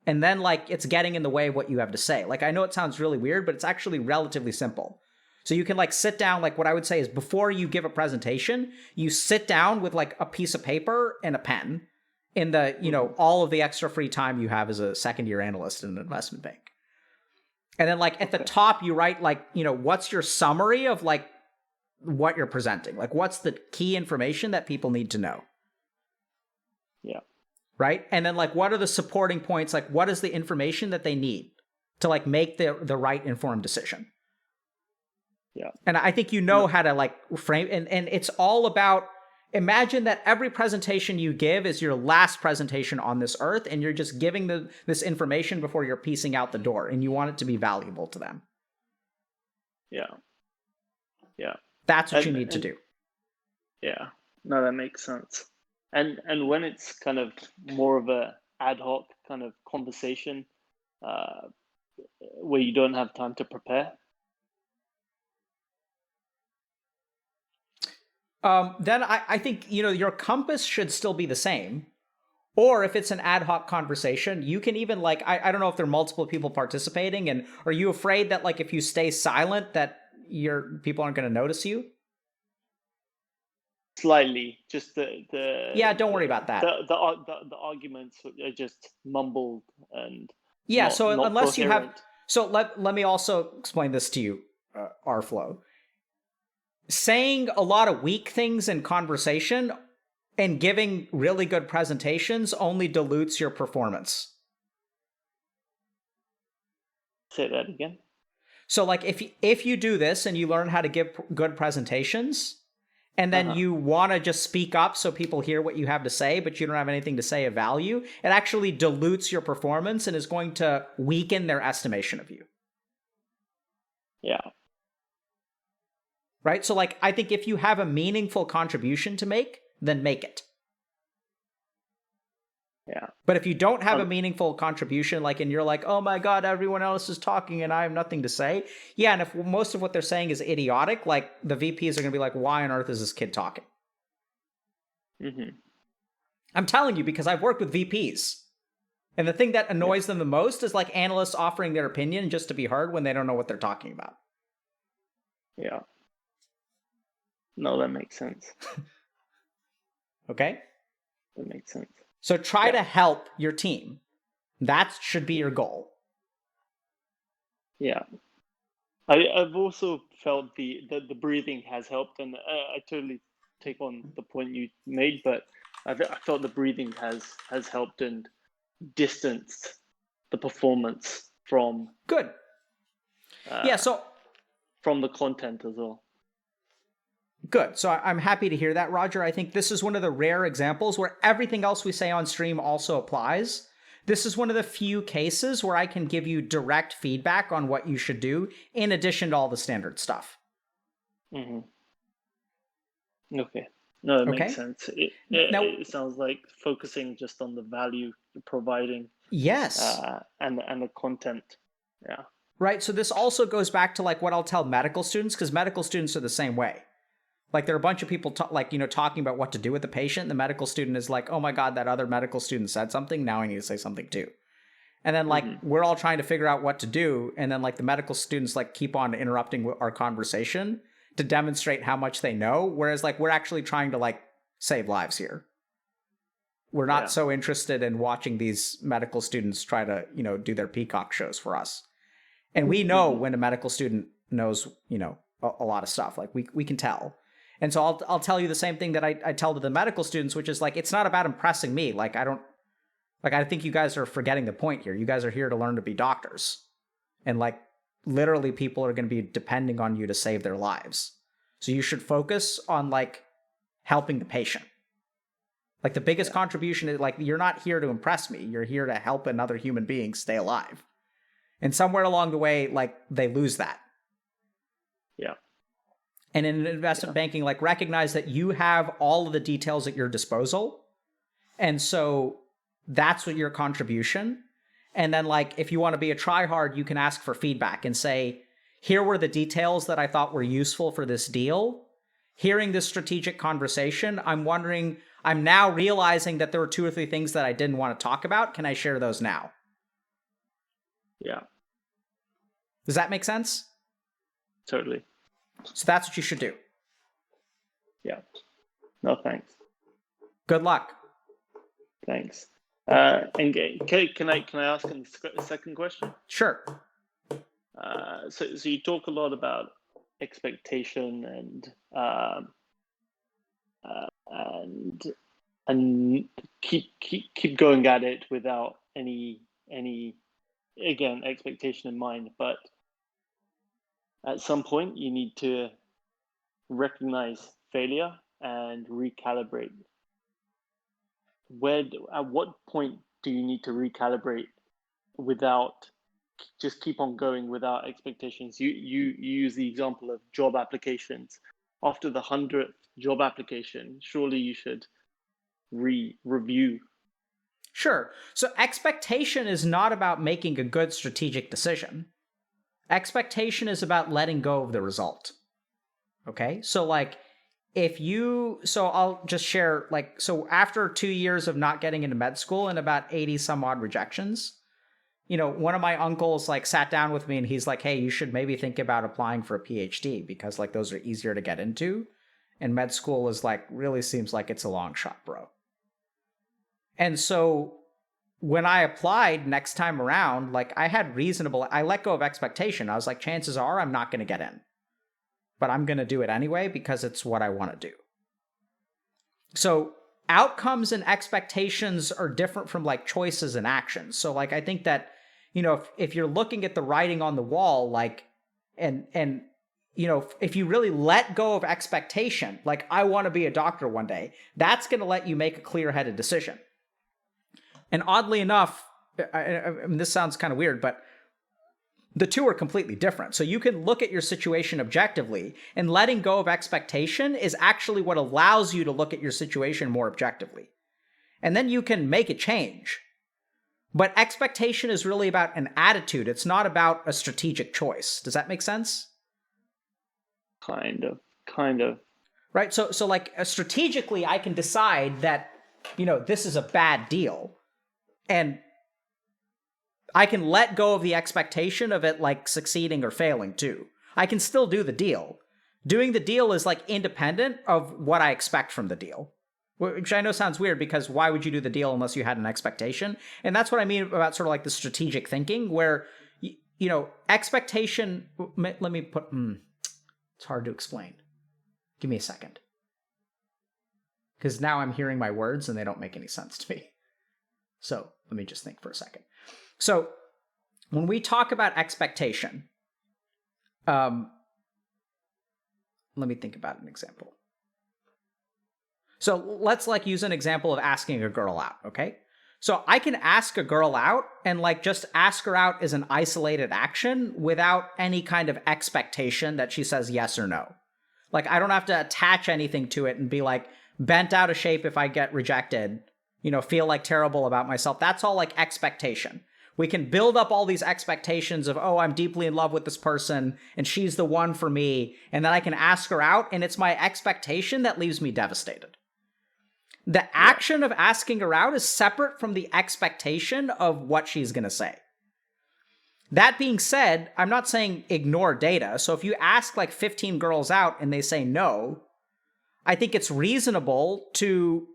Speaker 1: And then, like, it's getting in the way of what you have to say. Like, I know it sounds really weird, but it's actually relatively simple. So you can, like, sit down, like, what I would say is before you give a presentation, you sit down with, like, a piece of paper and a pen in the, you know, all of the extra free time you have as a second-year analyst in an investment bank. And then, like, at the top, you write, like, you know, what's your summary of, like, what you're presenting? Like, what's the key information that people need to know?
Speaker 6: Yeah.
Speaker 1: Right? And then, like, what are the supporting points? Like, what is the information that they need to, like, make the right informed decision?
Speaker 6: Yeah.
Speaker 1: And I think you know how to, like, frame, and it's all about, imagine that every presentation you give is your last presentation on this earth, and you're just giving this information before you're piecing out the door, and you want it to be valuable to them.
Speaker 6: Yeah. Yeah.
Speaker 1: That's what you need to do.
Speaker 6: Yeah. No, that makes sense. And when it's kind of more of a ad hoc kind of conversation where you don't have time to prepare,
Speaker 1: then I think, you know, your compass should still be the same. Or if it's an ad hoc conversation, you can even, like, I don't know if there are multiple people participating, and are you afraid that, like, if you stay silent that people aren't going to notice you?
Speaker 6: slightly, just the
Speaker 1: yeah, don't worry about that.
Speaker 6: The arguments are just mumbled and not
Speaker 1: unless
Speaker 6: coherent.
Speaker 1: you have, so let me also explain this to you, Arflow. Saying a lot of weak things in conversation and giving really good presentations only dilutes your performance.
Speaker 6: Say that again.
Speaker 1: So, like, if you do this and you learn how to give good presentations, and then you want to just speak up so people hear what you have to say, but you don't have anything to say of value, it actually dilutes your performance and is going to weaken their estimation of you.
Speaker 6: Yeah.
Speaker 1: Right? So, like, I think if you have a meaningful contribution to make, then make it.
Speaker 6: Yeah.
Speaker 1: But if you don't have a meaningful contribution, like, and you're like, oh my God, everyone else is talking and I have nothing to say. Yeah, and if most of what they're saying is idiotic, like, the VPs are going to be like, why on earth is this kid talking?
Speaker 6: Mm-hmm.
Speaker 1: I'm telling you, because I've worked with VPs. And the thing that annoys them the most is, like, analysts offering their opinion just to be heard when they don't know what they're talking about.
Speaker 6: Yeah. No, that makes sense.
Speaker 1: Okay?
Speaker 6: That makes sense.
Speaker 1: So try to help your team. That should be your goal.
Speaker 6: Yeah. I've also felt the breathing has helped, and I totally take on the point you made, but I felt the breathing has helped and distanced the performance from
Speaker 1: Good. So
Speaker 6: from the content as well.
Speaker 1: Good. So I'm happy to hear that, Roger. I think this is one of the rare examples where everything else we say on stream also applies. This is one of the few cases where I can give you direct feedback on what you should do in addition to all the standard stuff.
Speaker 6: Mm-hmm. Okay. No, it makes sense. It sounds like focusing just on the value you're providing.
Speaker 1: Yes.
Speaker 6: And the content. Yeah. Right.
Speaker 1: So this also goes back to, like, what I'll tell medical students, because medical students are the same way. Like there are a bunch of people talking about what to do with the patient. The medical student is like, oh my God, that other medical student said something. Now I need to say something too. And then like we're all trying to figure out what to do. And then like the medical students like keep on interrupting our conversation to demonstrate how much they know. Whereas like we're actually trying to like save lives here. We're not so interested in watching these medical students try to, do their peacock shows for us. And we know when a medical student knows, a lot of stuff. Like we can tell. And so I'll tell you the same thing that I tell to the medical students, which is like, it's not about impressing me. Like I think you guys are forgetting the point here. You guys are here to learn to be doctors. And like literally people are going to be depending on you to save their lives. So you should focus on like helping the patient. Like the biggest contribution is like, you're not here to impress me. You're here to help another human being stay alive. And somewhere along the way, like they lose that.
Speaker 6: Yeah.
Speaker 1: And in investment banking, like recognize that you have all of the details at your disposal. And so that's what your contribution. And then like, if you want to be a tryhard, you can ask for feedback and say, here were the details that I thought were useful for this deal. Hearing this strategic conversation, I'm now realizing that there were 2 or 3 things that I didn't want to talk about. Can I share those now?
Speaker 6: Yeah.
Speaker 1: Does that make sense?
Speaker 6: Totally.
Speaker 1: So that's what you should do.
Speaker 6: Yeah. No, thanks.
Speaker 1: Good luck.
Speaker 6: Thanks. And can I ask a second question?
Speaker 1: Sure.
Speaker 6: So you talk a lot about expectation and keep going at it without any again expectation in mind, but at some point you need to recognize failure and recalibrate. At what point do you need to recalibrate without just keep on going without expectations? You use the example of job applications. After the 100th job application, surely you should review.
Speaker 1: Sure. So expectation is not about making a good strategic decision. Expectation is about letting go of the result. Okay? So like so I'll just share so after 2 years of not getting into med school and about 80 some odd rejections, one of my uncles like sat down with me and he's like, hey, you should maybe think about applying for a PhD because like those are easier to get into. And med school is like, really seems like it's a long shot, bro. And so when I applied next time around, like I let go of expectation. I was like, chances are I'm not going to get in, but I'm going to do it anyway because it's what I want to do. So outcomes and expectations are different from like choices and actions. So like, I think that, if you're looking at the writing on the wall, like, and if you really let go of expectation, like I want to be a doctor one day, that's going to let you make a clear-headed decision. And oddly enough, I mean, this sounds kind of weird, but the two are completely different. So you can look at your situation objectively, and letting go of expectation is actually what allows you to look at your situation more objectively. And then you can make a change. But expectation is really about an attitude. It's not about a strategic choice. Does that make sense?
Speaker 6: Kind of.
Speaker 1: Right? So like strategically, I can decide that, this is a bad deal. And I can let go of the expectation of it like succeeding or failing too. I can still do the deal. Doing the deal is like independent of what I expect from the deal. Which I know sounds weird because why would you do the deal unless you had an expectation? And that's what I mean about sort of like the strategic thinking where, expectation, let me put, it's hard to explain. Give me a second. Because now I'm hearing my words and they don't make any sense to me. So let me just think for a second. So when we talk about expectation, let me think about an example. So let's like use an example of asking a girl out, okay? So I can ask a girl out and like just ask her out as an isolated action without any kind of expectation that she says yes or no. Like I don't have to attach anything to it and be like bent out of shape if I get rejected, feel like terrible about myself. That's all like expectation. We can build up all these expectations of, oh, I'm deeply in love with this person and she's the one for me. And then I can ask her out and it's my expectation that leaves me devastated. The action of asking her out is separate from the expectation of what she's going to say. That being said, I'm not saying ignore data. So if you ask like 15 girls out and they say no, I think it's reasonable to,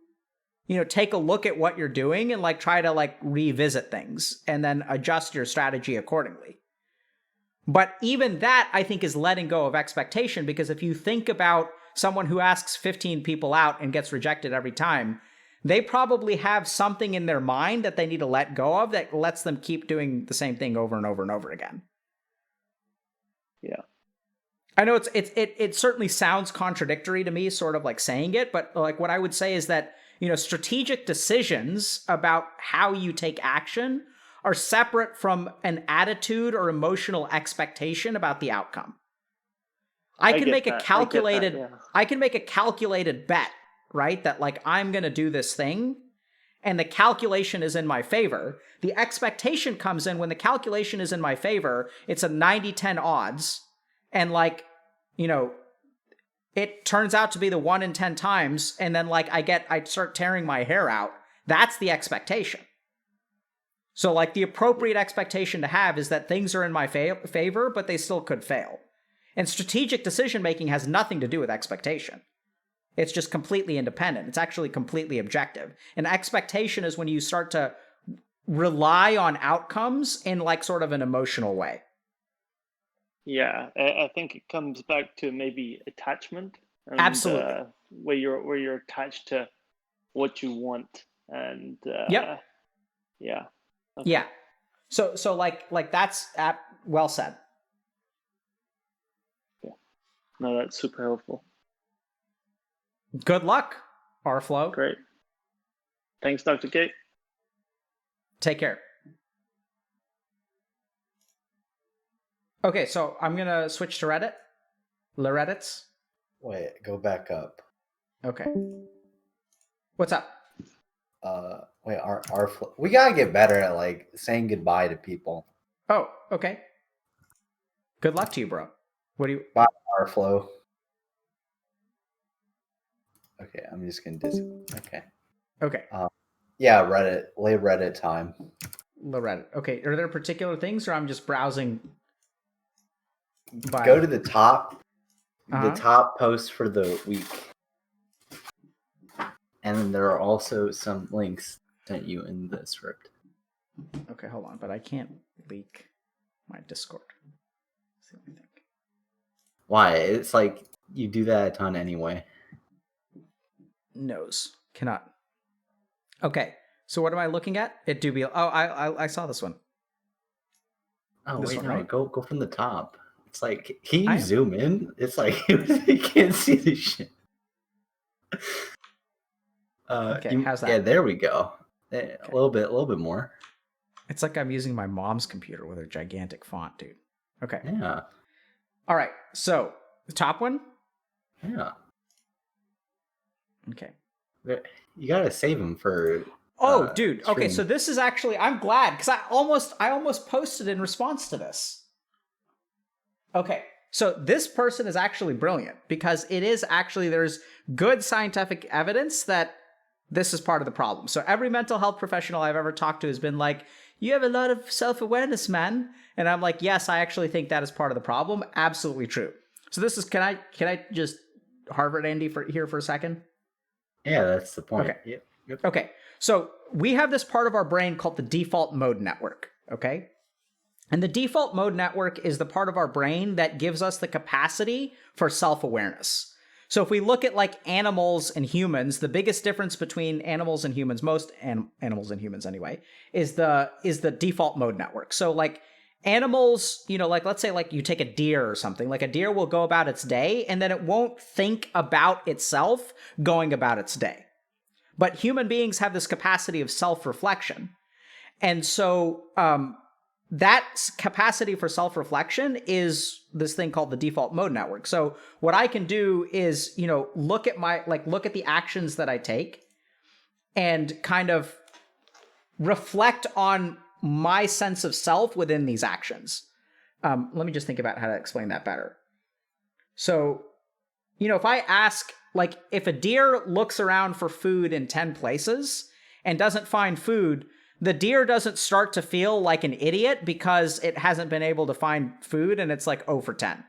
Speaker 1: take a look at what you're doing and like try to like revisit things and then adjust your strategy accordingly. But even that, I think, is letting go of expectation, because if you think about someone who asks 15 people out and gets rejected every time, they probably have something in their mind that they need to let go of that lets them keep doing the same thing over and over and over again.
Speaker 6: Yeah.
Speaker 1: I know it certainly sounds contradictory to me, sort of like saying it, but like what I would say is that, strategic decisions about how you take action are separate from an attitude or emotional expectation about the outcome. I can make a calculated bet, right? That like I'm going to do this thing and the calculation is in my favor. The expectation comes in when the calculation is in my favor. It's a 90-10 odds. And like, it turns out to be the 1 in 10 times. And then like I start tearing my hair out. That's the expectation. So like the appropriate expectation to have is that things are in my favor, but they still could fail. And strategic decision-making has nothing to do with expectation. It's just completely independent. It's actually completely objective. And expectation is when you start to rely on outcomes in like sort of an emotional way.
Speaker 6: Yeah, I think it comes back to maybe attachment. And,
Speaker 1: absolutely.
Speaker 6: Where you're attached to what you want. And
Speaker 1: yep.
Speaker 6: Yeah.
Speaker 1: Okay. Yeah. So like that's well said.
Speaker 6: No, that's super helpful.
Speaker 1: Good luck, Arflow.
Speaker 6: Great. Thanks, Dr. Kate.
Speaker 1: Take care. Okay, so I'm going to switch to Reddit. Le Reddits.
Speaker 3: Wait, go back up.
Speaker 1: Okay. What's up?
Speaker 3: Wait, we gotta get better at like saying goodbye to people.
Speaker 1: Oh, okay. Good luck to you, bro. What do you?
Speaker 3: Bye, Arflow. Okay, I'm just gonna Okay.
Speaker 1: Okay.
Speaker 3: Yeah, Reddit. Late Reddit time.
Speaker 1: Le Reddit. Okay. Are there particular things, or I'm just browsing?
Speaker 3: Go to the top. The top post for the week. And then there are also some links sent you in the script.
Speaker 1: Okay, hold on, but I can't leak my Discord. That's the only thing.
Speaker 3: Why? It's like you do that a ton anyway.
Speaker 1: Knows. Cannot. Okay, so what am I looking at? It do be. Oh, I saw this one.
Speaker 3: Oh
Speaker 1: this
Speaker 3: wait,
Speaker 1: one,
Speaker 3: no,
Speaker 1: right?
Speaker 3: go from the top. It's like, can you zoom in? It's like you can't see the shit.
Speaker 1: Okay, how's that?
Speaker 3: Yeah, there we go. A little bit more.
Speaker 1: It's like I'm using my mom's computer with a gigantic font, dude. Okay.
Speaker 3: Yeah.
Speaker 1: All right. So the top one.
Speaker 3: Yeah.
Speaker 1: Okay.
Speaker 3: You gotta save them for.
Speaker 1: Oh, dude.
Speaker 3: stream.
Speaker 1: Okay, so this is actually. I'm glad because I almost posted in response to this. Okay. So this person is actually brilliant because it is actually there's good scientific evidence that this is part of the problem. So every mental health professional I've ever talked to has been like, you have a lot of self-awareness, man. And I'm like, yes, I actually think that is part of the problem. Absolutely true. So this is, can I just Harvard Andy here for a second?
Speaker 3: Yeah, that's the point.
Speaker 1: Okay.
Speaker 3: Yep.
Speaker 1: Okay. So we have this part of our brain called the default mode network. Okay. And the default mode network is the part of our brain that gives us the capacity for self-awareness. So if we look at like animals and humans, the biggest difference between animals and humans, most animals and humans anyway, is the default mode network. So like animals, like let's say like you take a deer or something, like a deer will go about its day and then it won't think about itself going about its day. But human beings have this capacity of self-reflection. And so that capacity for self-reflection is this thing called the default mode network. So what I can do is, look at the actions that I take and kind of reflect on my sense of self within these actions. Let me just think about how to explain that better. So, if I ask, like, if a deer looks around for food in 10 places and doesn't find food, the deer doesn't start to feel like an idiot because it hasn't been able to find food and it's like 0 for 10.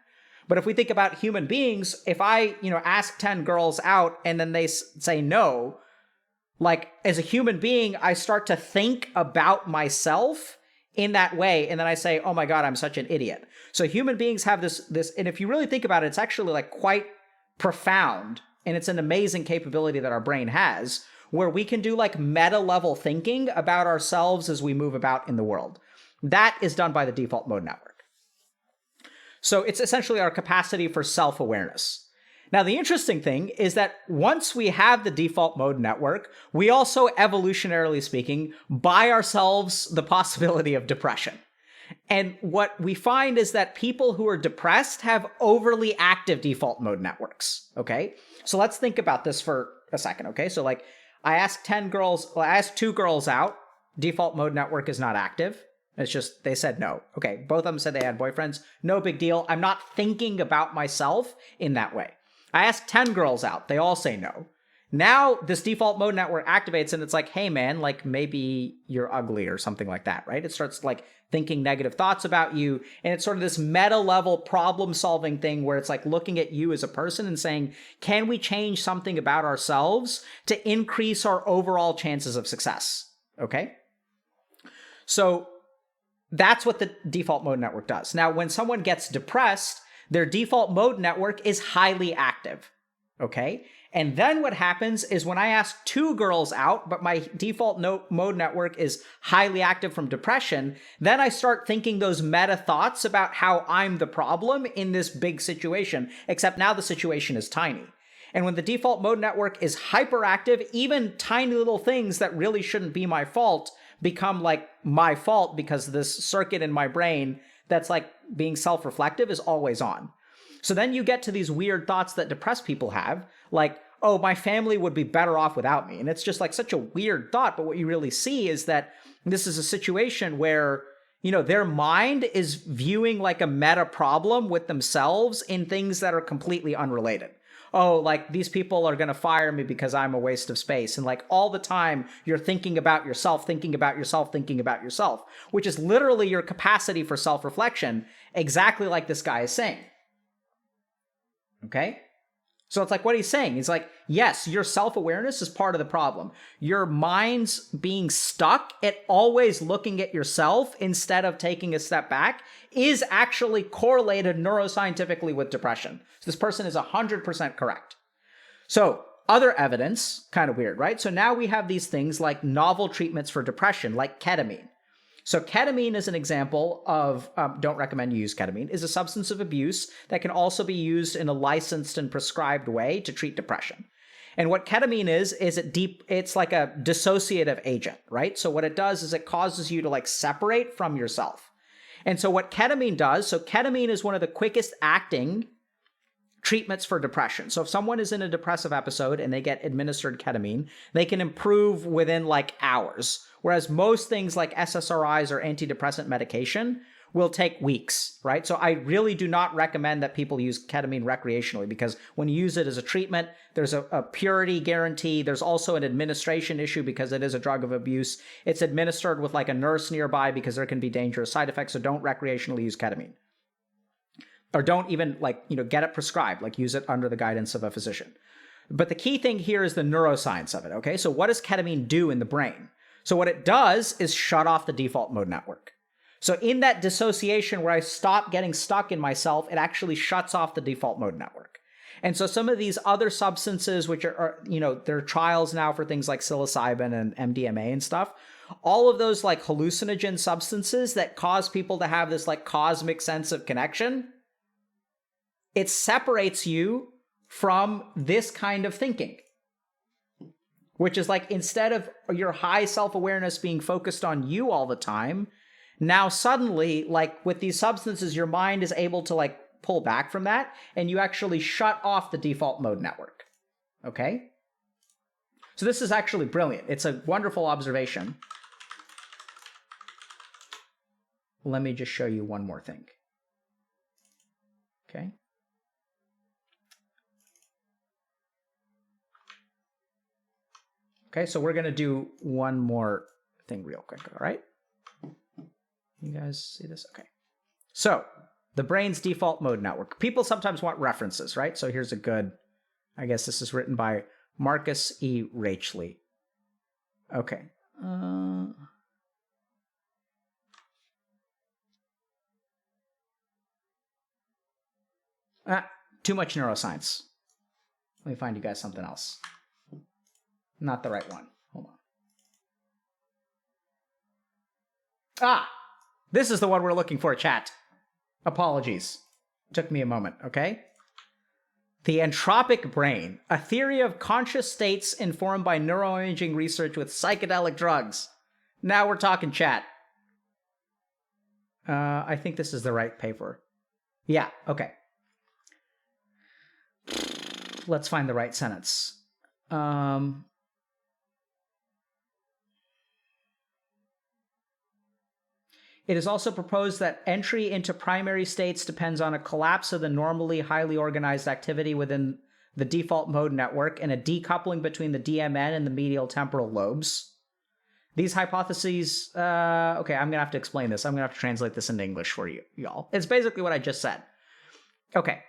Speaker 1: But if we think about human beings, if I, ask 10 girls out and then they say no, like, as a human being, I start to think about myself in that way, and then I say, oh my God, I'm such an idiot. So human beings have this, and if you really think about it, it's actually like quite profound, and it's an amazing capability that our brain has, where we can do like meta level thinking about ourselves as we move about in the world. That is done by the default mode network. So it's essentially our capacity for self-awareness. Now, the interesting thing is that once we have the default mode network, we also, evolutionarily speaking, buy ourselves the possibility of depression. And what we find is that people who are depressed have overly active default mode networks, okay? So let's think about this for a second, okay? So like, I asked 2 girls out, default mode network is not active. It's just, they said no. Okay, both of them said they had boyfriends. No big deal. I'm not thinking about myself in that way. I asked 10 girls out. They all say no. Now this default mode network activates and it's like, hey man, like maybe you're ugly or something like that, right? It starts like thinking negative thoughts about you. And it's sort of this meta level problem solving thing where it's like looking at you as a person and saying, can we change something about ourselves to increase our overall chances of success? Okay. So that's what the default mode network does. Now, when someone gets depressed, their default mode network is highly active, okay? And then what happens is when I ask 2 girls out, but my default mode network is highly active from depression, then I start thinking those meta thoughts about how I'm the problem in this big situation, except now the situation is tiny. And when the default mode network is hyperactive, even tiny little things that really shouldn't be my fault become like my fault because this circuit in my brain that's like being self-reflective is always on. So then you get to these weird thoughts that depressed people have, like, oh, my family would be better off without me. And it's just like such a weird thought. But what you really see is that this is a situation where, their mind is viewing like a meta problem with themselves in things that are completely unrelated. Oh, like these people are going to fire me because I'm a waste of space. And like all the time you're thinking about yourself, thinking about yourself, thinking about yourself, which is literally your capacity for self-reflection, exactly like this guy is saying. Okay? So it's like what he's saying. He's like, yes, your self-awareness is part of the problem. Your mind's being stuck at always looking at yourself instead of taking a step back is actually correlated neuroscientifically with depression. So this person is 100% correct. So other evidence, kind of weird, right? So now we have these things like novel treatments for depression, like ketamine. So ketamine is an example of, don't recommend you use ketamine, is a substance of abuse that can also be used in a licensed and prescribed way to treat depression. And what ketamine is it's like a dissociative agent, right? So what it does is it causes you to like separate from yourself. And so what ketamine does, so ketamine is one of the quickest acting treatments for depression. So if someone is in a depressive episode and they get administered ketamine, they can improve within like hours. Whereas most things like SSRIs or antidepressant medication will take weeks, right? So I really do not recommend that people use ketamine recreationally because when you use it as a treatment, there's a purity guarantee. There's also an administration issue because it is a drug of abuse. It's administered with like a nurse nearby because there can be dangerous side effects. So don't recreationally use ketamine. Or don't even get it prescribed, like use it under the guidance of a physician. But the key thing here is the neuroscience of it, okay? So what does ketamine do in the brain? So what it does is shut off the default mode network. So in that dissociation where I stop getting stuck in myself, it actually shuts off the default mode network. And so some of these other substances, which are there are trials now for things like psilocybin and MDMA and stuff, all of those like hallucinogen substances that cause people to have this like cosmic sense of connection, it separates you from this kind of thinking. Which is like, instead of your high self-awareness being focused on you all the time, now suddenly, like with these substances, your mind is able to like pull back from that, and you actually shut off the default mode network. Okay? So this is actually brilliant. It's a wonderful observation. let me just show you one more thing. Okay. Okay, so we're going to do one more thing real quick, all right? You guys see this? Okay. So, the brain's default mode network. People sometimes want references, right? So here's a good, I guess this is written by Marcus E. Rachley. Okay. Too much neuroscience. Let me find you guys something else. Not the right one. Hold on. This is the one we're looking for, chat. Apologies. Took me a moment, okay? The entropic brain, a theory of conscious states informed by neuroimaging research with psychedelic drugs. Now we're talking, chat. I think this is the right paper. Yeah, okay. Let's find the right sentence. It is also proposed that entry into primary states depends on a collapse of the normally highly organized activity within the default mode network and a decoupling between the DMN and the medial temporal lobes. These hypotheses... okay, I'm going to have to explain this. I'm going to have to translate this into English for y'all. It's basically what I just said. Okay.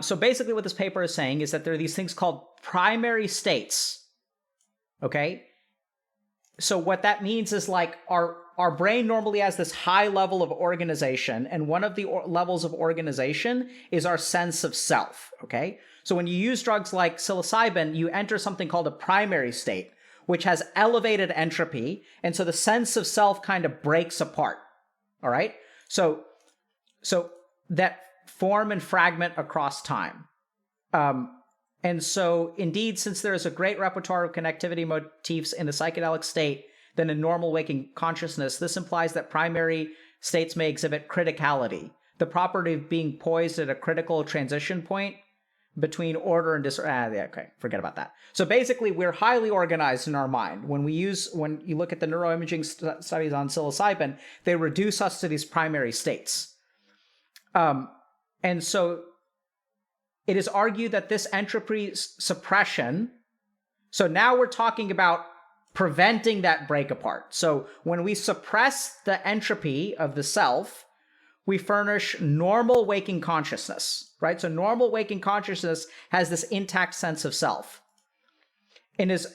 Speaker 1: So basically what this paper is saying is that there are these things called primary states. Okay? So what that means is like our brain normally has this high level of organization, and one of the levels of organization is our sense of self, okay? So when you use drugs like psilocybin, you enter something called a primary state, which has elevated entropy, and so the sense of self kind of breaks apart, all right? So that form and fragment across time. And so, indeed, since there is a great repertoire of connectivity motifs in the psychedelic state than in normal waking consciousness, this implies that primary states may exhibit criticality, the property of being poised at a critical transition point between order and disorder. Okay, forget about that. So basically, we're highly organized in our mind. When you look at the neuroimaging studies on psilocybin, they reduce us to these primary states. And so it is argued that this entropy suppression, so now we're talking about preventing that break apart. So when we suppress the entropy of the self, we furnish normal waking consciousness, right? So normal waking consciousness has this intact sense of self and is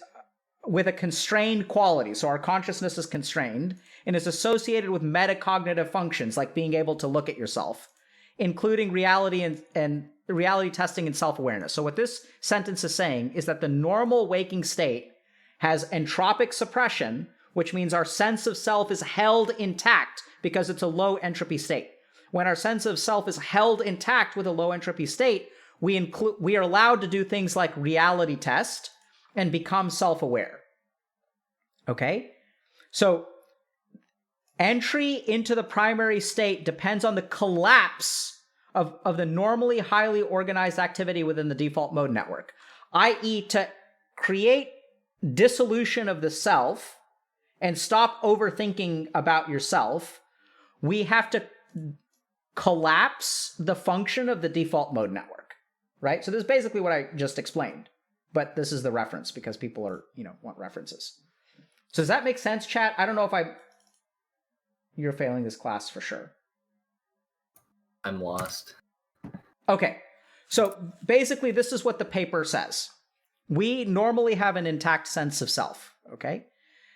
Speaker 1: with a constrained quality. So our consciousness is constrained and is associated with metacognitive functions like being able to look at yourself, including reality and reality testing and self-awareness. So what this sentence is saying is that the normal waking state has entropic suppression, which means our sense of self is held intact because it's a low entropy state. When our sense of self is held intact with a low entropy state, we are allowed to do things like reality test and become self-aware. Okay? So entry into the primary state depends on the collapse of the normally highly organized activity within the default mode network, i.e. to create dissolution of the self and stop overthinking about yourself, we have to collapse the function of the default mode network, right? So this is basically what I just explained, but this is the reference because people are, want references. So does that make sense, chat? I don't know if you're failing this class for sure.
Speaker 3: I'm lost.
Speaker 1: Okay, so basically this is what the paper says. We normally have an intact sense of self, okay?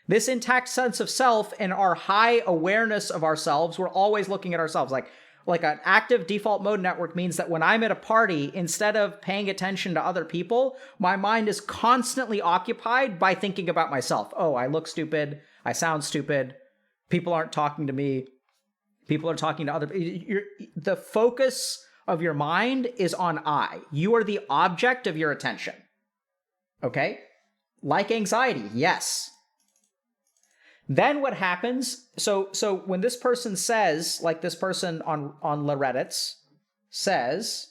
Speaker 1: This intact sense of self and our high awareness of ourselves, we're always looking at ourselves. Like an active default mode network means that when I'm at a party, instead of paying attention to other people, my mind is constantly occupied by thinking about myself. Oh, I look stupid. I sound stupid. People aren't talking to me. People are talking to other people. The focus of your mind is on I. You are the object of your attention. Okay? Like anxiety, yes. Then what happens, so when this person says, like this person on Reddit's says,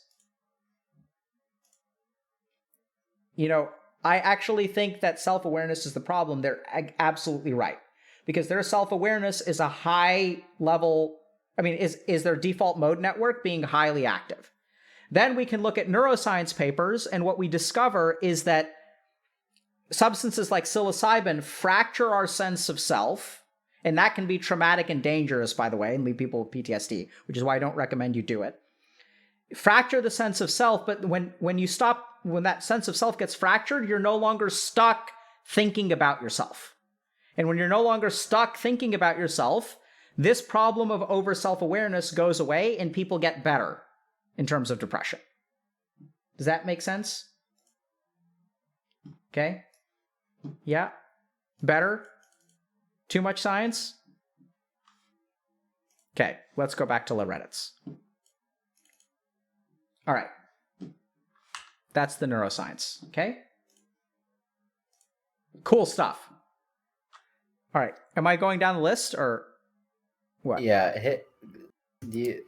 Speaker 1: I actually think that self-awareness is the problem, they're absolutely right. because their self-awareness is a high level, is their default mode network being highly active. Then we can look at neuroscience papers, and what we discover is that substances like psilocybin fracture our sense of self, and that can be traumatic and dangerous, by the way, and leave people with PTSD, which is why I don't recommend you do it. Fracture the sense of self, but when that sense of self gets fractured, you're no longer stuck thinking about yourself. And when you're no longer stuck thinking about yourself, this problem of over self-awareness goes away and people get better in terms of depression. Does that make sense? Okay. Yeah? Better? Too much science? Okay, let's go back to Lorettitz. All right. That's the neuroscience, okay? Cool stuff. All right, am I going down the list or what?
Speaker 3: Yeah,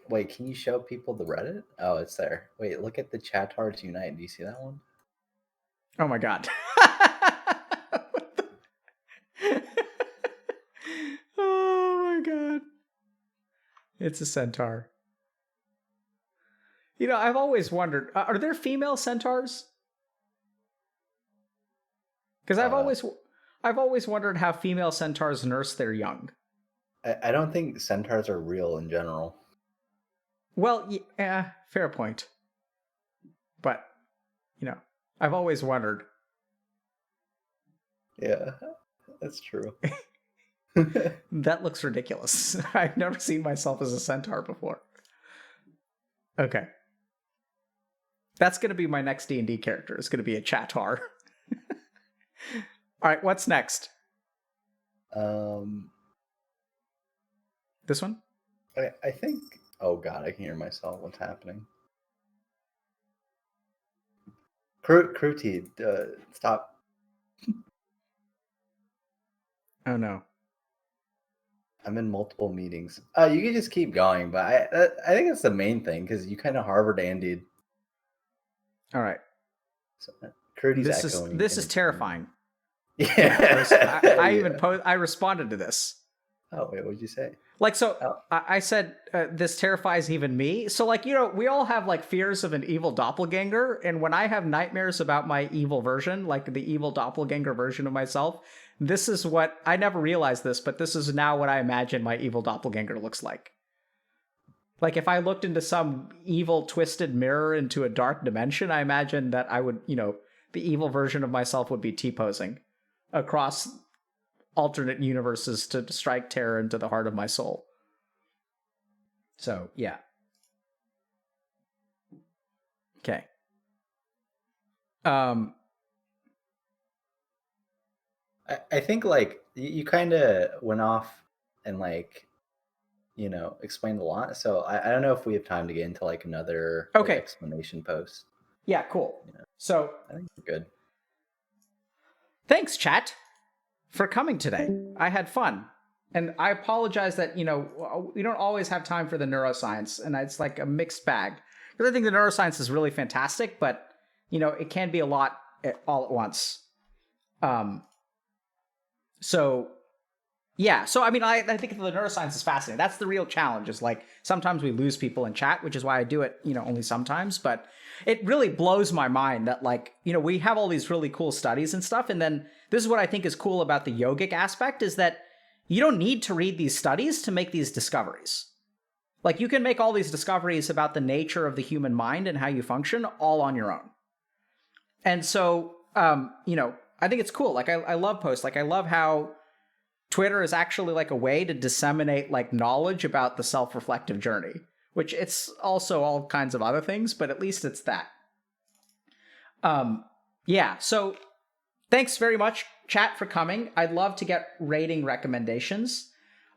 Speaker 3: wait, can you show people the Reddit? Oh, it's there. Wait, look at the Chatards Unite. Do you see that one?
Speaker 1: Oh my god. Oh my god. It's a centaur. You know, I've always wondered, are there female centaurs? Because I've always wondered how female centaurs nurse their young.
Speaker 3: I don't think centaurs are real in general.
Speaker 1: Well, yeah, fair point. But, you know, I've always wondered.
Speaker 3: Yeah, that's true.
Speaker 1: That looks ridiculous. I've never seen myself as a centaur before. Okay. That's going to be my next D&D character. It's going to be a Chatar. All right, what's next? This one?
Speaker 3: I think... Oh god, I can hear myself. What's happening? Cruty, stop.
Speaker 1: Oh no.
Speaker 3: I'm in multiple meetings. You can just keep going, but I think that's the main thing, because you kind of Harvard Andy'd.
Speaker 1: All right.
Speaker 3: So, Cruty's echoing.
Speaker 1: This is terrifying.
Speaker 3: Yeah.
Speaker 1: I responded to this.
Speaker 3: Oh, wait, what'd you say?
Speaker 1: Like, so I said, this terrifies even me. So, like, you know, we all have, like, fears of an evil doppelganger. And when I have nightmares about my evil version, like the evil doppelganger version of myself, this is what, I never realized this, but this is now what I imagine my evil doppelganger looks like. Like, if I looked into some evil twisted mirror into a dark dimension, I imagine that I would, you know, the evil version of myself would be T-posing across alternate universes to strike terror into the heart of my soul. So, yeah. Okay.
Speaker 3: I think, like, you kind of went off and, like, you know, explained a lot. So I don't know if we have time to get into, like, another explanation post.
Speaker 1: Yeah, cool. You know, so
Speaker 3: I think we're good.
Speaker 1: Thanks, chat, for coming today. I had fun. And I apologize that, you know, we don't always have time for the neuroscience, and it's like a mixed bag. Because I think the neuroscience is really fantastic, but, you know, it can be a lot all at once. So, yeah. So, I mean, I think the neuroscience is fascinating. That's the real challenge, is like, sometimes we lose people in chat, which is why I do it, you know, only sometimes. But it really blows my mind that, like, you know, we have all these really cool studies and stuff. And then this is what I think is cool about the yogic aspect, is that you don't need to read these studies to make these discoveries. Like, you can make all these discoveries about the nature of the human mind and how you function all on your own. And so, you know, I think it's cool. Like, I love posts. Like, I love how Twitter is actually like a way to disseminate, like, knowledge about the self-reflective journey, which it's also all kinds of other things, but at least it's that. Yeah, so thanks very much, chat, for coming. I'd love to get rating recommendations.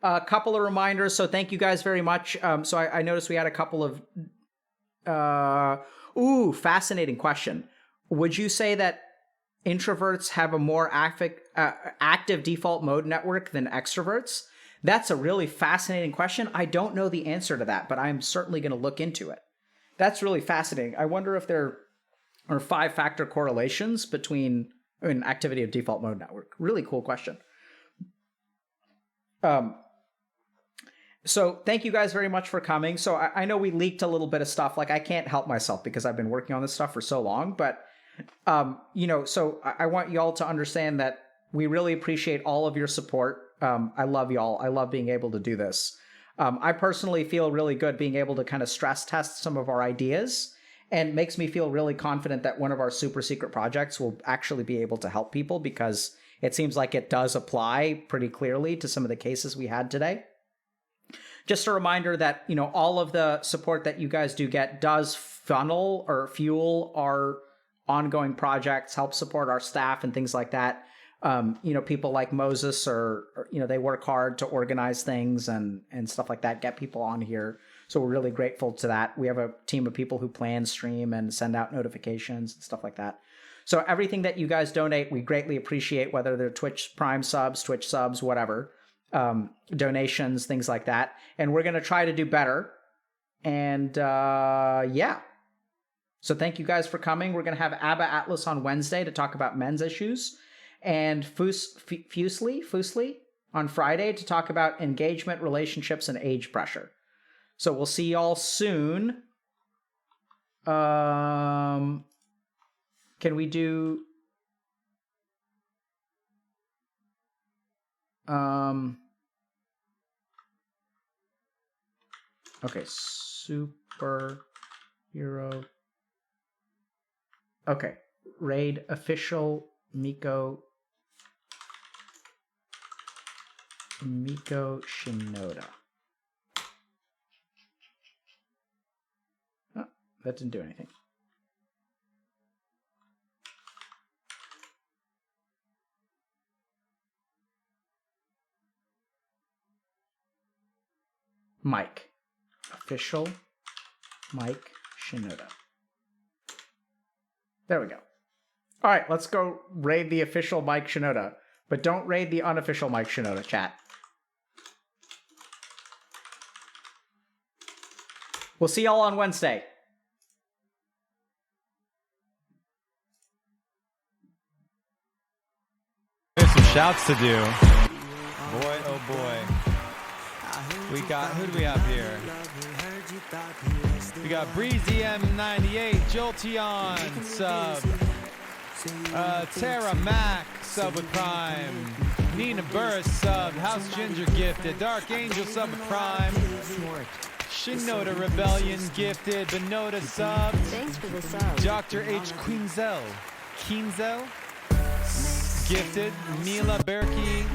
Speaker 1: A couple of reminders, so thank you guys very much. So I noticed we had a couple of... fascinating question. Would you say that introverts have a more active default mode network than extroverts? That's a really fascinating question. I don't know the answer to that, but I'm certainly going to look into it. That's really fascinating. I wonder if there are 5-factor correlations between an activity of default mode network. Really cool question. So thank you guys very much for coming. So I know we leaked a little bit of stuff. Like, I can't help myself because I've been working on this stuff for so long. But, so I want y'all to understand that we really appreciate all of your support. I love y'all. I love being able to do this. I personally feel really good being able to kind of stress test some of our ideas, and makes me feel really confident that one of our super secret projects will actually be able to help people, because it seems like it does apply pretty clearly to some of the cases we had today. Just a reminder that, all of the support that you guys do get does funnel or fuel our ongoing projects, help support our staff and things like that. People like Moses they work hard to organize things and stuff like that, get people on here. So we're really grateful to that. We have a team of people who plan, stream, and send out notifications and stuff like that. So everything that you guys donate, we greatly appreciate, whether they're Twitch Prime subs, Twitch subs, whatever. Donations, things like that. And we're going to try to do better. And yeah. So thank you guys for coming. We're going to have Abba Atlas on Wednesday to talk about men's issues, and Fusely on Friday to talk about engagement, relationships, and age pressure. So we'll see y'all soon. Can we do... Okay, superhero. Okay, raid official Miko Shinoda. Oh, that didn't do anything. Mike. Official Mike Shinoda. There we go. All right, let's go raid the official Mike Shinoda. But don't raid the unofficial Mike Shinoda, chat. We'll see y'all on Wednesday.
Speaker 7: There's some shouts to do. Boy, oh boy. We got, who do we have here? We got Breezy M98, Jolteon, sub. Tara Mac, sub with Prime. Nina Burris, sub. House Ginger gifted. Dark Angel, sub with Prime. Shinoda Rebellion gifted. Benoda sub.
Speaker 8: Thanks for the sub.
Speaker 7: Dr. H. Queenzel gifted. Mila Berkey